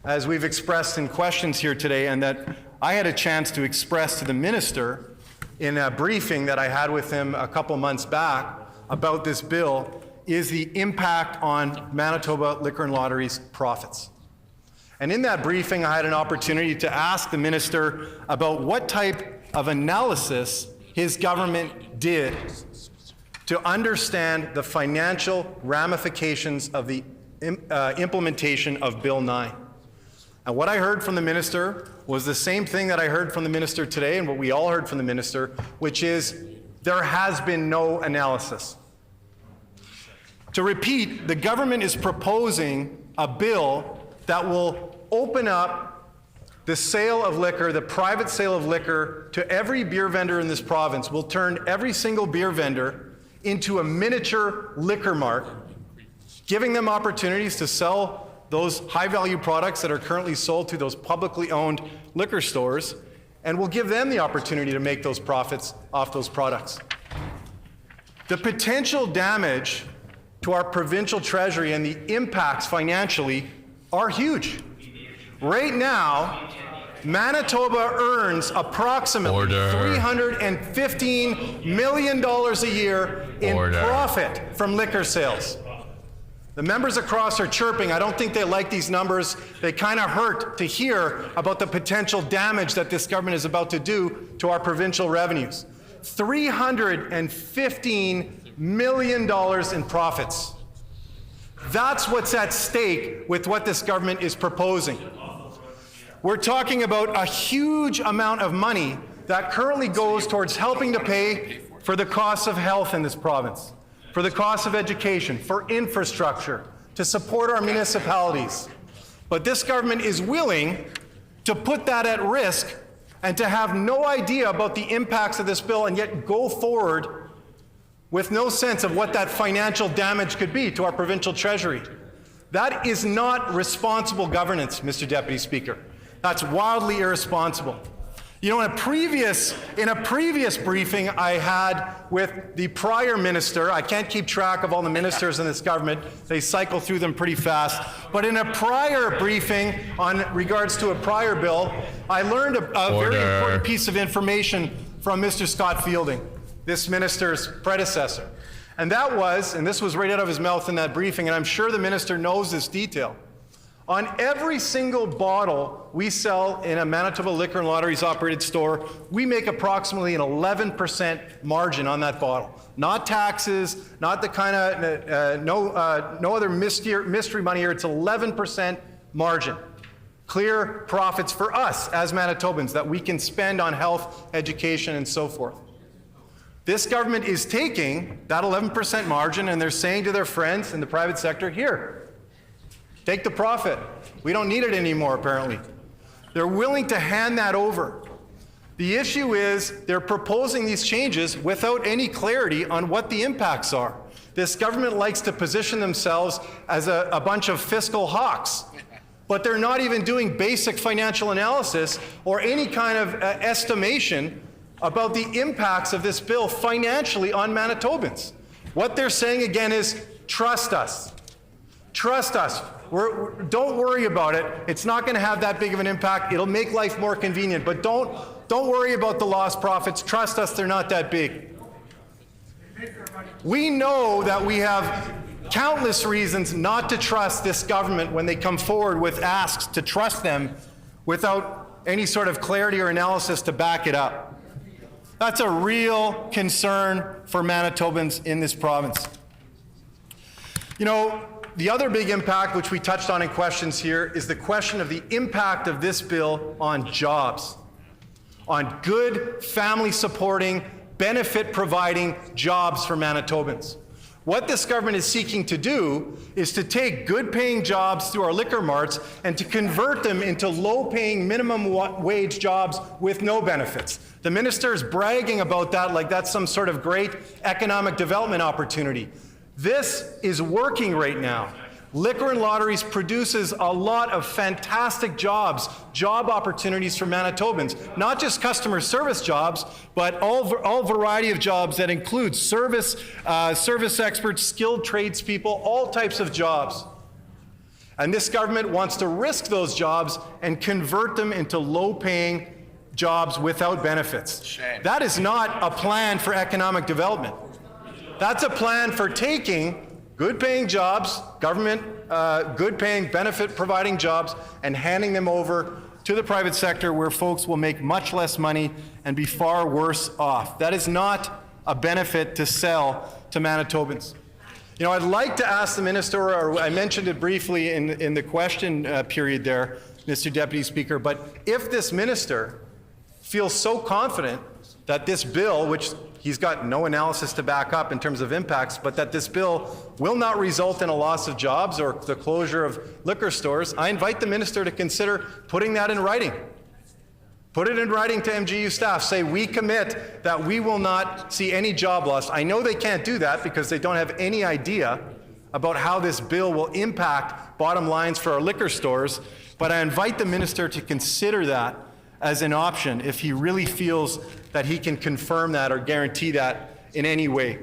Speaker 14: as we've expressed in questions here today, and that I had a chance to express to the minister in a briefing that I had with him a couple months back about this bill, is the impact on Manitoba Liquor and Lotteries profits. And in that briefing, I had an opportunity to ask the minister about what type of analysis his government did to understand the financial ramifications of the implementation of Bill 9. And what I heard from the minister was the same thing that I heard from the minister today and what we all heard from the minister, which is there has been no analysis. To repeat, the government is proposing a bill that will open up the sale of liquor, the private sale of liquor, to every beer vendor in this province. Will turn every single beer vendor into a miniature liquor mart, giving them opportunities to sell those high-value products that are currently sold to those publicly owned liquor stores, and will give them the opportunity to make those profits off those products. The potential damage to our provincial treasury and the impacts financially are huge. Right now, Manitoba earns approximately $315 million a year in profit from liquor sales. The members across are chirping. I don't think they like these numbers. They kind of hurt to hear about the potential damage that this government is about to do to our provincial revenues. $315 million in profits. That's what's at stake with what this government is proposing. We're talking about a huge amount of money that currently goes towards helping to pay for the costs of health in this province, for the cost of education, for infrastructure, to support our municipalities. But this government is willing to put that at risk and to have no idea about the impacts of this bill and yet go forward with no sense of what that financial damage could be to our provincial treasury. That is not responsible governance, Mr. Deputy Speaker. That's wildly irresponsible. You know, in a previous briefing I had with the prior minister, I can't keep track of all the ministers in this government, they cycle through them pretty fast, but in a prior briefing on regards to a prior bill, I learned a very important piece of information from Mr. Scott Fielding, this minister's predecessor. And that was, and this was right out of his mouth in that briefing, and I'm sure the minister knows this detail. On every single bottle we sell in a Manitoba Liquor and Lotteries operated store, we make approximately an 11% margin on that bottle. Not taxes, not the kind of, no other mystery money here, it's 11% margin. Clear profits for us as Manitobans that we can spend on health, education, and so forth. This government is taking that 11% margin and they're saying to their friends in the private sector, here, take the profit. We don't need it anymore, apparently. They're willing to hand that over. The issue is they're proposing these changes without any clarity on what the impacts are. This government likes to position themselves as a bunch of fiscal hawks, but they're not even doing basic financial analysis or any kind of estimation about the impacts of this bill financially on Manitobans. What they're saying again is, trust us. Trust us. Don't worry about it. It's not going to have that big of an impact. It'll make life more convenient, but don't worry about the lost profits. Trust us, they're not that big. We know that we have countless reasons not to trust this government when they come forward with asks to trust them without any sort of clarity or analysis to back it up. That's a real concern for Manitobans in this province. You know, the other big impact, which we touched on in questions here, is the question of the impact of this bill on jobs, on good, family-supporting, benefit-providing jobs for Manitobans. What this government is seeking to do is to take good-paying jobs through our liquor marts and to convert them into low-paying minimum wage jobs with no benefits. The minister is bragging about that like that's some sort of great economic development opportunity. This is working right now. Liquor and Lotteries produces a lot of fantastic jobs, job opportunities for Manitobans. Not just customer service jobs, but all variety of jobs that include service experts, skilled tradespeople, all types of jobs. And this government wants to risk those jobs and convert them into low-paying jobs without benefits. Shame. That is not a plan for economic development. That's a plan for taking good-paying jobs, government, good-paying, benefit-providing jobs, and handing them over to the private sector where folks will make much less money and be far worse off. That is not a benefit to sell to Manitobans. You know, I'd like to ask the minister, or I mentioned it briefly in the question period there, Mr. Deputy Speaker, but if this minister feels so confident that this bill, which he's got no analysis to back up in terms of impacts, but that this bill will not result in a loss of jobs or the closure of liquor stores, I invite the minister to consider putting that in writing. Put it in writing to MGU staff. Say, we commit that we will not see any job loss. I know they can't do that because they don't have any idea about how this bill will impact bottom lines for our liquor stores, but I invite the minister to consider that as an option if he really feels that he can confirm that or guarantee that in any way.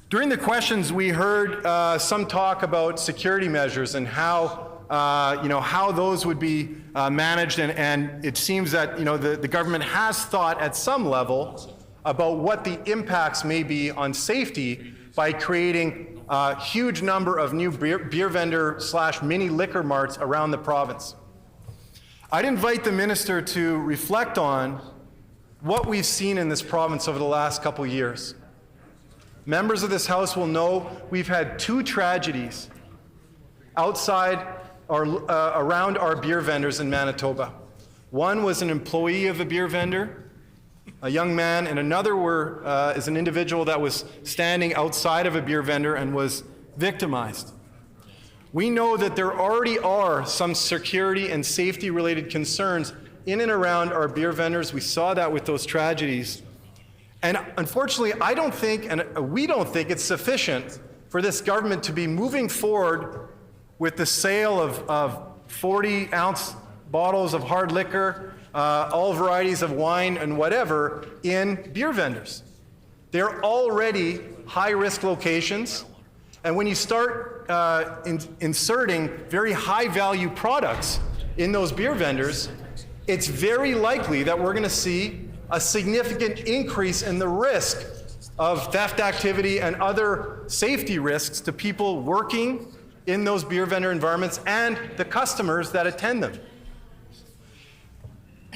Speaker 14: During the questions, we heard some talk about security measures and how how those would be managed, and it seems that the government has thought at some level about what the impacts may be on safety by creating a huge number of new beer vendor / mini liquor marts around the province. I'd invite the minister to reflect on what we've seen in this province over the last couple years. Members of this House will know we've had 2 tragedies outside or around our beer vendors in Manitoba. One was an employee of a beer vendor, a young man, and another is an individual that was standing outside of a beer vendor and was victimized. We know that there already are some security and safety related concerns in and around our beer vendors. We saw that with those tragedies. And unfortunately, I don't think, and we don't think it's sufficient for this government to be moving forward with the sale of 40-ounce bottles of hard liquor, all varieties of wine and whatever, in beer vendors. They're already high-risk locations, and when you start inserting very high-value products in those beer vendors, it's very likely that we're going to see a significant increase in the risk of theft activity and other safety risks to people working in those beer vendor environments and the customers that attend them.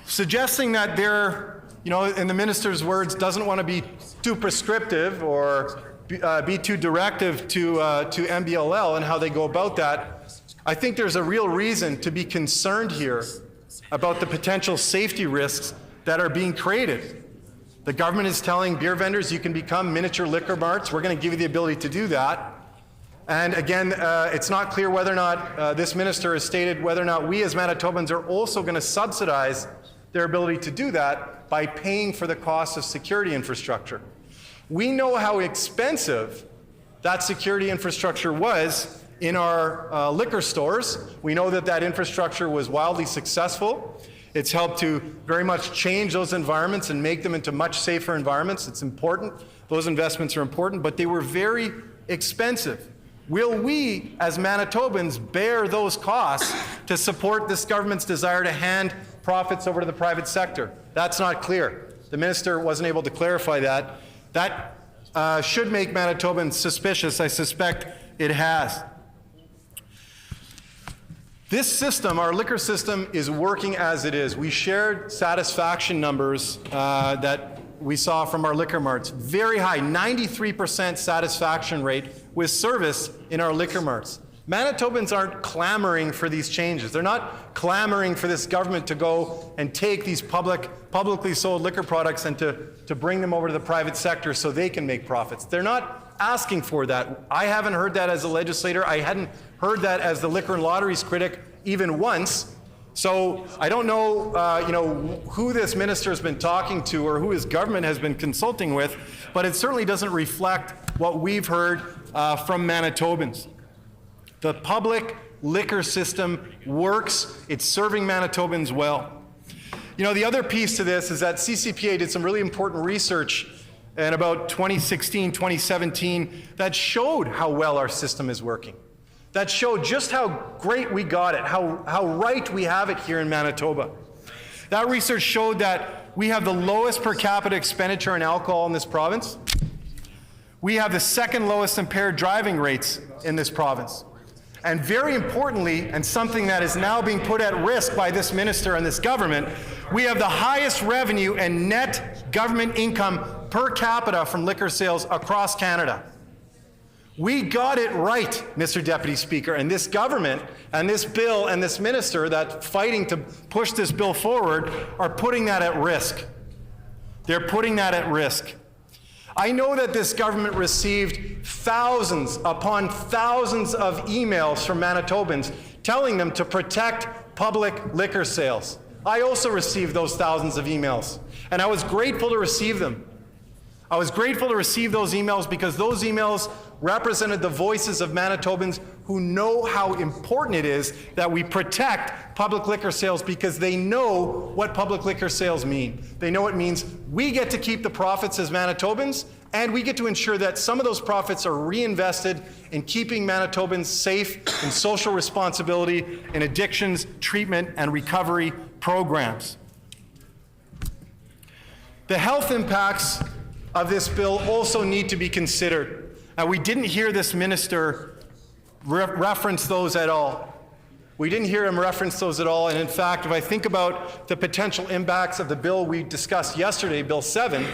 Speaker 14: Suggesting that they're, in the minister's words, doesn't want to be too prescriptive or be too directive to MBLL and how they go about that, I think there's a real reason to be concerned here about the potential safety risks that are being created. The government is telling beer vendors you can become miniature liquor marts. We're going to give you the ability to do that. And again, it's not clear whether or not this minister has stated whether or not we as Manitobans are also going to subsidize their ability to do that by paying for the cost of security infrastructure. We know how expensive that security infrastructure was in our liquor stores. We know that that infrastructure was wildly successful. It's helped to very much change those environments and make them into much safer environments. It's important. Those investments are important, but they were very expensive. Will we, as Manitobans, bear those costs to support this government's desire to hand profits over to the private sector? That's not clear. The minister wasn't able to clarify that. That should make Manitobans suspicious. I suspect it has. This system, our liquor system, is working as it is. We shared satisfaction numbers that we saw from our liquor marts. Very high, 93% satisfaction rate with service in our liquor marts. Manitobans aren't clamoring for these changes. They're not clamoring for this government to go and take these publicly sold liquor products and to bring them over to the private sector so they can make profits. They're not asking for that. I haven't heard that as a legislator. I hadn't heard that as the liquor and lotteries critic even once. So I don't know, who this minister has been talking to or who his government has been consulting with, but it certainly doesn't reflect what we've heard from Manitobans. The public liquor system works. It's serving Manitobans well. The other piece to this is that CCPA did some really important research in about 2016, 2017 that showed how well our system is working. That showed just how great we got it, how right we have it here in Manitoba. That research showed that we have the lowest per capita expenditure in alcohol in this province. We have the second lowest impaired driving rates in this province. And very importantly, and something that is now being put at risk by this minister and this government, we have the highest revenue and net government income per capita from liquor sales across Canada. We got it right, Mr. Deputy Speaker, and this government and this bill and this minister that's fighting to push this bill forward are putting that at risk. They're putting that at risk. I know that this government received thousands upon thousands of emails from Manitobans telling them to protect public liquor sales. I also received those thousands of emails, and I was grateful to receive them. I was grateful to receive those emails because those emails represented the voices of Manitobans who know how important it is that we protect public liquor sales, because they know what public liquor sales mean. They know it means we get to keep the profits as Manitobans, and we get to ensure that some of those profits are reinvested in keeping Manitobans safe in social responsibility, in addictions, treatment, and recovery programs. The health impacts of this bill also need to be considered. We didn't hear this minister reference those at all. We didn't hear him reference those at all, and in fact, if I think about the potential impacts of the bill we discussed yesterday, Bill 7,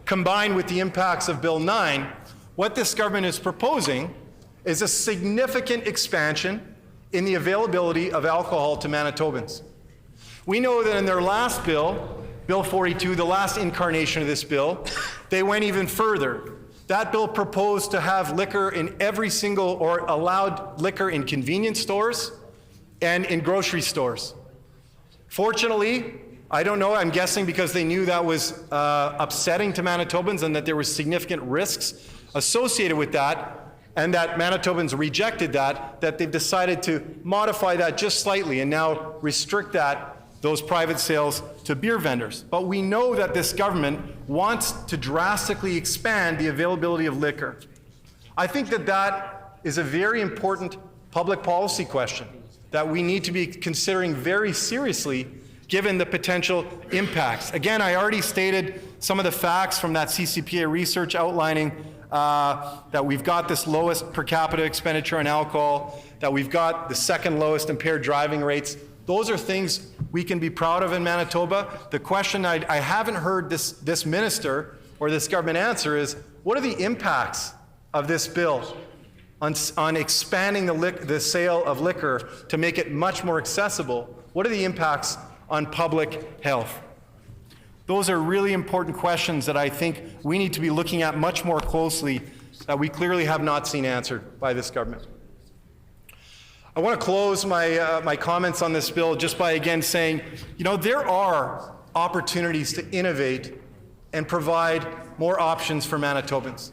Speaker 14: combined with the impacts of Bill 9, what this government is proposing is a significant expansion in the availability of alcohol to Manitobans. We know that in their last bill, Bill 42, the last incarnation of this bill, they went even further. That bill proposed to have liquor in every single, or allowed liquor in convenience stores and in grocery stores. Fortunately, I don't know, I'm guessing because they knew that was upsetting to Manitobans and that there were significant risks associated with that, and that Manitobans rejected that they've decided to modify that just slightly and now restrict those private sales to beer vendors. But we know that this government wants to drastically expand the availability of liquor. I think that is a very important public policy question that we need to be considering very seriously given the potential impacts. Again, I already stated some of the facts from that CCPA research outlining that we've got this lowest per capita expenditure on alcohol, that we've got the second lowest impaired driving rates. Those are things we can be proud of in Manitoba. The question I haven't heard this minister or this government answer is, what are the impacts of this bill on expanding the sale of liquor to make it much more accessible? What are the impacts on public health? Those are really important questions that I think we need to be looking at much more closely, that we clearly have not seen answered by this government. I want to close my comments on this bill just by again saying, there are opportunities to innovate and provide more options for Manitobans.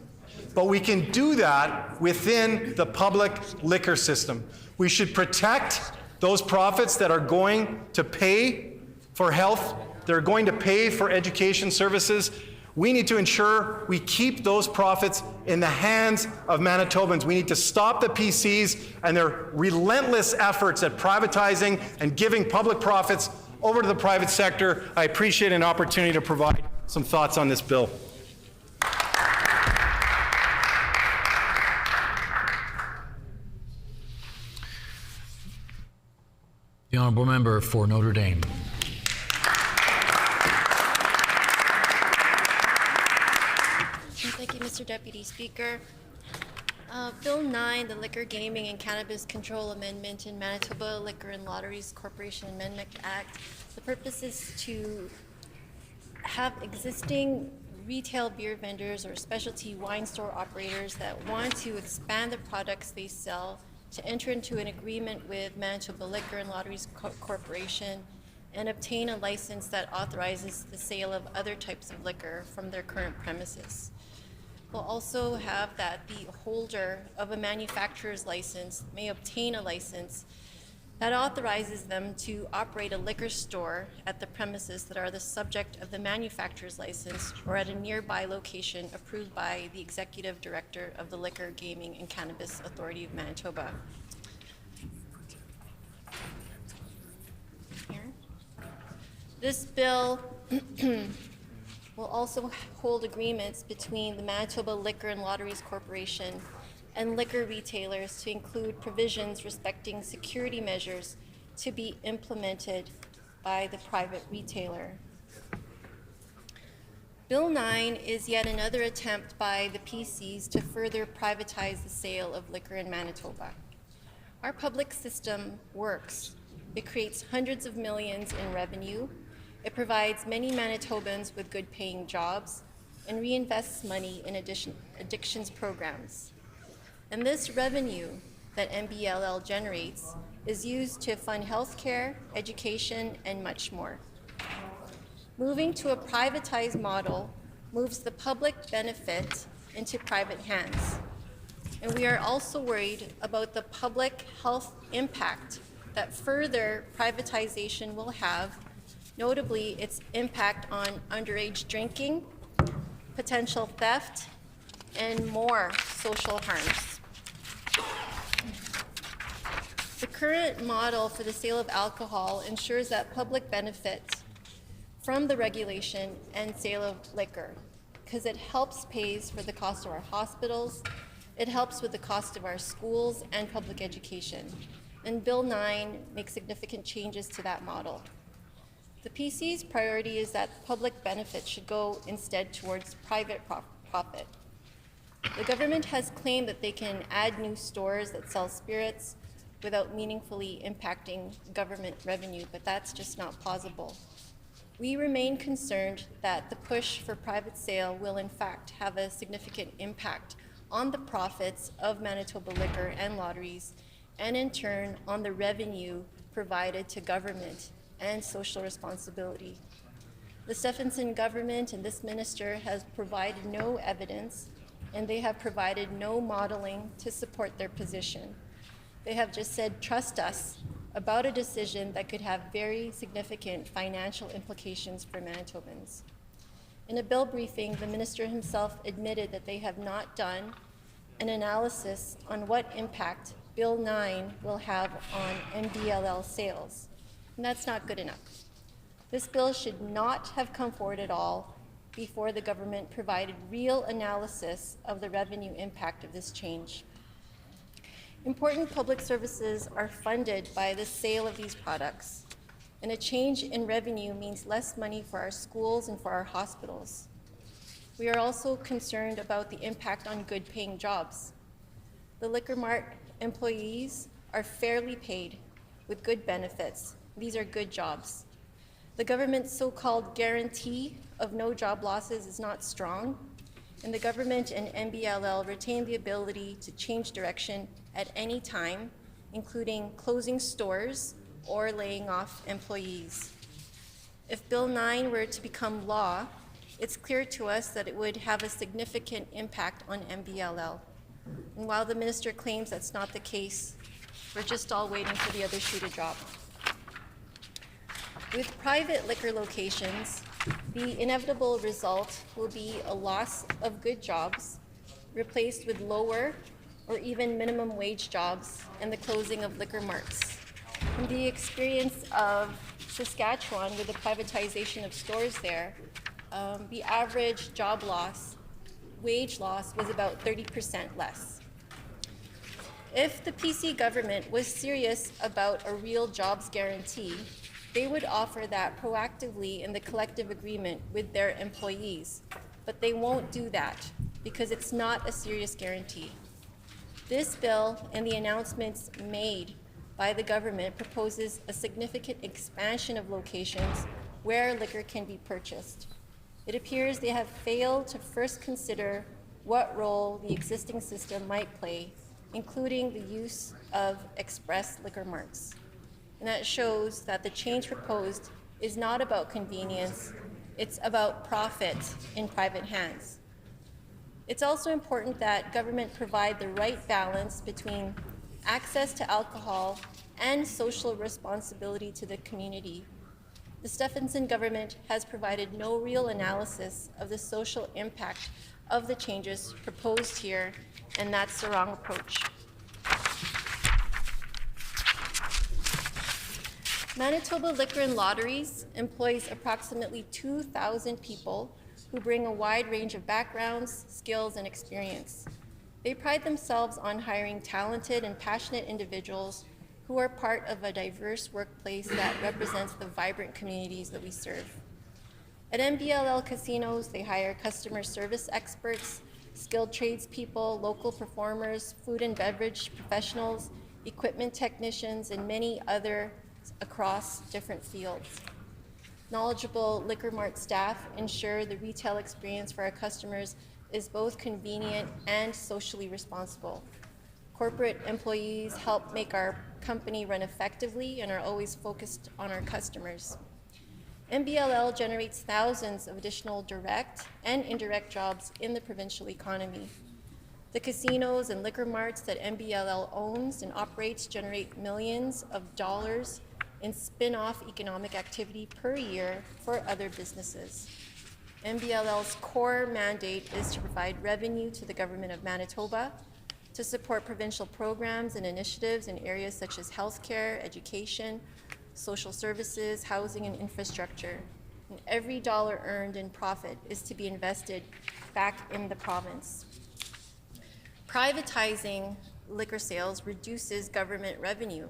Speaker 14: But we can do that within the public liquor system. We should protect those profits that are going to pay for health, that are going to pay for education services. We need to ensure we keep those profits in the hands of Manitobans. We need to stop the PCs and their relentless efforts at privatizing and giving public profits over to the private sector. I appreciate an opportunity to provide some thoughts on this bill.
Speaker 9: The honourable member for Notre Dame.
Speaker 22: Thank you, Mr. Deputy Speaker. Bill 9, the Liquor, Gaming, and Cannabis Control Amendment in Manitoba Liquor and Lotteries Corporation Amendment Act. The purpose is to have existing retail beer vendors or specialty wine store operators that want to expand the products they sell to enter into an agreement with Manitoba Liquor and Lotteries Corporation and obtain a license that authorizes the sale of other types of liquor from their current premises. We'll also have that the holder of a manufacturer's license may obtain a license that authorizes them to operate a liquor store at the premises that are the subject of the manufacturer's license or at a nearby location approved by the Executive Director of the Liquor, Gaming, and Cannabis Authority of Manitoba. Here. This bill will also hold agreements between the Manitoba Liquor and Lotteries Corporation and liquor retailers to include provisions respecting security measures to be implemented by the private retailer. Bill 9 is yet another attempt by the PCs to further privatize the sale of liquor in Manitoba. Our public system works. It creates hundreds of millions in revenue. It provides many Manitobans with good paying jobs and reinvests money in addictions programs. And this revenue that MBLL generates is used to fund healthcare, education, and much more. Moving to a privatized model moves the public benefit into private hands. And we are also worried about the public health impact that further privatization will have, notably its impact on underage drinking, potential theft, and more social harms. The current model for the sale of alcohol ensures that public benefits from the regulation and sale of liquor, because it helps pays for the cost of our hospitals, it helps with the cost of our schools and public education. And Bill 9 makes significant changes to that model. The PC's priority is that public benefit should go instead towards private profit. The government has claimed that they can add new stores that sell spirits without meaningfully impacting government revenue, but that's just not plausible. We remain concerned that the push for private sale will in fact have a significant impact on the profits of Manitoba Liquor and Lotteries, and in turn on the revenue provided to government and social responsibility. The Stephenson government and this minister has provided no evidence, and they have provided no modeling to support their position. They have just said, trust us, about a decision that could have very significant financial implications for Manitobans. In a bill briefing, the minister himself admitted that they have not done an analysis on what impact Bill 9 will have on MBLL sales, and that's not good enough. This bill should not have come forward at all before the government provided real analysis of the revenue impact of this change. Important public services are funded by the sale of these products, and a change in revenue means less money for our schools and for our hospitals. We are also concerned about the impact on good-paying jobs. The Liquor Mart employees are fairly paid with good benefits. These are good jobs. The government's so-called guarantee of no job losses is not strong, and the government and MBLL retain the ability to change direction at any time, including closing stores or laying off employees. If Bill 9 were to become law, it's clear to us that it would have a significant impact on MBLL. And while the minister claims that's not the case, we're just all waiting for the other shoe to drop. With private liquor locations, the inevitable result will be a loss of good jobs replaced with lower or even minimum wage jobs and the closing of liquor marts. From the experience of Saskatchewan with the privatization of stores there, the average job loss, wage loss, was about 30% less. If the PC government was serious about a real jobs guarantee, they would offer that proactively in the collective agreement with their employees, but they won't do that because it's not a serious guarantee. This bill and the announcements made by the government proposes a significant expansion of locations where liquor can be purchased. It appears they have failed to first consider what role the existing system might play, including the use of express liquor marts. And that shows that the change proposed is not about convenience, it's about profit in private hands. It's also important that government provide the right balance between access to alcohol and social responsibility to the community. The Stephenson government has provided no real analysis of the social impact of the changes proposed here, and that's the wrong approach. Manitoba Liquor and Lotteries employs approximately 2,000 people who bring a wide range of backgrounds, skills, and experience. They pride themselves on hiring talented and passionate individuals who are part of a diverse workplace that represents the vibrant communities that we serve. At MBLL casinos, they hire customer service experts, skilled tradespeople, local performers, food and beverage professionals, equipment technicians, and many others across different fields. Knowledgeable Liquor Mart staff ensure the retail experience for our customers is both convenient and socially responsible. Corporate employees help make our company run effectively and are always focused on our customers. MBLL generates thousands of additional direct and indirect jobs in the provincial economy. The casinos and liquor marts that MBLL owns and operates generate millions of dollars in spin-off economic activity per year for other businesses. MBLL's core mandate is to provide revenue to the Government of Manitoba, to support provincial programs and initiatives in areas such as healthcare, education, social services, housing, and infrastructure. And every dollar earned in profit is to be invested back in the province. Privatizing liquor sales reduces government revenue.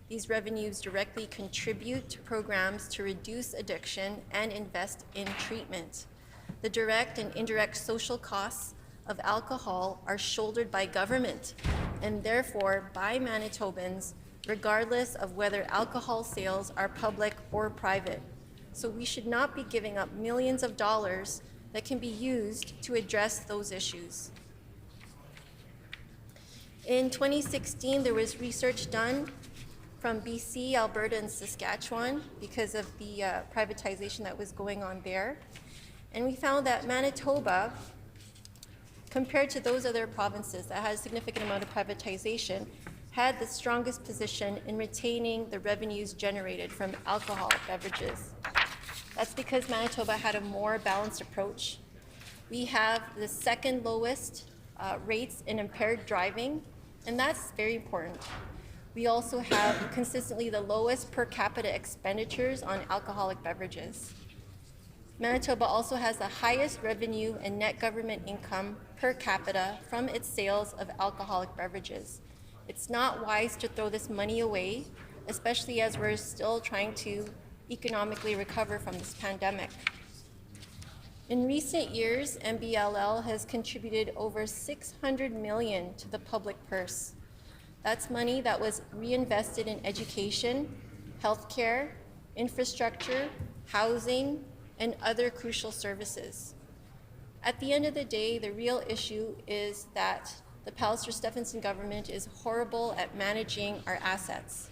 Speaker 22: These revenues directly contribute to programs to reduce addiction and invest in treatment. The direct and indirect social costs of alcohol are shouldered by government and therefore by Manitobans, regardless of whether alcohol sales are public or private. So we should not be giving up millions of dollars that can be used to address those issues. In 2016, there was research done from BC, Alberta, and Saskatchewan because of the privatization that was going on there. And we found that Manitoba, compared to those other provinces that had a significant amount of privatization, had the strongest position in retaining the revenues generated from alcoholic beverages. That's because Manitoba had a more balanced approach. We have the second lowest rates in impaired driving, and that's very important. We also have consistently the lowest per capita expenditures on alcoholic beverages. Manitoba also has the highest revenue and net government income per capita from its sales of alcoholic beverages. It's not wise to throw this money away, especially as we're still trying to economically recover from this pandemic. In recent years, MBLL has contributed over $600 million to the public purse. That's money that was reinvested in education, healthcare, infrastructure, housing, and other crucial services. At the end of the day, the real issue is that the Pallister-Stephenson government is horrible at managing our assets.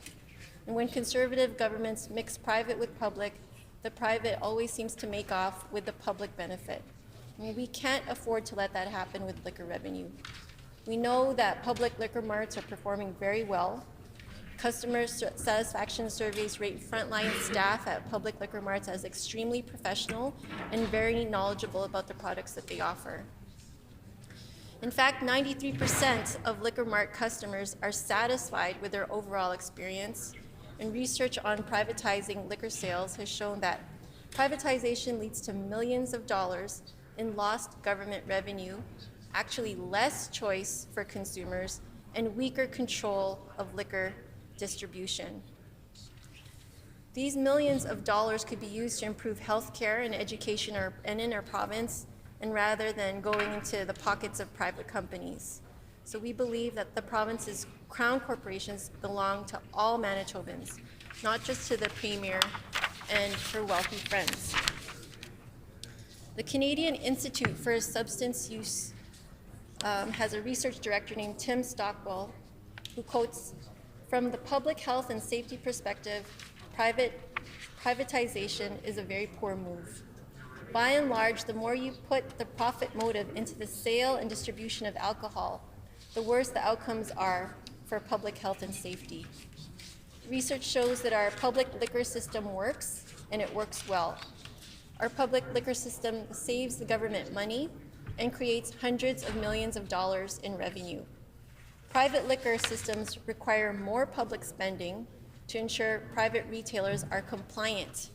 Speaker 22: And when conservative governments mix private with public, the private always seems to make off with the public benefit. I mean, we can't afford to let that happen with liquor revenue. We know that public liquor marts are performing very well. Customer satisfaction surveys rate frontline staff at public liquor marts as extremely professional and very knowledgeable about the products that they offer. In fact, 93% of liquor mart customers are satisfied with their overall experience, and research on privatizing liquor sales has shown that privatization leads to millions of dollars in lost government revenue, actually less choice for consumers, and weaker control of liquor distribution. These millions of dollars could be used to improve healthcare and education in our province, and rather than going into the pockets of private companies. So we believe that the province's crown corporations belong to all Manitobans, not just to the Premier and her wealthy friends. The Canadian Institute for Substance Use has a research director named Tim Stockwell, who quotes, "From the public health and safety perspective, privatization is a very poor move. By and large, the more you put the profit motive into the sale and distribution of alcohol, the worse the outcomes are for public health and safety. Research shows that our public liquor system works, and it works well. Our public liquor system saves the government money and creates hundreds of millions of dollars in revenue. Private liquor systems require more public spending to ensure private retailers are compliant,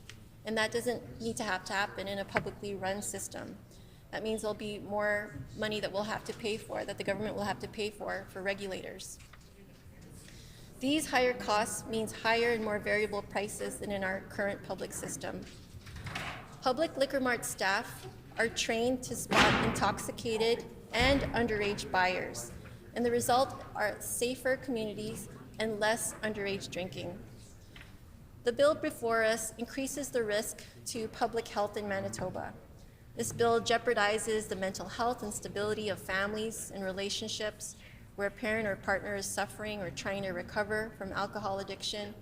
Speaker 22: and that doesn't need to happen in a publicly run system. That means there'll be more money that we'll have to pay for, that the government will have to pay for regulators. These higher costs means higher and more variable prices than in our current public system. Public liquor mart staff are trained to spot intoxicated and underage buyers, and the result are safer communities and less underage drinking. The bill before us increases the risk to public health in Manitoba. This bill jeopardizes the mental health and stability of families and relationships where a parent or partner is suffering or trying to recover from alcohol addiction.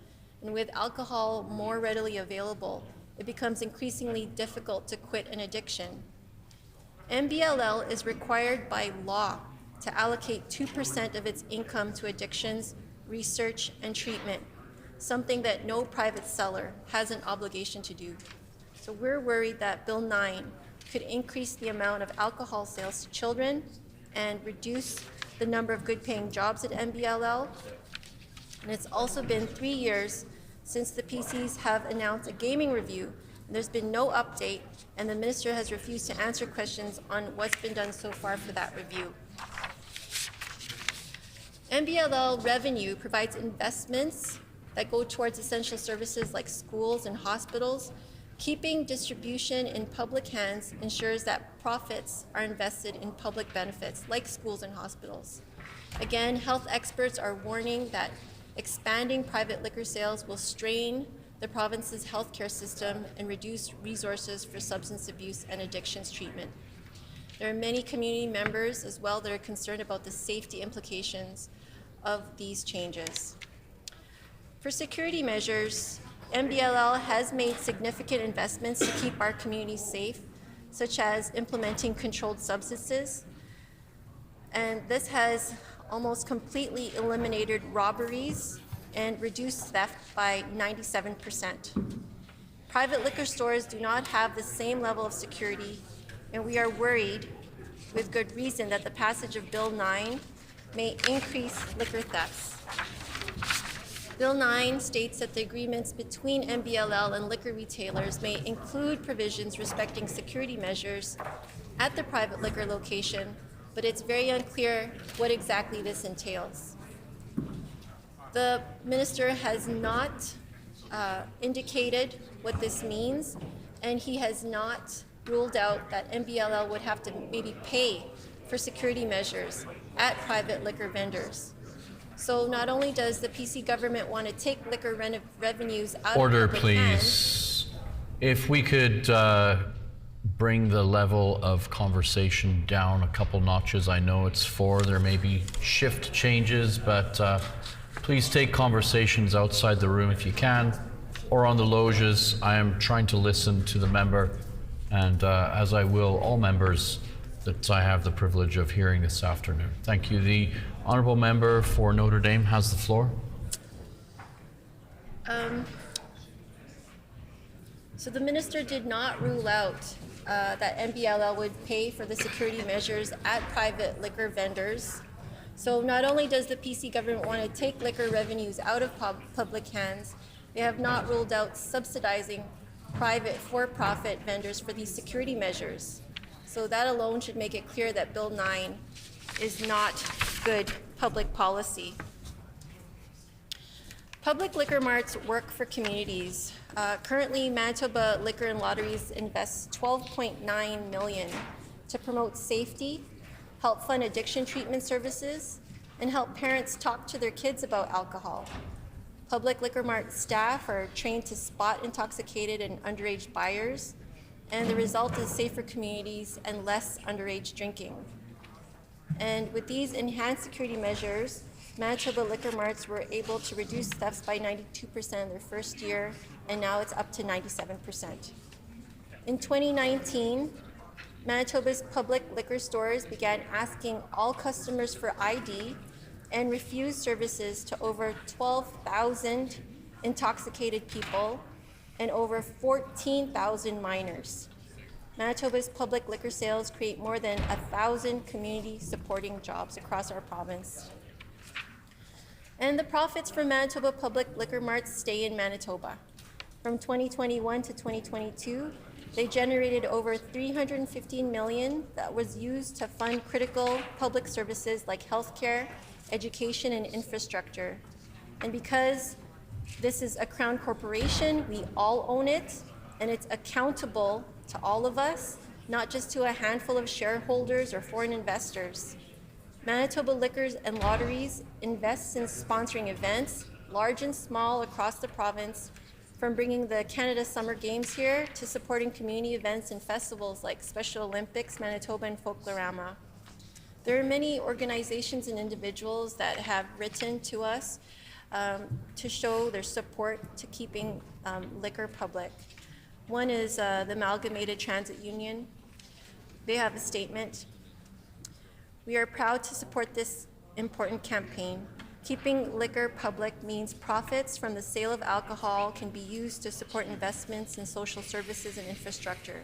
Speaker 22: And with alcohol more readily available, it becomes increasingly difficult to quit an addiction. MBLL is required by law to allocate 2% of its income to addictions, research, and treatment, something that no private seller has an obligation to do. So we're worried that Bill 9 could increase the amount of alcohol sales to children and reduce the number of good-paying jobs at MBLL. And it's also been 3 years since the PCs have announced a gaming review. And there's been no update, and the minister has refused to answer questions on what's been done so far for that review. MBLL revenue provides investments that go towards essential services like schools and hospitals. Keeping distribution in public hands ensures that profits are invested in public benefits like schools and hospitals. Again, health experts are warning that expanding private liquor sales will strain the province's healthcare system and reduce resources for substance abuse and addictions treatment. There are many community members as well that are concerned about the safety implications of these changes. For security measures, MBLL has made significant investments to keep our communities safe, such as implementing controlled substances. And this has almost completely eliminated robberies and reduced theft by 97%. Private liquor stores do not have the same level of security, and we are worried, with good reason, that the passage of Bill 9 may increase liquor thefts. Bill 9 states that the agreements between MBLL and liquor retailers may include provisions respecting security measures at the private liquor location, but it's very unclear what exactly this entails. The minister has not indicated what this means, and he has not ruled out that MBLL would have to maybe pay for security measures at private liquor vendors. So not only does the PC government want to take liquor revenues out
Speaker 9: Order,
Speaker 22: of public
Speaker 9: please.
Speaker 22: hands.
Speaker 9: If we could bring the level of conversation down a couple notches. I know it's 4, there may be shift changes, but please take conversations outside the room if you can, or on the loges. I am trying to listen to the member, and as I will all members that I have the privilege of hearing this afternoon. Thank you. The honourable member for Notre Dame has the floor.
Speaker 22: So the minister did not rule out that MBLL would pay for the security measures at private liquor vendors. So not only does the PC government want to take liquor revenues out of public hands, they have not ruled out subsidizing private for-profit vendors for these security measures. So that alone should make it clear that Bill 9 is not good public policy. Public liquor marts work for communities. Currently, Manitoba Liquor and Lotteries invests $12.9 million to promote safety, help fund addiction treatment services, and help parents talk to their kids about alcohol. Public liquor mart staff are trained to spot intoxicated and underage buyers, and the result is safer communities and less underage drinking. And with these enhanced security measures, Manitoba liquor marts were able to reduce thefts by 92% in their first year, and now it's up to 97%. In 2019, Manitoba's public liquor stores began asking all customers for ID and refused services to over 12,000 intoxicated people and over 14,000 minors. Manitoba's public liquor sales create more than 1,000 community supporting jobs across our province. And the profits from Manitoba public liquor marts stay in Manitoba. From 2021 to 2022, they generated over $315 million that was used to fund critical public services like healthcare, education, and infrastructure. And because this is a Crown corporation, we all own it, and it's accountable to all of us, not just to a handful of shareholders or foreign investors. Manitoba Liquors and Lotteries invests in sponsoring events, large and small, across the province, from bringing the Canada Summer Games here to supporting community events and festivals like Special Olympics, Manitoba, and Folklorama. There are many organizations and individuals that have written to us to show their support to keeping liquor public. One is the Amalgamated Transit Union. They have a statement. We are proud to support this important campaign. Keeping liquor public means profits from the sale of alcohol can be used to support investments in social services and infrastructure.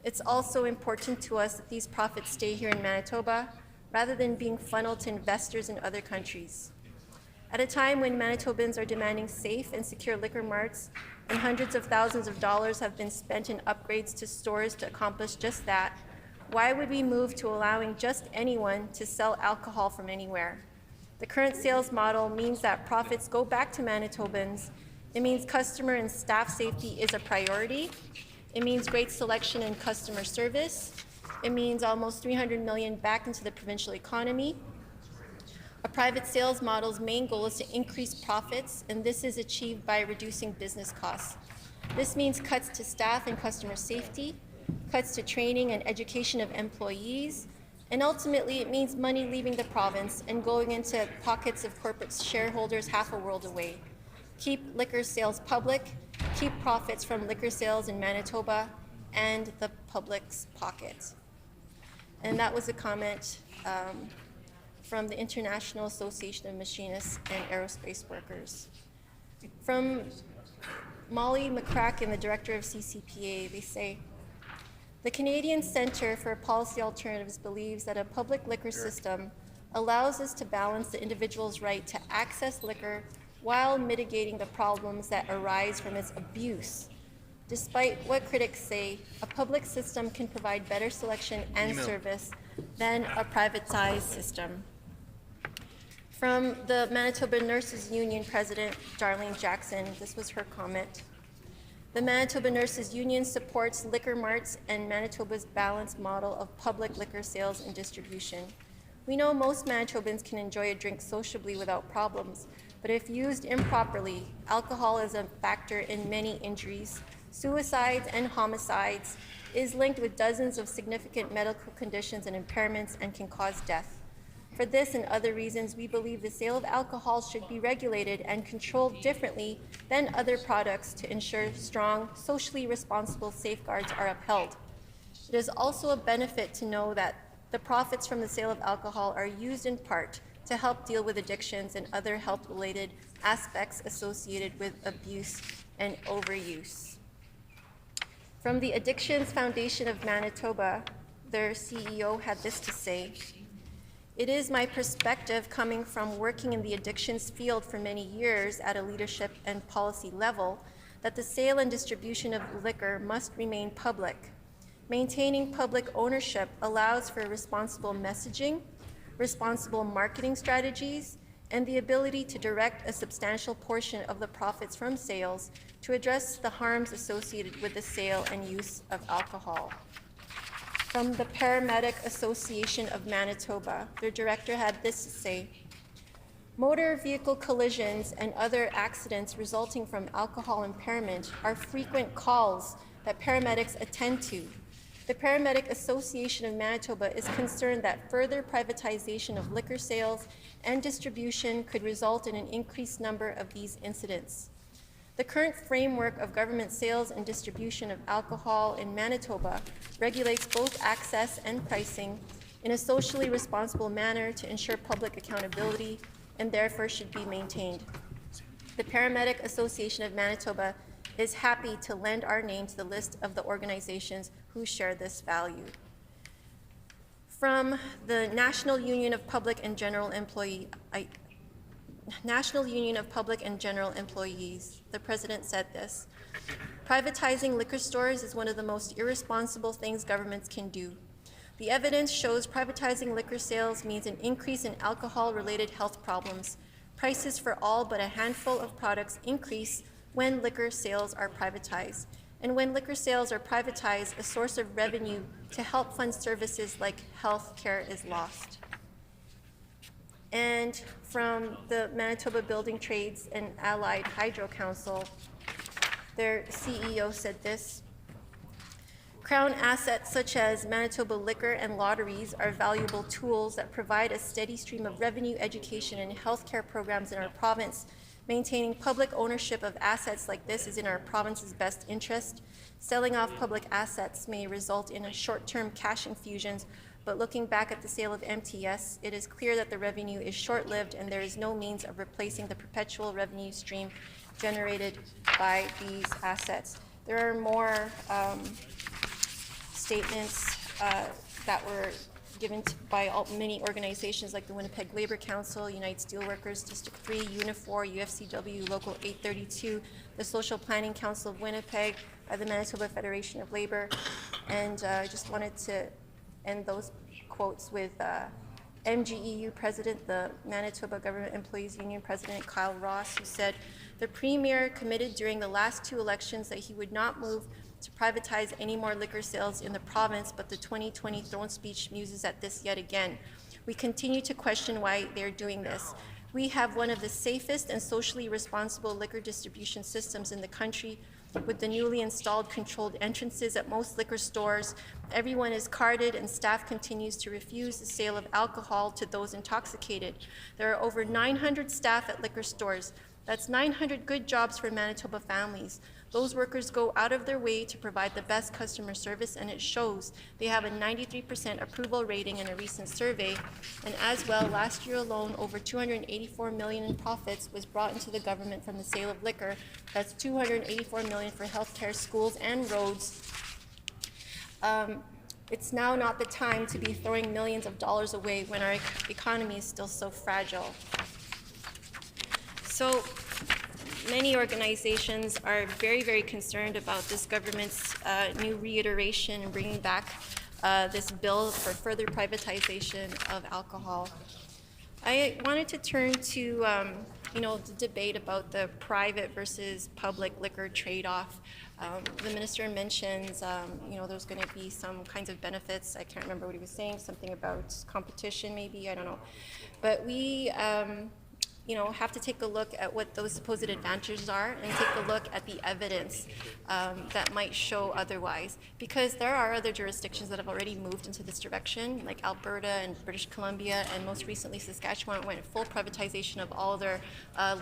Speaker 22: It's also important to us that these profits stay here in Manitoba rather than being funneled to investors in other countries. At a time when Manitobans are demanding safe and secure liquor marts, and hundreds of thousands of dollars have been spent in upgrades to stores to accomplish just that, why would we move to allowing just anyone to sell alcohol from anywhere? The current sales model means that profits go back to Manitobans. It means customer and staff safety is a priority. It means great selection and customer service. It means almost $300 million back into the provincial economy. A private sales model's main goal is to increase profits, and this is achieved by reducing business costs. This means cuts to staff and customer safety, cuts to training and education of employees, and ultimately it means money leaving the province and going into pockets of corporate shareholders half a world away. Keep liquor sales public, keep profits from liquor sales in Manitoba and the public's pocket. And that was a comment from the International Association of Machinists and Aerospace Workers. From Molly McCracken, the director of CCPA, they say, the Canadian Centre for Policy Alternatives believes that a public liquor system allows us to balance the individual's right to access liquor while mitigating the problems that arise from its abuse. Despite what critics say, a public system can provide better selection and service than a privatized system. From the Manitoba Nurses Union President, Darlene Jackson, this was her comment. The Manitoba Nurses Union supports liquor marts and Manitoba's balanced model of public liquor sales and distribution. We know most Manitobans can enjoy a drink sociably without problems, but if used improperly, alcohol is a factor in many injuries, suicides, and homicides, is linked with dozens of significant medical conditions and impairments, and can cause death. For this and other reasons, we believe the sale of alcohol should be regulated and controlled differently than other products to ensure strong, socially responsible safeguards are upheld. It is also a benefit to know that the profits from the sale of alcohol are used in part to help deal with addictions and other health-related aspects associated with abuse and overuse. From the Addictions Foundation of Manitoba, their CEO had this to say, it is my perspective, coming from working in the addictions field for many years at a leadership and policy level, that the sale and distribution of liquor must remain public. Maintaining public ownership allows for responsible messaging, responsible marketing strategies, and the ability to direct a substantial portion of the profits from sales to address the harms associated with the sale and use of alcohol. From the Paramedic Association of Manitoba, their director had this to say, motor vehicle collisions and other accidents resulting from alcohol impairment are frequent calls that paramedics attend to. The Paramedic Association of Manitoba is concerned that further privatization of liquor sales and distribution could result in an increased number of these incidents. The current framework of government sales and distribution of alcohol in Manitoba regulates both access and pricing in a socially responsible manner to ensure public accountability, and therefore should be maintained. The Paramedic Association of Manitoba is happy to lend our name to the list of the organizations who share this value. From the National Union of Public and General Employees, the president said this, privatizing liquor stores is one of the most irresponsible things governments can do. The evidence shows privatizing liquor sales means an increase in alcohol-related health problems. Prices for all but a handful of products increase when liquor sales are privatized. And when liquor sales are privatized, a source of revenue to help fund services like health care is lost. And from the Manitoba Building Trades and Allied Hydro Council, their CEO said this: Crown assets such as Manitoba Liquor and lotteries are valuable tools that provide a steady stream of revenue, education, and healthcare programs in our province. Maintaining public ownership of assets like this is in our province's best interest. Selling off public assets may result in a short-term cash infusions, but looking back at the sale of MTS, it is clear that the revenue is short-lived and there is no means of replacing the perpetual revenue stream generated by these assets. There are more statements that were given by many organizations like the Winnipeg Labour Council, United Steelworkers, District 3, Unifor, UFCW, Local 832, the Social Planning Council of Winnipeg, the Manitoba Federation of Labour, and I just wanted to end those quotes with MGEU President, the Manitoba Government Employees Union President Kyle Ross, who said, "The Premier committed during the last two elections that he would not move to privatize any more liquor sales in the province, but the 2020 throne speech muses at this yet again. We continue to question why they're doing this. We have one of the safest and socially responsible liquor distribution systems in the country. With the newly installed controlled entrances at most liquor stores, everyone is carded and staff continues to refuse the sale of alcohol to those intoxicated. There are over 900 staff at liquor stores. That's 900 good jobs for Manitoba families. Those workers go out of their way to provide the best customer service, and it shows. They have a 93% approval rating in a recent survey. And as well, last year alone, over $284 million in profits was brought into the government from the sale of liquor. That's $284 million for healthcare, schools, and roads. It's now not the time to be throwing millions of dollars away when our economy is still so fragile." So many organizations are very, very concerned about this government's new reiteration and bringing back this bill for further privatization of alcohol. I wanted to turn to the debate about the private versus public liquor trade-off. The minister mentions there's going to be some kinds of benefits. I can't remember what he was saying, something about competition maybe, I don't know. But we have to take a look at what those supposed advantages are and take a look at the evidence that might show otherwise. Because there are other jurisdictions that have already moved into this direction, like Alberta and British Columbia, and most recently Saskatchewan went full privatization of all their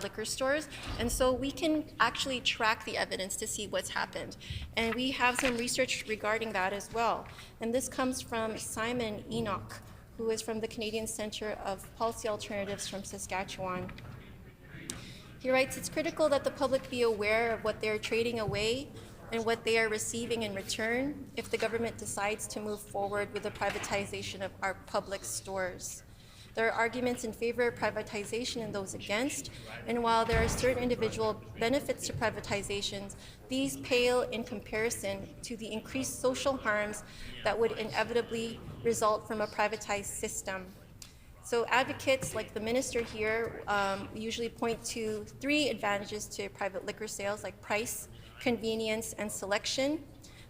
Speaker 22: liquor stores. And so we can actually track the evidence to see what's happened. And we have some research regarding that as well. And this comes from Simon Enoch, who is from the Canadian Centre of Policy Alternatives from Saskatchewan. He writes, "It's critical that the public be aware of what they are trading away and what they are receiving in return if the government decides to move forward with the privatization of our public stores. There are arguments in favor of privatization and those against, and while there are certain individual benefits to privatizations, these pale in comparison to the increased social harms that would inevitably result from a privatized system." So advocates like the minister here usually point to three advantages to private liquor sales, like price, convenience, and selection.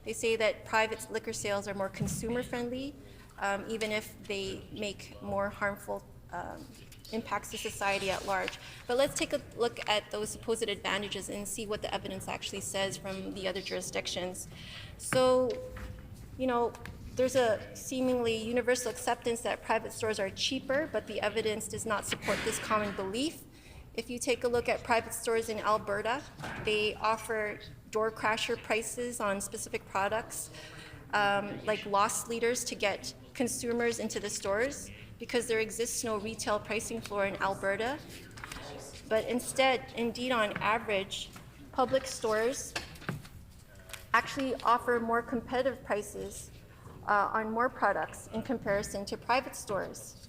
Speaker 22: They say that private liquor sales are more consumer friendly, even if they make more harmful impacts to society at large. But let's take a look at those supposed advantages and see what the evidence actually says from the other jurisdictions. So, there's a seemingly universal acceptance that private stores are cheaper, but the evidence does not support this common belief. If you take a look at private stores in Alberta, they offer door crasher prices on specific products, like loss leaders to get consumers into the stores, because there exists no retail pricing floor in Alberta. But indeed, on average, public stores actually offer more competitive prices on more products in comparison to private stores.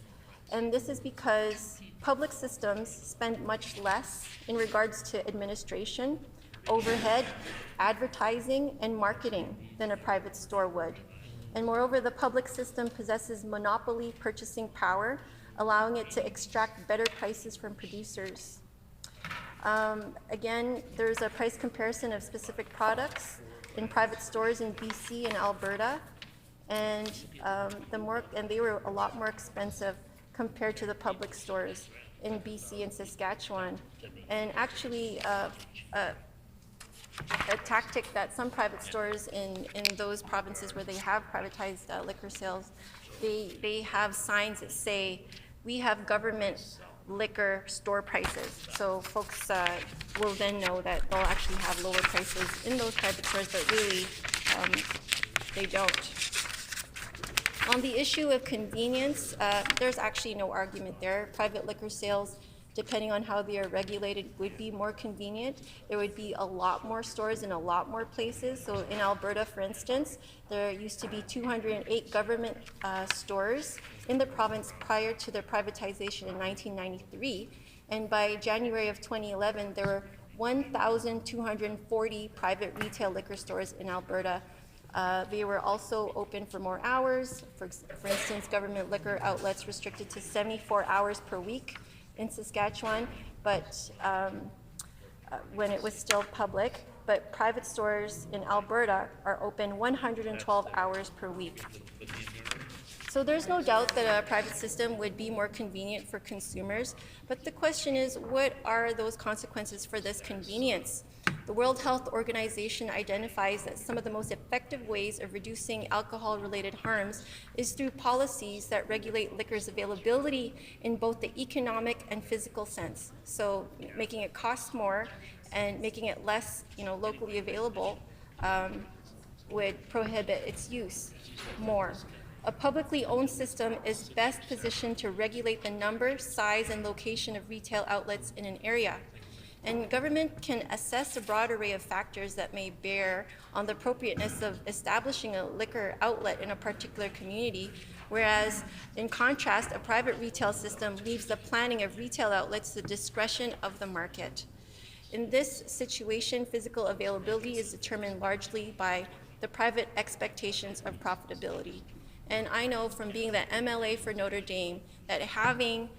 Speaker 22: And this is because public systems spend much less in regards to administration, overhead, advertising, and marketing than a private store would. And moreover, the public system possesses monopoly purchasing power, allowing it to extract better prices from producers. Again, there's a price comparison of specific products. in private stores in BC and Alberta, and they were a lot more expensive compared to the public stores in BC and Saskatchewan. And actually, a tactic that some private stores in those provinces where they have privatized liquor sales, they have signs that say, "We have government liquor store prices." So folks will then know that they'll actually have lower prices in those private stores, but really they don't. On the issue of convenience, there's actually no argument there. Private liquor sales, depending on how they are regulated, would be more convenient. There would be a lot more stores in a lot more places. So in Alberta, for instance, there used to be 208 government stores in the province prior to their privatization in 1993. And by January of 2011, there were 1,240 private retail liquor stores in Alberta. They were also open for more hours. For instance, government liquor outlets restricted to 74 hours per week in Saskatchewan, but when it was still public. But private stores in Alberta are open 112 hours per week. So there's no doubt that a private system would be more convenient for consumers, but the question is, what are those consequences for this convenience? The World Health Organization identifies that some of the most effective ways of reducing alcohol-related harms is through policies that regulate liquor's availability in both the economic and physical sense. So making it cost more and making it less, locally available would prohibit its use more. A publicly owned system is best positioned to regulate the number, size, and location of retail outlets in an area. And government can assess a broad array of factors that may bear on the appropriateness of establishing a liquor outlet in a particular community, whereas, in contrast, a private retail system leaves the planning of retail outlets to the discretion of the market. In this situation, physical availability is determined largely by the private expectations of profitability. And I know from being the MLA for Notre Dame that having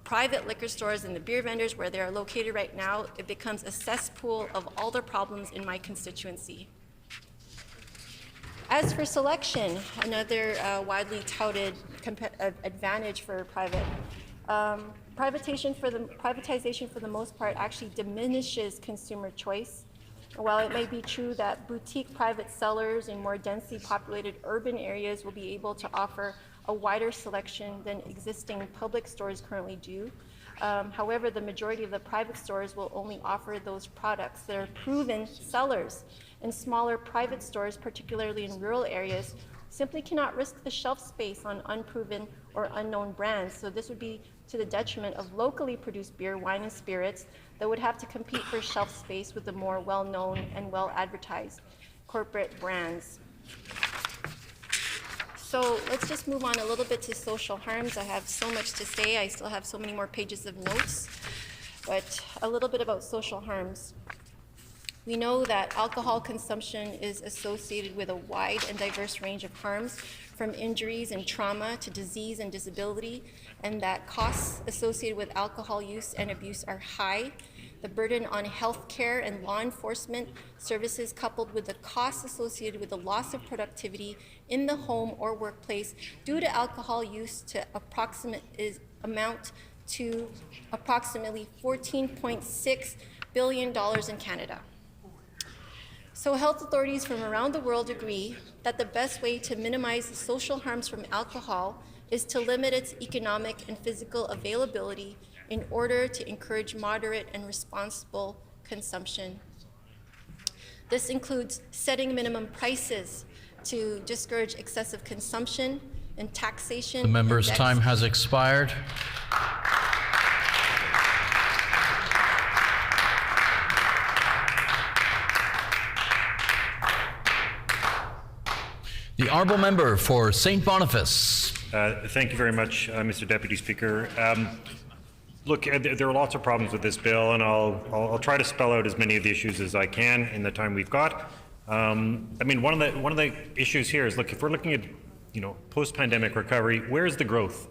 Speaker 22: private liquor stores and the beer vendors where they are located right now, it becomes a cesspool of all the problems in my constituency. As for selection, another widely touted advantage for private, privatization for the most part actually diminishes consumer choice. While it may be true that boutique private sellers in more densely populated urban areas will be able to offer a wider selection than existing public stores currently do, however, the majority of the private stores will only offer those products that are proven sellers, and smaller private stores, particularly in rural areas, simply cannot risk the shelf space on unproven or unknown brands. So this would be to the detriment of locally produced beer, wine, and spirits that would have to compete for shelf space with the more well-known and well-advertised corporate brands. So let's just move on a little bit to social harms. I have so much to say. I still have so many more pages of notes, but a little bit about social harms. We know that alcohol consumption is associated with a wide and diverse range of harms, from injuries and trauma to disease and disability, and that costs associated with alcohol use and abuse are high. The burden on health care and law enforcement services, coupled with the costs associated with the loss of productivity in the home or workplace due to alcohol use, amount to approximately $14.6 billion in Canada. So health authorities from around the world agree that the best way to minimize the social harms from alcohol is to limit its economic and physical availability in order to encourage moderate and responsible consumption. This includes setting minimum prices to discourage excessive consumption and taxation.
Speaker 9: The member's time has expired. The honourable member for St. Boniface.
Speaker 7: Thank you very much, Mr. Deputy Speaker. Look, there are lots of problems with this bill, and I'll try to spell out as many of the issues as I can in the time we've got. I mean, one of the issues here is, look, if we're looking at, post-pandemic recovery, where's the growth?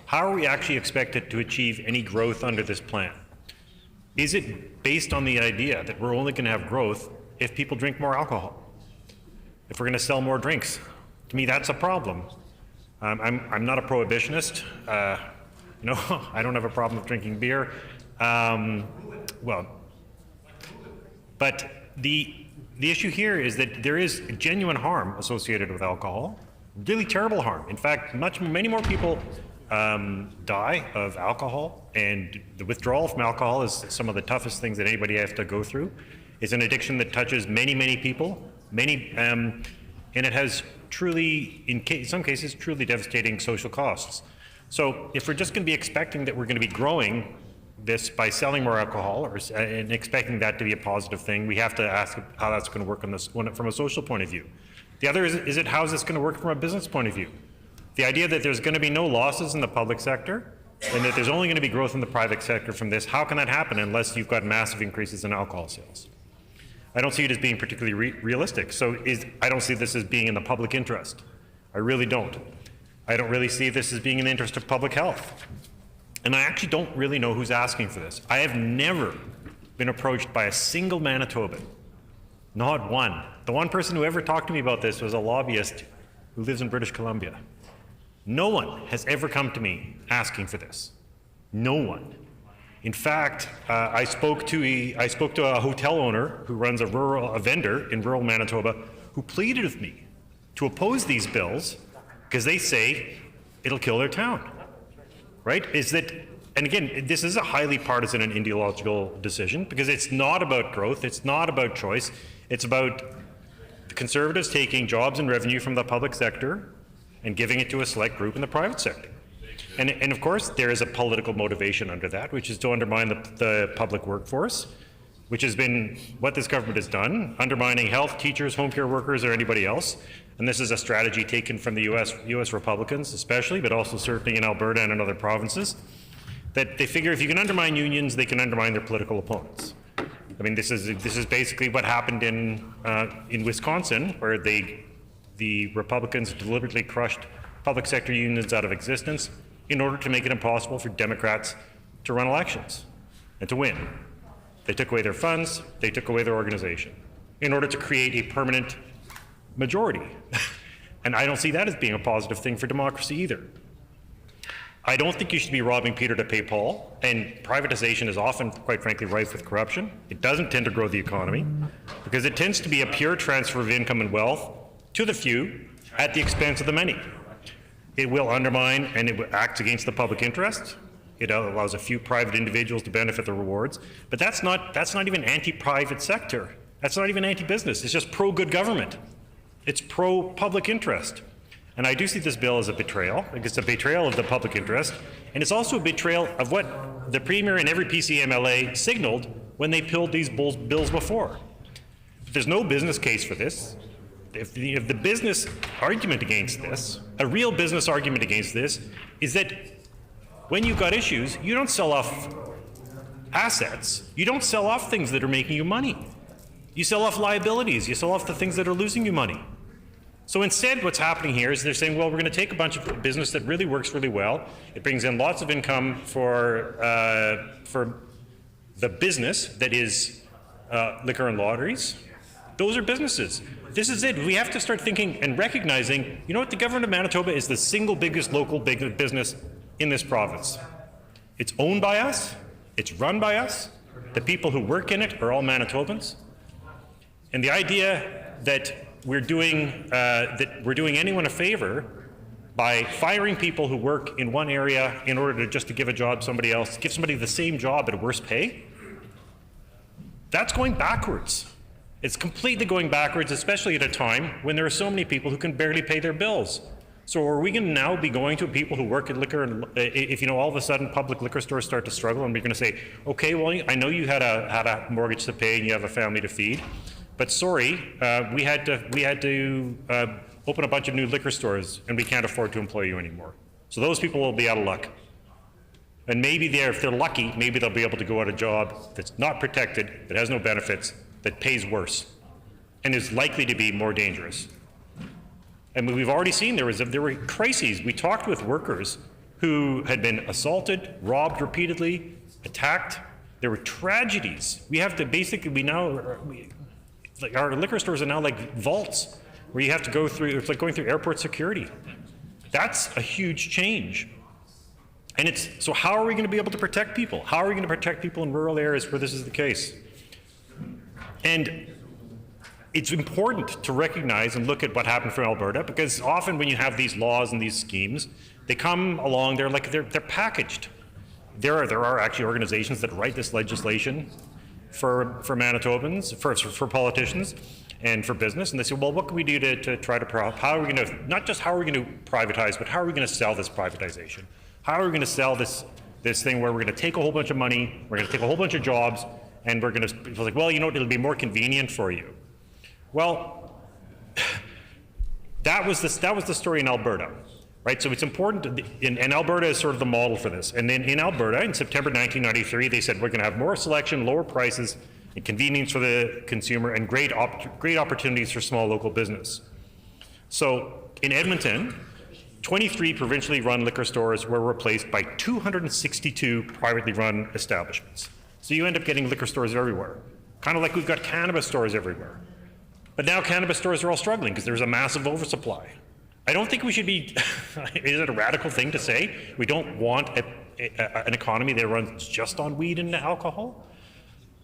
Speaker 7: How are we actually expected to achieve any growth under this plan? Is it based on the idea that we're only going to have growth if people drink more alcohol, if we're going to sell more drinks. To me, that's a problem. I'm not a prohibitionist. You know, I don't have a problem with drinking beer. But the issue here is that there is genuine harm associated with alcohol, really terrible harm. In fact, many more people die of alcohol, and the withdrawal from alcohol is some of the toughest things that anybody has to go through. It's an addiction that touches many, many people, and it has truly, in some cases, truly devastating social costs. So if we're just going to be expecting that we're going to be growing this by selling more alcohol and expecting that to be a positive thing, we have to ask how that's going to work on this from a social point of view. The other is how is this going to work from a business point of view? The idea that there's going to be no losses in the public sector and that there's only going to be growth in the private sector from this, how can that happen unless you've got massive increases in alcohol sales? I don't see it as being particularly realistic. So I don't see this as being in the public interest. I really don't. I don't really see this as being in the interest of public health. And I actually don't really know who's asking for this. I have never been approached by a single Manitoban, not one. The one person who ever talked to me about this was a lobbyist who lives in British Columbia. No one has ever come to me asking for this. No one. In fact, I spoke to a hotel owner who runs a vendor in rural Manitoba who pleaded with me to oppose these bills because they say it'll kill their town. Right? And again, this is a highly partisan and ideological decision because it's not about growth, it's not about choice, it's about the Conservatives taking jobs and revenue from the public sector and giving it to a select group in the private sector. And of course, there is a political motivation under that, which is to undermine the public workforce, which has been what this government has done, undermining health, teachers, home care workers, or anybody else. And this is a strategy taken from the US Republicans especially, but also certainly in Alberta and in other provinces, that they figure if you can undermine unions, they can undermine their political opponents. I mean, this is basically what happened in Wisconsin, where the Republicans deliberately crushed public sector unions out of existence in order to make it impossible for Democrats to run elections and to win. They took away their funds, they took away their organization in order to create a permanent majority. And I don't see that as being a positive thing for democracy either. I don't think you should be robbing Peter to pay Paul, and privatization is often, quite frankly, rife with corruption. It doesn't tend to grow the economy because it tends to be a pure transfer of income and wealth to the few at the expense of the many. It will undermine and it will act against the public interest. It allows a few private individuals to benefit the rewards, but that's not even anti-private sector. That's not even anti-business. It's just pro-good government. It's pro-public interest. And I do see this bill as a betrayal. It's a betrayal of the public interest, and it's also a betrayal of what the Premier and every PC MLA signaled when they pilled these bills before. There's no business case for this. If the business argument against this, a real business argument against this, is that when you've got issues, you don't sell off assets. You don't sell off things that are making you money. You sell off liabilities. You sell off the things that are losing you money. So instead, what's happening here is they're saying, well, we're going to take a bunch of business that really works really well. It brings in lots of income for the business that is liquor and lotteries. Those are businesses. This is it. We have to start thinking and recognizing, you know what, the government of Manitoba is the single biggest local business in this province. It's owned by us. It's run by us. The people who work in it are all Manitobans. And the idea that we're doing anyone a favor by firing people who work in one area in order to give a job to somebody else, give somebody the same job at a worse pay, that's going backwards. It's completely going backwards, especially at a time when there are so many people who can barely pay their bills. So are we going to now be going to people who work in liquor, and if all of a sudden public liquor stores start to struggle, and we're going to say, okay, well, I know you had a mortgage to pay and you have a family to feed, but sorry, we had to open a bunch of new liquor stores and we can't afford to employ you anymore. So those people will be out of luck. And maybe if they're lucky, maybe they'll be able to go at a job that's not protected, that has no benefits, that pays worse, and is likely to be more dangerous. And we've already seen there were crises. We talked with workers who had been assaulted, robbed repeatedly, attacked. There were tragedies. We have to basically, like our liquor stores are now like vaults where you have to go through, it's like going through airport security. That's a huge change. And so how are we going to be able to protect people? How are we going to protect people in rural areas where this is the case? And it's important to recognize and look at what happened for Alberta, because often when you have these laws and these schemes, they come along, they're packaged. There are actually organizations that write this legislation for Manitobans, for politicians, and for business, and they say, well, what can we do to try to, how are we going to, not just how are we going to privatize, but how are we going to sell this privatization? How are we going to sell this thing where we're going to take a whole bunch of money, we're going to take a whole bunch of jobs, and we're going to, it's like, well, you know what, it'll be more convenient for you. Well, that was the story in Alberta, right? So it's important, and Alberta is sort of the model for this. And then in Alberta, in September 1993, they said, we're going to have more selection, lower prices, and convenience for the consumer, and great opportunities for small local business. So in Edmonton, 23 provincially run liquor stores were replaced by 262 privately run establishments. So you end up getting liquor stores everywhere, kind of like we've got cannabis stores everywhere. But now cannabis stores are all struggling because there's a massive oversupply. I don't think we should be, is it a radical thing to say we don't want an economy that runs just on weed and alcohol?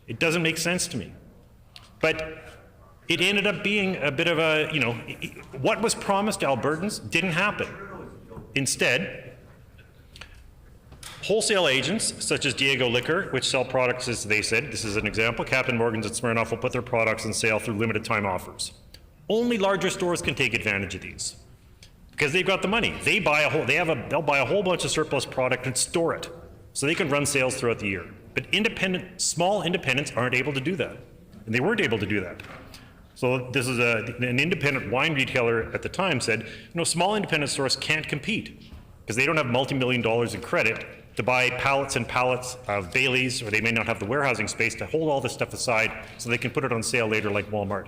Speaker 7: It doesn't make sense to me. But it ended up being a bit of a, what was promised to Albertans didn't happen. Instead, wholesale agents such as Diego Liquor, which sell products, as they said, this is an example, Captain Morgan's and Smirnoff will put their products on sale through limited time offers. Only larger stores can take advantage of these because they've got the money. They'll buy a whole bunch of surplus product and store it so they can run sales throughout the year. But small independents aren't able to do that, and they weren't able to do that. So this is an independent wine retailer at the time said, small independent stores can't compete because they don't have multi-million dollars in credit to buy pallets and pallets of Baileys, or they may not have the warehousing space to hold all this stuff aside so they can put it on sale later like Walmart.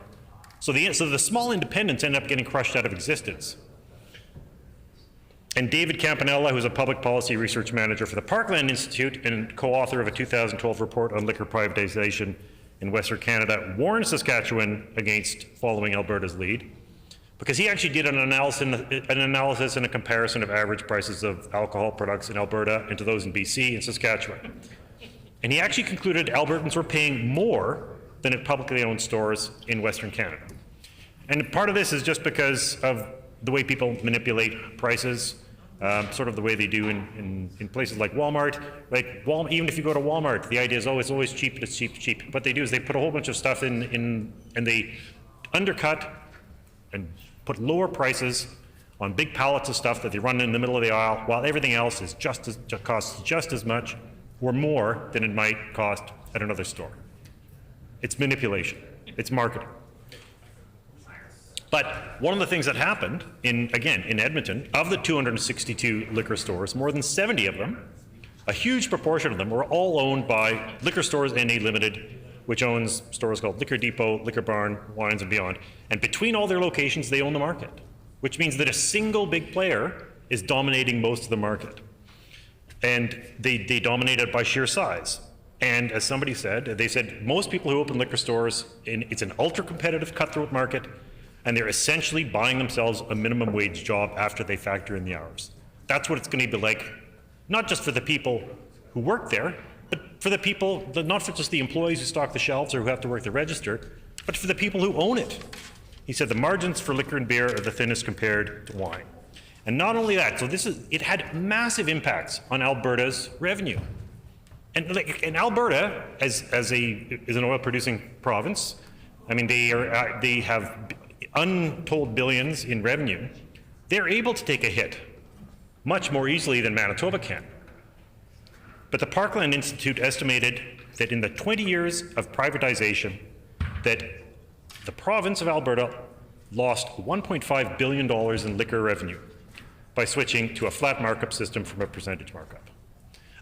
Speaker 7: So the small independents end up getting crushed out of existence. And David Campanella, who's a public policy research manager for the Parkland Institute and co-author of a 2012 report on liquor privatization in Western Canada, warned Saskatchewan against following Alberta's lead, because he actually did an analysis and a comparison of average prices of alcohol products in Alberta and to those in BC and Saskatchewan. And he actually concluded Albertans were paying more than at publicly owned stores in Western Canada. And part of this is just because of the way people manipulate prices, sort of the way they do in places like Walmart. Even if you go to Walmart, the idea is, oh, it's always cheap, it's cheap, cheap. What they do is they put a whole bunch of stuff in and they undercut and put lower prices on big pallets of stuff that they run in the middle of the aisle, while everything else is costs just as much or more than it might cost at another store. It's manipulation. It's marketing. But one of the things that happened, in Edmonton, of the 262 liquor stores, more than 70 of them, a huge proportion of them, were all owned by Liquor Stores NA Limited, which owns stores called Liquor Depot, Liquor Barn, Wines and Beyond. And between all their locations, they own the market, which means that a single big player is dominating most of the market. And they dominate it by sheer size. And as somebody said, they said most people who open liquor stores, it's an ultra-competitive cutthroat market, and they're essentially buying themselves a minimum wage job after they factor in the hours. That's what it's going to be like, not just for the people who work there, but for the people, not for just the employees who stock the shelves or who have to work the register, but for the people who own it. He said the margins for liquor and beer are the thinnest compared to wine. And not only that, so it had massive impacts on Alberta's revenue. And Alberta, as an oil-producing province, I mean, they have untold billions in revenue. They're able to take a hit much more easily than Manitoba can. But the Parkland Institute estimated that in the 20 years of privatization, that the province of Alberta lost $1.5 billion in liquor revenue by switching to a flat markup system from a percentage markup.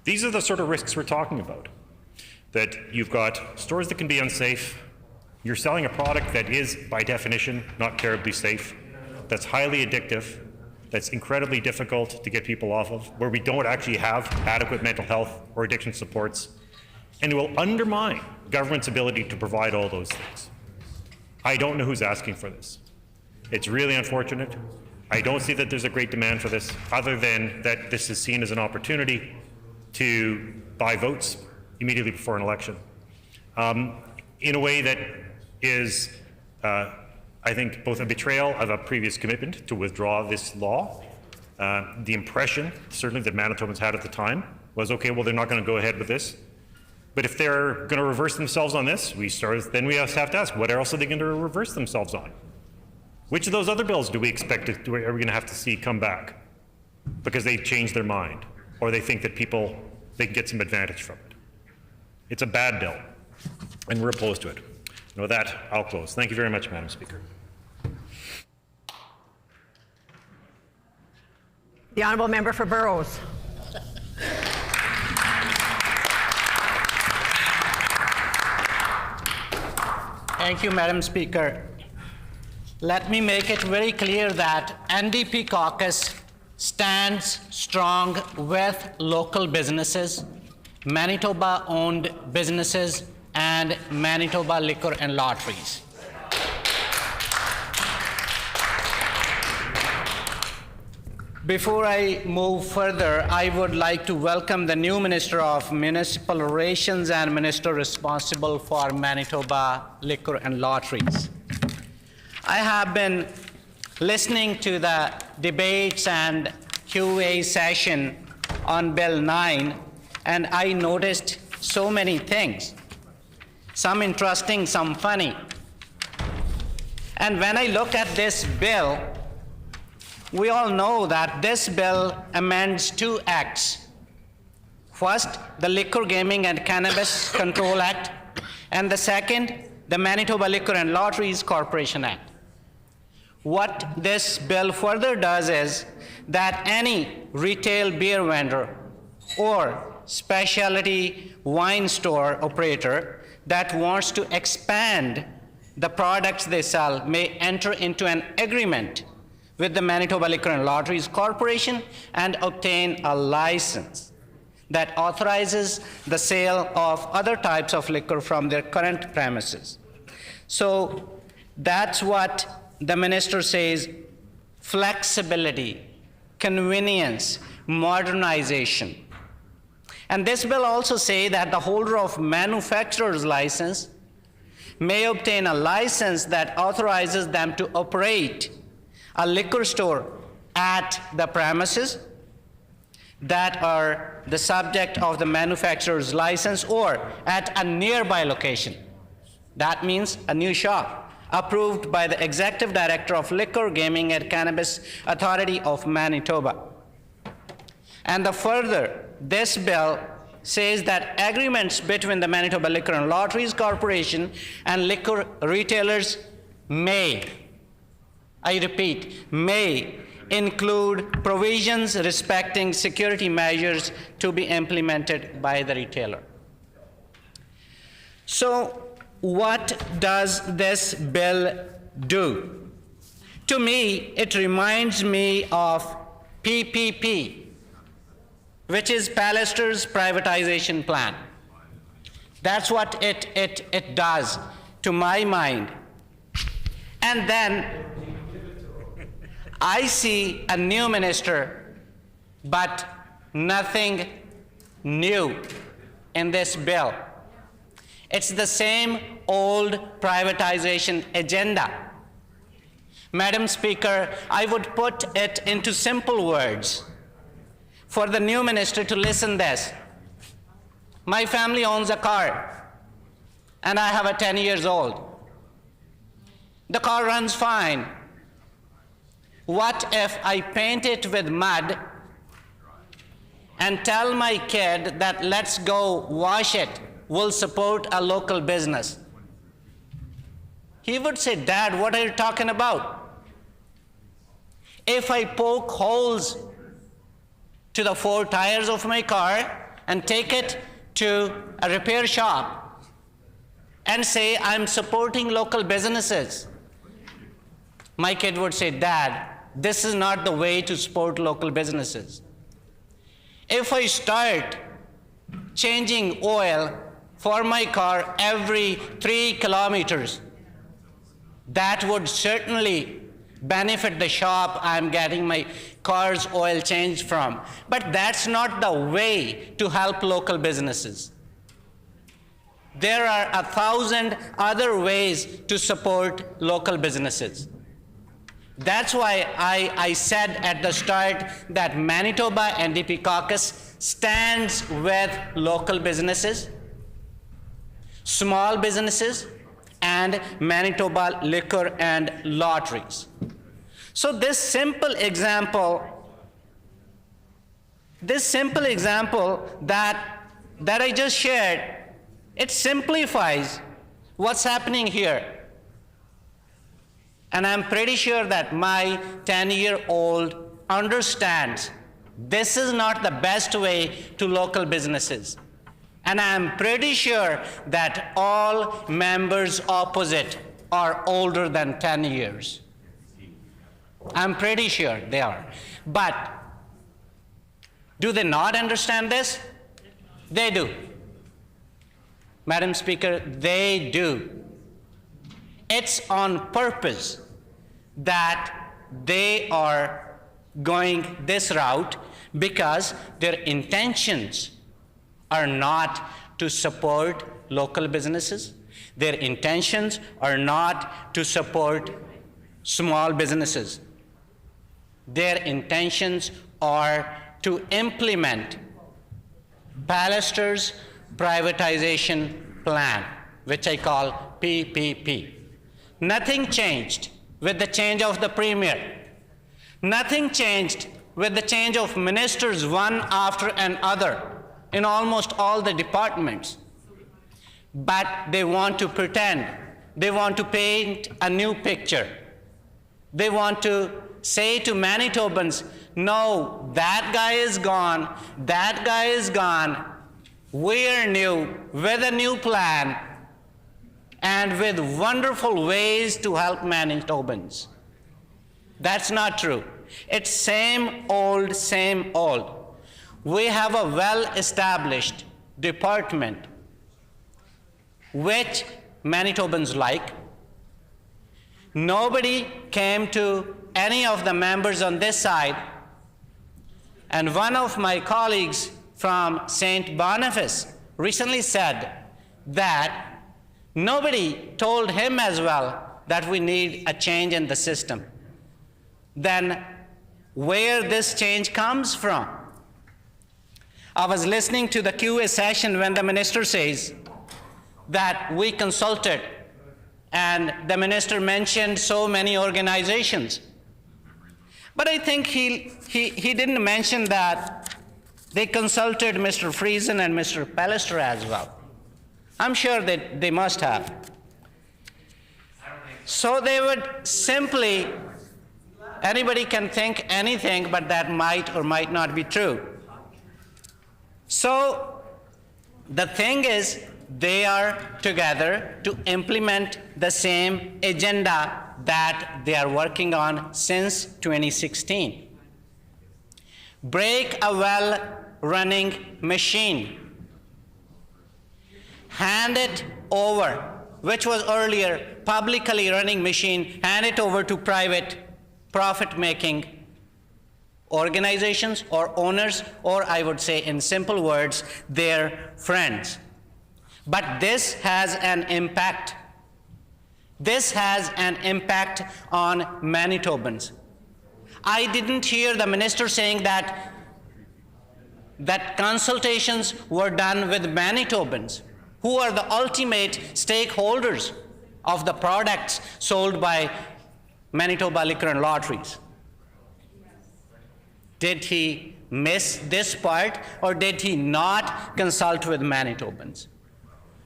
Speaker 7: These are the sort of risks we're talking about, that you've got stores that can be unsafe, you're selling a product that is, by definition, not terribly safe, that's highly addictive, that's incredibly difficult to get people off of, where we don't actually have adequate mental health or addiction supports, and it will undermine government's ability to provide all those things. I don't know who's asking for this. It's really unfortunate. I don't see that there's a great demand for this, other than that this is seen as an opportunity to buy votes immediately before an election. In a way that is, I think, both a betrayal of a previous commitment to withdraw this law. The impression, certainly, that Manitobans had at the time was, okay, well, they're not going to go ahead with this. But if they're going to reverse themselves on this, then we have to ask, what else are they going to reverse themselves on? Which of those other bills do we expect are we going to have to see come back because they've changed their mind, or they think that they can get some advantage from it? It's a bad bill, and we're opposed to it. And with that, I'll close. Thank you very much, Madam Speaker.
Speaker 1: The honourable member for Burrows.
Speaker 12: Thank you, Madam Speaker. Let me make it very clear that NDP caucus stands strong with local businesses, Manitoba-owned businesses, and Manitoba Liquor and Lotteries. Before I move further, I would like to welcome the new Minister of Municipal Relations and Minister responsible for Manitoba Liquor and Lotteries. I have been listening to the debates and QA session on Bill 9, and I noticed so many things. Some interesting, some funny. And when I look at this bill, we all know that this bill amends 2 acts. First, the Liquor, Gaming and Cannabis Control Act, and the second, the Manitoba Liquor and Lotteries Corporation Act. What this bill further does is that any retail beer vendor or specialty wine store operator that wants to expand the products they sell may enter into an agreement with the Manitoba Liquor and Lotteries Corporation and obtain a license that authorizes the sale of other types of liquor from their current premises. So that's what the minister says: flexibility, convenience, modernization. And this will also say that the holder of manufacturer's license may obtain a license that authorizes them to operate a liquor store at the premises that are the subject of the manufacturer's license or at a nearby location. That means a new shop approved by the Executive Director of Liquor, Gaming and Cannabis Authority of Manitoba. And further, this bill says that agreements between the Manitoba Liquor and Lotteries Corporation and liquor retailers may, I repeat, may include provisions respecting security measures to be implemented by the retailer. So what does this bill do? To me, it reminds me of PPP, which is Pallister's privatization plan. That's what it does, to my mind. And then I see a new minister, but nothing new in this bill. It's the same old privatization agenda. Madam Speaker, I would put it into simple words for the new minister to listen this. My family owns a car, and I have a 10 years old. The car runs fine. What if I paint it with mud and tell my kid that let's go wash it, we'll support a local business? He would say, Dad, what are you talking about? If I poke holes to the 4 tires of my car and take it to a repair shop and say I'm supporting local businesses, my kid would say, Dad, this is not the way to support local businesses. If I start changing oil for my car every 3 kilometers, That would certainly benefit the shop I'm getting my car's oil changed from. But that's not the way to help local businesses. There are 1,000 other ways to support local businesses. That's why I said at the start that Manitoba NDP caucus stands with local businesses, small businesses, and Manitoba liquor and lotteries. So this simple example that I just shared, it simplifies what's happening here. And I'm pretty sure that my 10-year-old understands this is not the best way to local businesses. And I'm pretty sure that all members opposite are older than 10 years. I'm pretty sure they are. But do they not understand this? They do. Madam Speaker, they do. It's on purpose that they are going this route because their intentions are not to support local businesses. Their intentions are not to support small businesses. Their intentions are to implement Pallister's privatization plan, which I call PPP. Nothing changed with the change of the premier. Nothing changed with the change of ministers one after another in almost all the departments. But they want to pretend. They want to paint a new picture. They want to say to Manitobans, no, that guy is gone, that guy is gone. We're new with a new plan and with wonderful ways to help Manitobans. That's not true. It's same old, same old. We have a well-established department which Manitobans like. Nobody came to any of the members on this side, and one of my colleagues from St. Boniface recently said that nobody told him as well that we need a change in the system. Then where this change comes from? I was listening to the QA session when the minister says that we consulted, and the minister mentioned so many organizations. But I think he didn't mention that they consulted Mr. Friesen and Mr. Pallister as well. I'm sure that they must have. So they would simply, anybody can think anything, but that might or might not be true. So the thing is, they are together to implement the same agenda that they are working on since 2016. Break a well-running machine. Hand it over, which was earlier publicly running machine, hand it over to private profit-making organizations or owners, or I would say in simple words, their friends. But this has an impact. This has an impact on Manitobans. I didn't hear the minister saying that consultations were done with Manitobans, who are the ultimate stakeholders of the products sold by Manitoba Liquor and Lotteries. Did he miss this part, or did he not consult with Manitobans?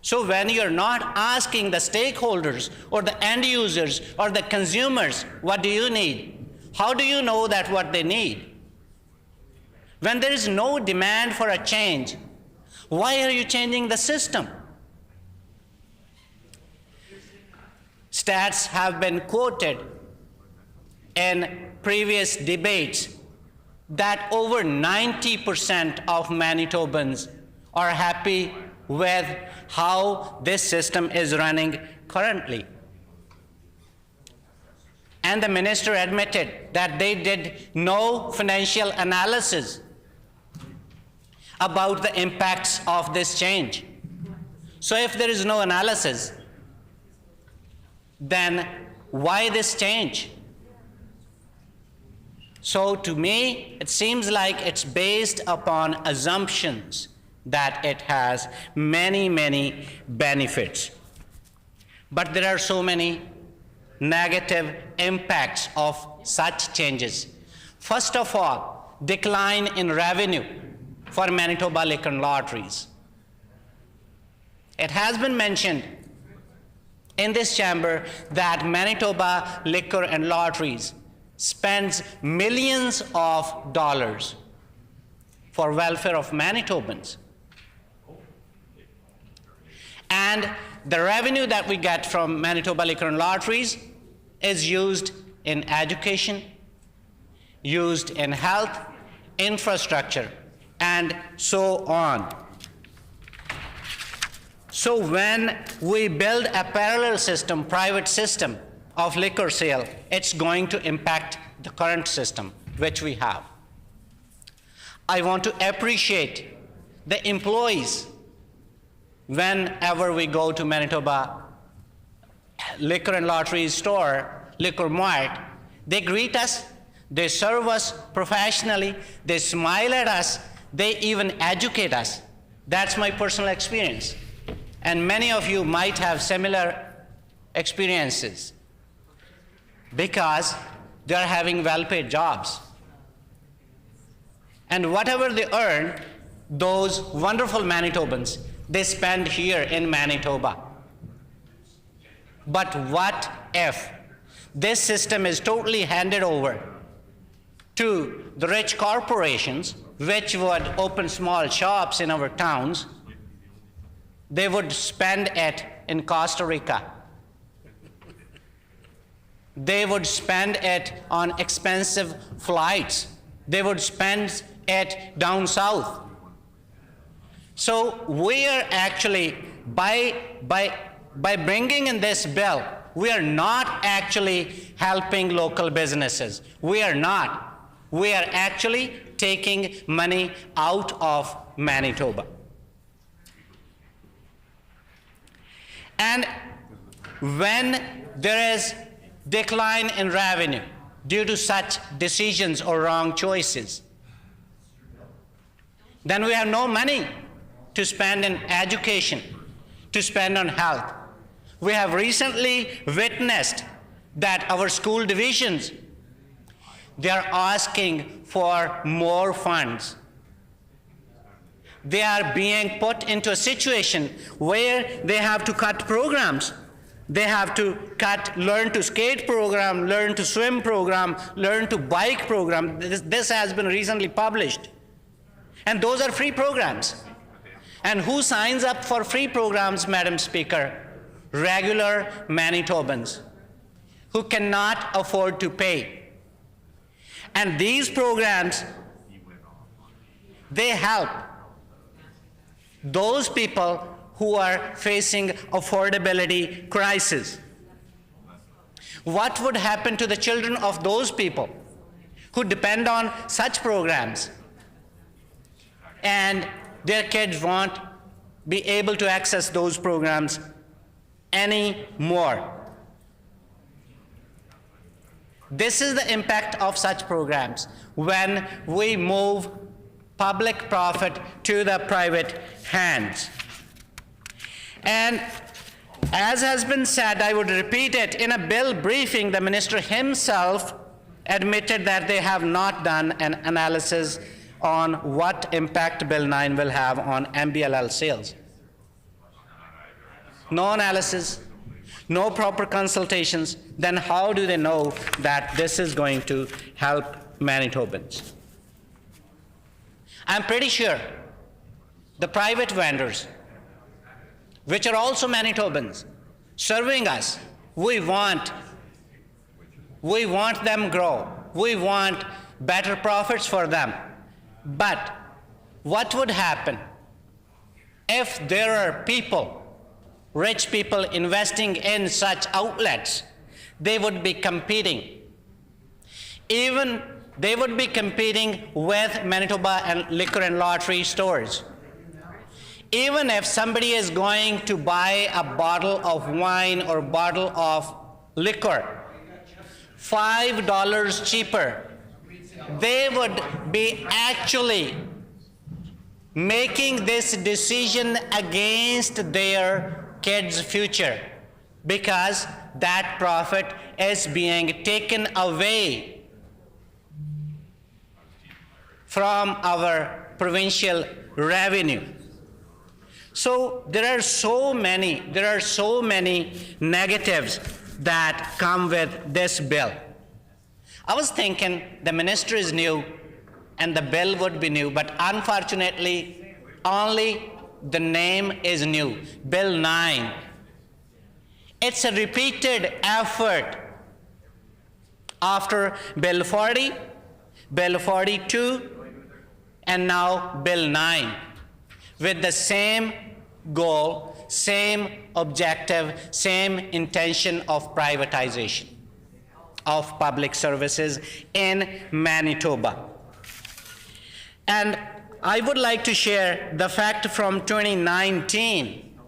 Speaker 12: So when you're not asking the stakeholders or the end users or the consumers, what do you need? How do you know that what they need? When there is no demand for a change, why are you changing the system? Stats have been quoted in previous debates that over 90% of Manitobans are happy with how this system is running currently. And the minister admitted that they did no financial analysis about the impacts of this change. So if there is no analysis, then why this change? So to me, it seems like it's based upon assumptions that it has many, many benefits. But there are so many negative impacts of such changes. First of all, decline in revenue for Manitoba Liquor and Lotteries. It has been mentioned in this chamber that Manitoba Liquor and Lotteries spends millions of dollars for welfare of Manitobans. And the revenue that we get from Manitoba Liquor and Lotteries is used in education, used in health, infrastructure, and so on. So when we build a parallel system, private system of liquor sale, it's going to impact the current system which we have. I want to appreciate the employees whenever we go to Manitoba Liquor and Lottery store, Liquor Mart. They greet us, they serve us professionally, they smile at us, they even educate us. That's my personal experience. And many of you might have similar experiences because they are having well-paid jobs. And whatever they earn, those wonderful Manitobans, they spend here in Manitoba. But what if this system is totally handed over to the rich corporations, which would open small shops in our towns? They would spend it in Costa Rica. They would spend it on expensive flights. They would spend it down south. So we are actually, by bringing in this bill, we are not actually helping local businesses. We are not. We are actually taking money out of Manitoba. And when there is decline in revenue due to such decisions or wrong choices, then we have no money to spend in education, to spend on health. We have recently witnessed that our school divisions, they are asking for more funds. They are being put into a situation where they have to cut programs. They have to cut learn to skate program, learn to swim program, learn to bike program. This has been recently published. And those are free programs. And who signs up for free programs, Madam Speaker? Regular Manitobans who cannot afford to pay. And these programs, they help those people who are facing affordability crisis. What would happen to the children of those people who depend on such programs and their kids won't be able to access those programs anymore? This is the impact of such programs when we move public profit to the private hands. And as has been said, I would repeat it, in a bill briefing, the minister himself admitted that they have not done an analysis on what impact Bill 9 will have on MBLL sales. No analysis, no proper consultations, then how do they know that this is going to help Manitobans? I'm pretty sure the private vendors, which are also Manitobans, serving us, we want them grow. We want better profits for them. But what would happen if there are people, rich people investing in such outlets? they would be competing. Even they would be competing with Manitoba and liquor and lottery stores. Even if somebody is going to buy a bottle of wine or bottle of liquor, $5 cheaper, they would be actually making this decision against their kids' future, because that profit is being taken away from our provincial revenue. So there are so many negatives that come with this bill. I was thinking the minister is new and the bill would be new, but unfortunately, only the name is new, Bill 9. It's a repeated effort after Bill 40, Bill 42, and now Bill 9, with the same goal, same objective, same intention of privatization of public services in Manitoba. And I would like to share the fact from 2019.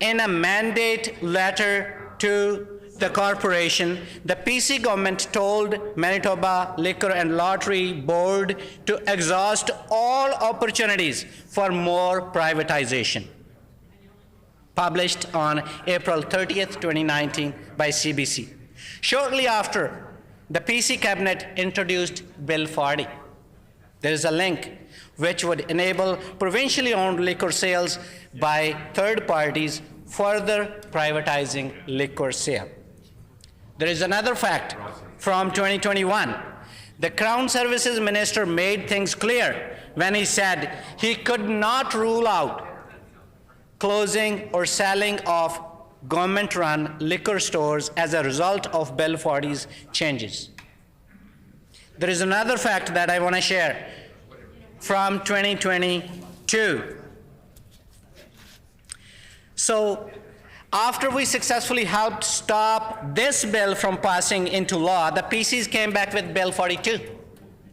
Speaker 12: In a mandate letter to the corporation, the PC government told Manitoba Liquor and Lottery Board to exhaust all opportunities for more privatization. Published on April 30th, 2019 by CBC. Shortly after, the PC cabinet introduced Bill 40. There is a link which would enable provincially owned liquor sales by third parties, further privatizing liquor sale. There is another fact from 2021. The Crown Services Minister made things clear when he said he could not rule out closing or selling of government-run liquor stores as a result of Bill 40's changes. There is another fact that I want to share from 2022. So, after we successfully helped stop this bill from passing into law, the PCs came back with Bill 42.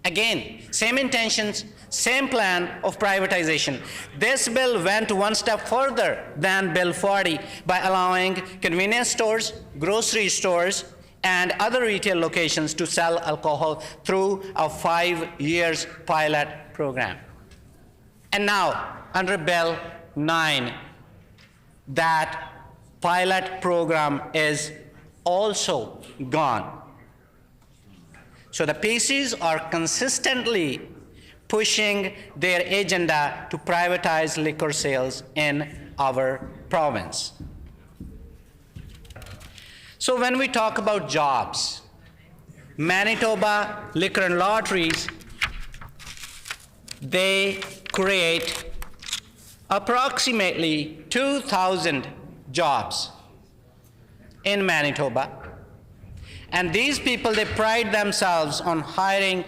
Speaker 12: Again, same intentions, same plan of privatization. This bill went one step further than Bill 40 by allowing convenience stores, grocery stores, and other retail locations to sell alcohol through a 5-year pilot program. And now, under Bill 9, that pilot program is also gone. So the PCs are consistently pushing their agenda to privatize liquor sales in our province. So when we talk about jobs, Manitoba Liquor and Lotteries, they create approximately 2,000 jobs in Manitoba. And these people, they pride themselves on hiring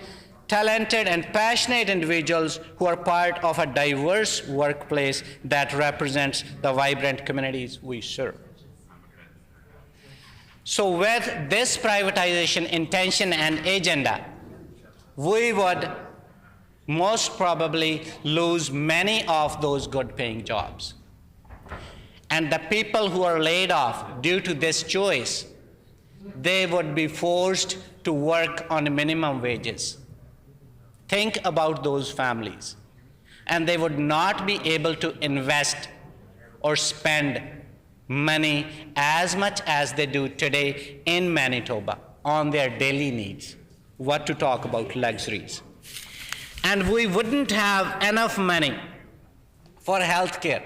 Speaker 12: talented and passionate individuals who are part of a diverse workplace that represents the vibrant communities we serve. So with this privatization intention and agenda, we would most probably lose many of those good-paying jobs. And the people who are laid off due to this choice, they would be forced to work on minimum wages. Think about those families. And they would not be able to invest or spend money as much as they do today in Manitoba on their daily needs. What to talk about luxuries. And we wouldn't have enough money for health care.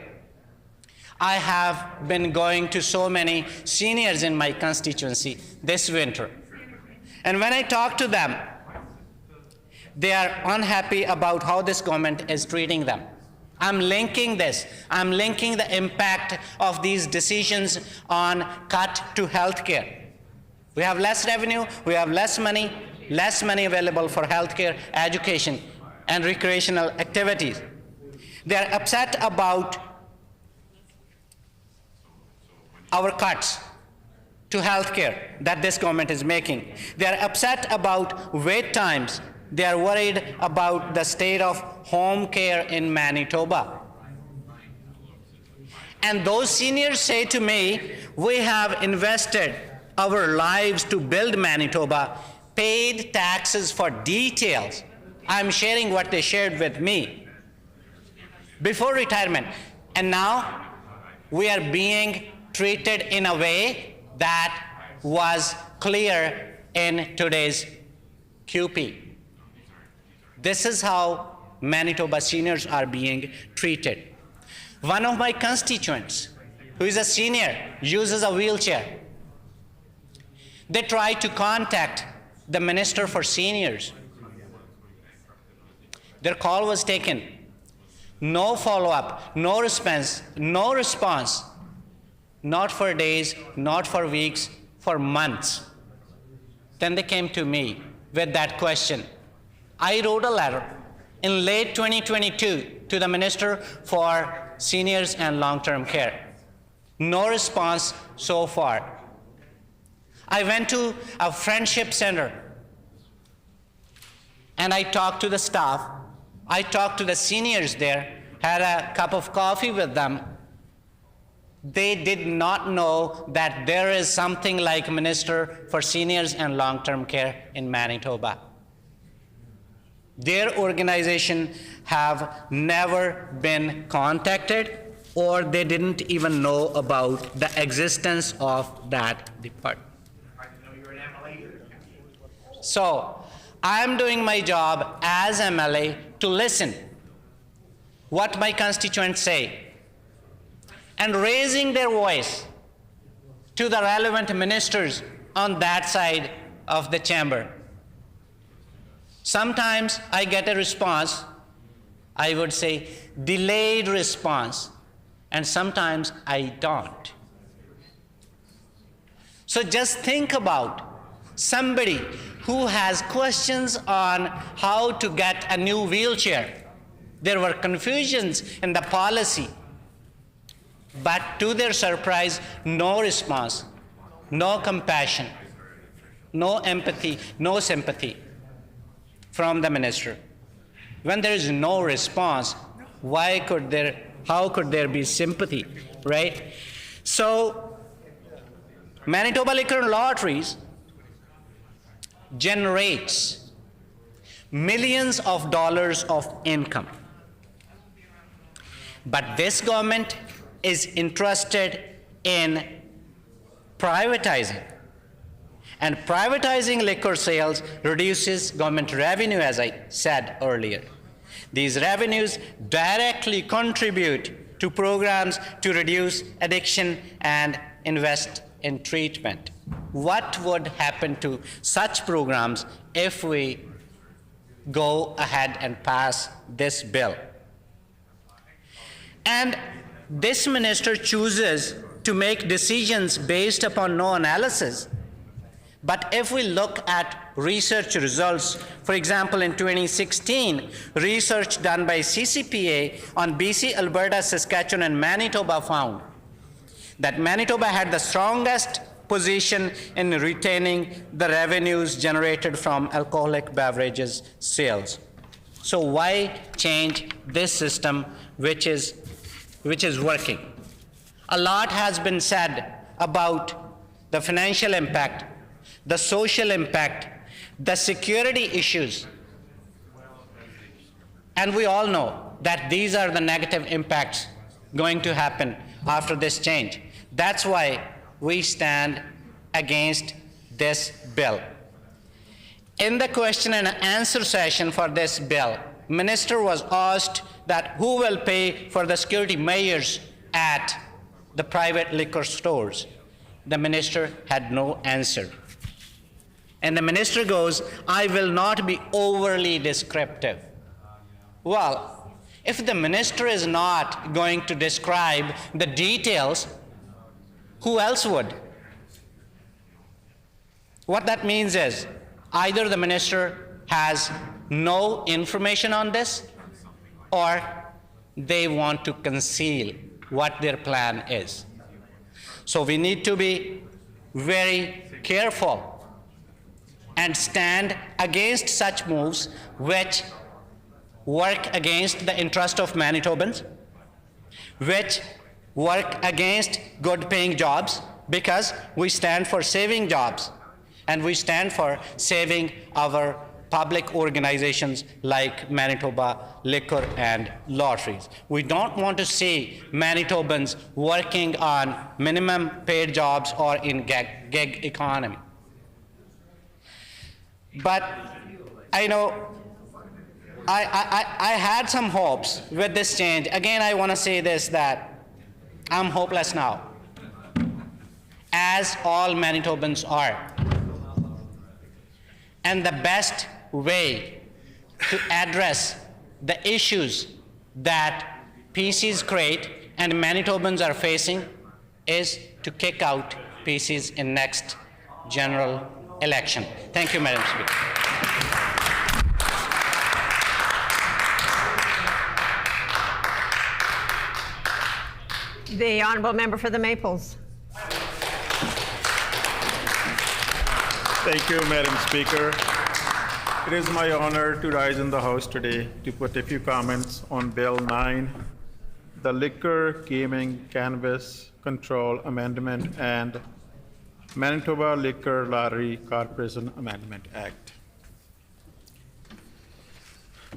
Speaker 12: I have been going to so many seniors in my constituency this winter. And when I talk to them, they are unhappy about how this government is treating them. I'm linking this. I'm linking the impact of these decisions on cut to health care. We have less revenue, we have less money available for health care, education, and recreational activities. They are upset about our cuts. to healthcare that this government is making. They are upset about wait times. They are worried about the state of home care in Manitoba. And those seniors say to me, we have invested our lives to build Manitoba, paid taxes for details. I'm sharing what they shared with me before retirement. And now we are being treated in a way that was clear in today's QP. This is how Manitoba seniors are being treated. One of my constituents, who is a senior, uses a wheelchair. They try to contact the Minister for Seniors. Their call was taken. No follow-up, no response, not for days, not for weeks, for months. Then they came to me with that question. I wrote a letter in late 2022 to the Minister for Seniors and Long-Term Care. No response so far. I went to a friendship center and I talked to the staff. I talked to the seniors there, had a cup of coffee with them. They did not know that there is something like Minister for Seniors and Long-Term Care in Manitoba. Their organization have never been contacted, or they didn't even know about the existence of that department. So I'm doing my job as MLA to listen what my constituents say and raising their voice to the relevant ministers on that side of the chamber. Sometimes I get a response, I would say delayed response, and sometimes I don't. So just think about somebody who has questions on how to get a new wheelchair. There were confusions in the policy, but to their surprise, no response, no compassion, no empathy, no sympathy from the minister. When there is no response, how could there be sympathy, right? So Manitoba Liquor and Lotteries generates millions of dollars of income. But this government is interested in privatizing. And privatizing liquor sales reduces government revenue, as I said earlier. These revenues directly contribute to programs to reduce addiction and invest in treatment. What would happen to such programs if we go ahead and pass this bill? And this minister chooses to make decisions based upon no analysis. But if we look at research results, for example, in 2016, research done by CCPA on BC, Alberta, Saskatchewan, and Manitoba found that Manitoba had the strongest position in retaining the revenues generated from alcoholic beverages sales. So why change this system which is working? A lot has been said about the financial impact, the social impact, the security issues. And we all know that these are the negative impacts going to happen after this change. That's why we stand against this bill. In the question and answer session for this bill, Minister was asked that who will pay for the security measures at the private liquor stores. The minister had no answer. And the minister goes, I will not be overly descriptive. Well, if the minister is not going to describe the details, who else would? What that means is either the minister has no information on this, or they want to conceal what their plan is. So we need to be very careful and stand against such moves which work against the interest of Manitobans, which work against good-paying jobs, because we stand for saving jobs, and we stand for saving our public organizations like Manitoba Liquor and Lotteries. We don't want to see Manitobans working on minimum paid jobs or in gig economy. But I know I had some hopes with this change. Again, I want to say this, that I'm hopeless now, as all Manitobans are. And the best way to address the issues that PCs create and Manitobans are facing is to kick out PCs in next general election. Thank you, Madam Speaker.
Speaker 1: The honourable member for the Maples.
Speaker 21: Thank you, Madam Speaker. It is my honor to rise in the House today to put a few comments on Bill 9, the Liquor, Gaming, Cannabis Control Amendment and Manitoba Liquor Lottery Corporation Amendment Act.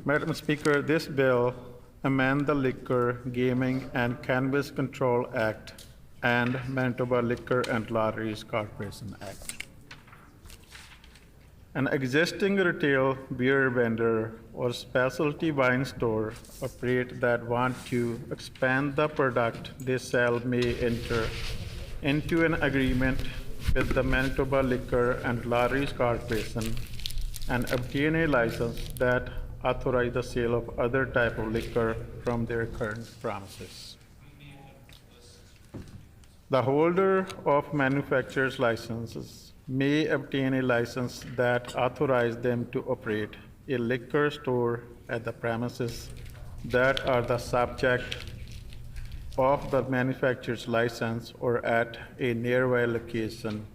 Speaker 21: Madam Speaker, this bill amends the Liquor, Gaming and Cannabis Control Act and Manitoba Liquor and Lotteries Corporation Act. An existing retail beer vendor or specialty wine store operator that want to expand the product they sell may enter into an agreement with the Manitoba Liquor and Lotteries Corporation and obtain a license that authorizes the sale of other type of liquor from their current premises. The holder of manufacturer's licenses may obtain a license that authorizes them to operate a liquor store at the premises that are the subject of the manufacturer's license or at a nearby location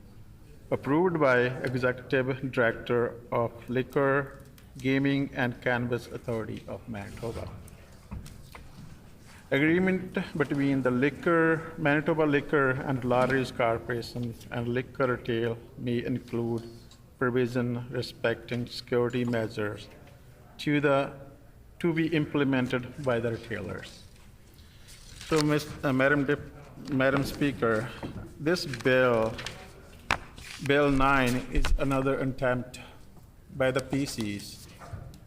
Speaker 21: approved by Executive Director of Liquor, Gaming and Cannabis Authority of Manitoba. Agreement between the Manitoba Liquor and Lotteries Corporation and Liquor Retail may include provision respecting security measures to be implemented by the retailers. So, Madam Speaker, this Bill 9, is another attempt by the PCs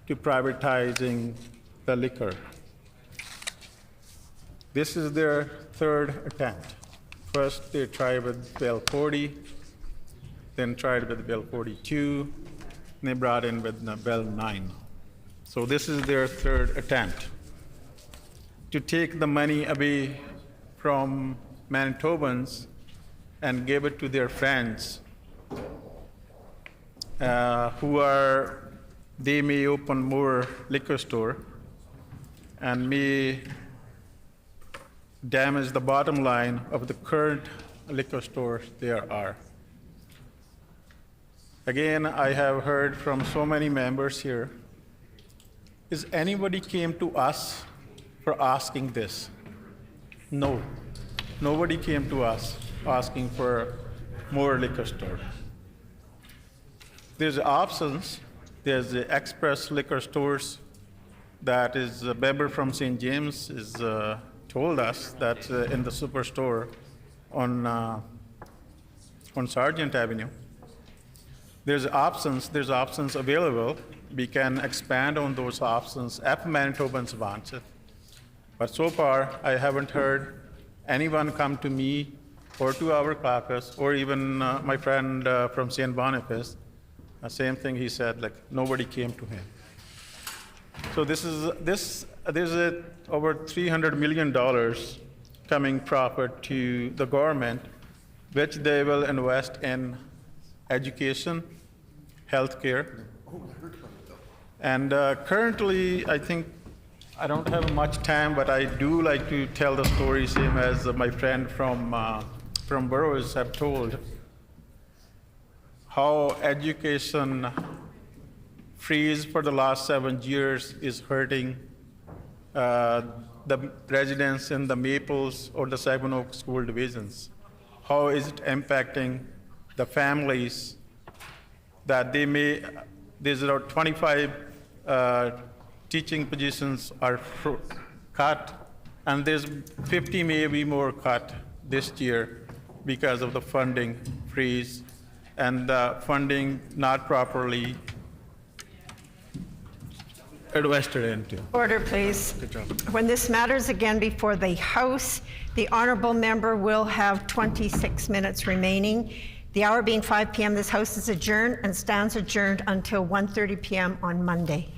Speaker 21: to privatizing the liquor. This is their third attempt. First, they tried with Bill 40, then tried with Bill 42, and they brought in with Bill 9. So this is their third attempt to take the money away from Manitobans and give it to their friends they may open more liquor store and may damage the bottom line of the current liquor stores there are. Again, I have heard from so many members here, is anybody came to us for asking this? No, nobody came to us asking for more liquor stores. There's options. There's the Express Liquor Stores that is a member from St. James is told us that in the superstore on Sargent Avenue. There's options available. We can expand on those options if Manitobans want it. But so far, I haven't heard anyone come to me or to our caucus or even my friend from St. Boniface. The same thing he said, like nobody came to him. So there's over $300 million coming profit to the government, which they will invest in education, healthcare. And currently, I think, I don't have much time, but I do like to tell the story, same as my friend from Burroughs have told. how education freeze for the last 7 years is hurting the residents in the Maples or the Saginaw Oak school divisions. How is it impacting the families that there's about 25 teaching positions are cut, and there's 50 maybe more cut this year because of the funding freeze and the funding not properly invested into.
Speaker 1: Order, please.
Speaker 21: Good job.
Speaker 1: When this matters again before the House, the honorable member will have 26 minutes remaining. The hour being 5 p.m., this House is adjourned and stands adjourned until 1:30 p.m. on Monday.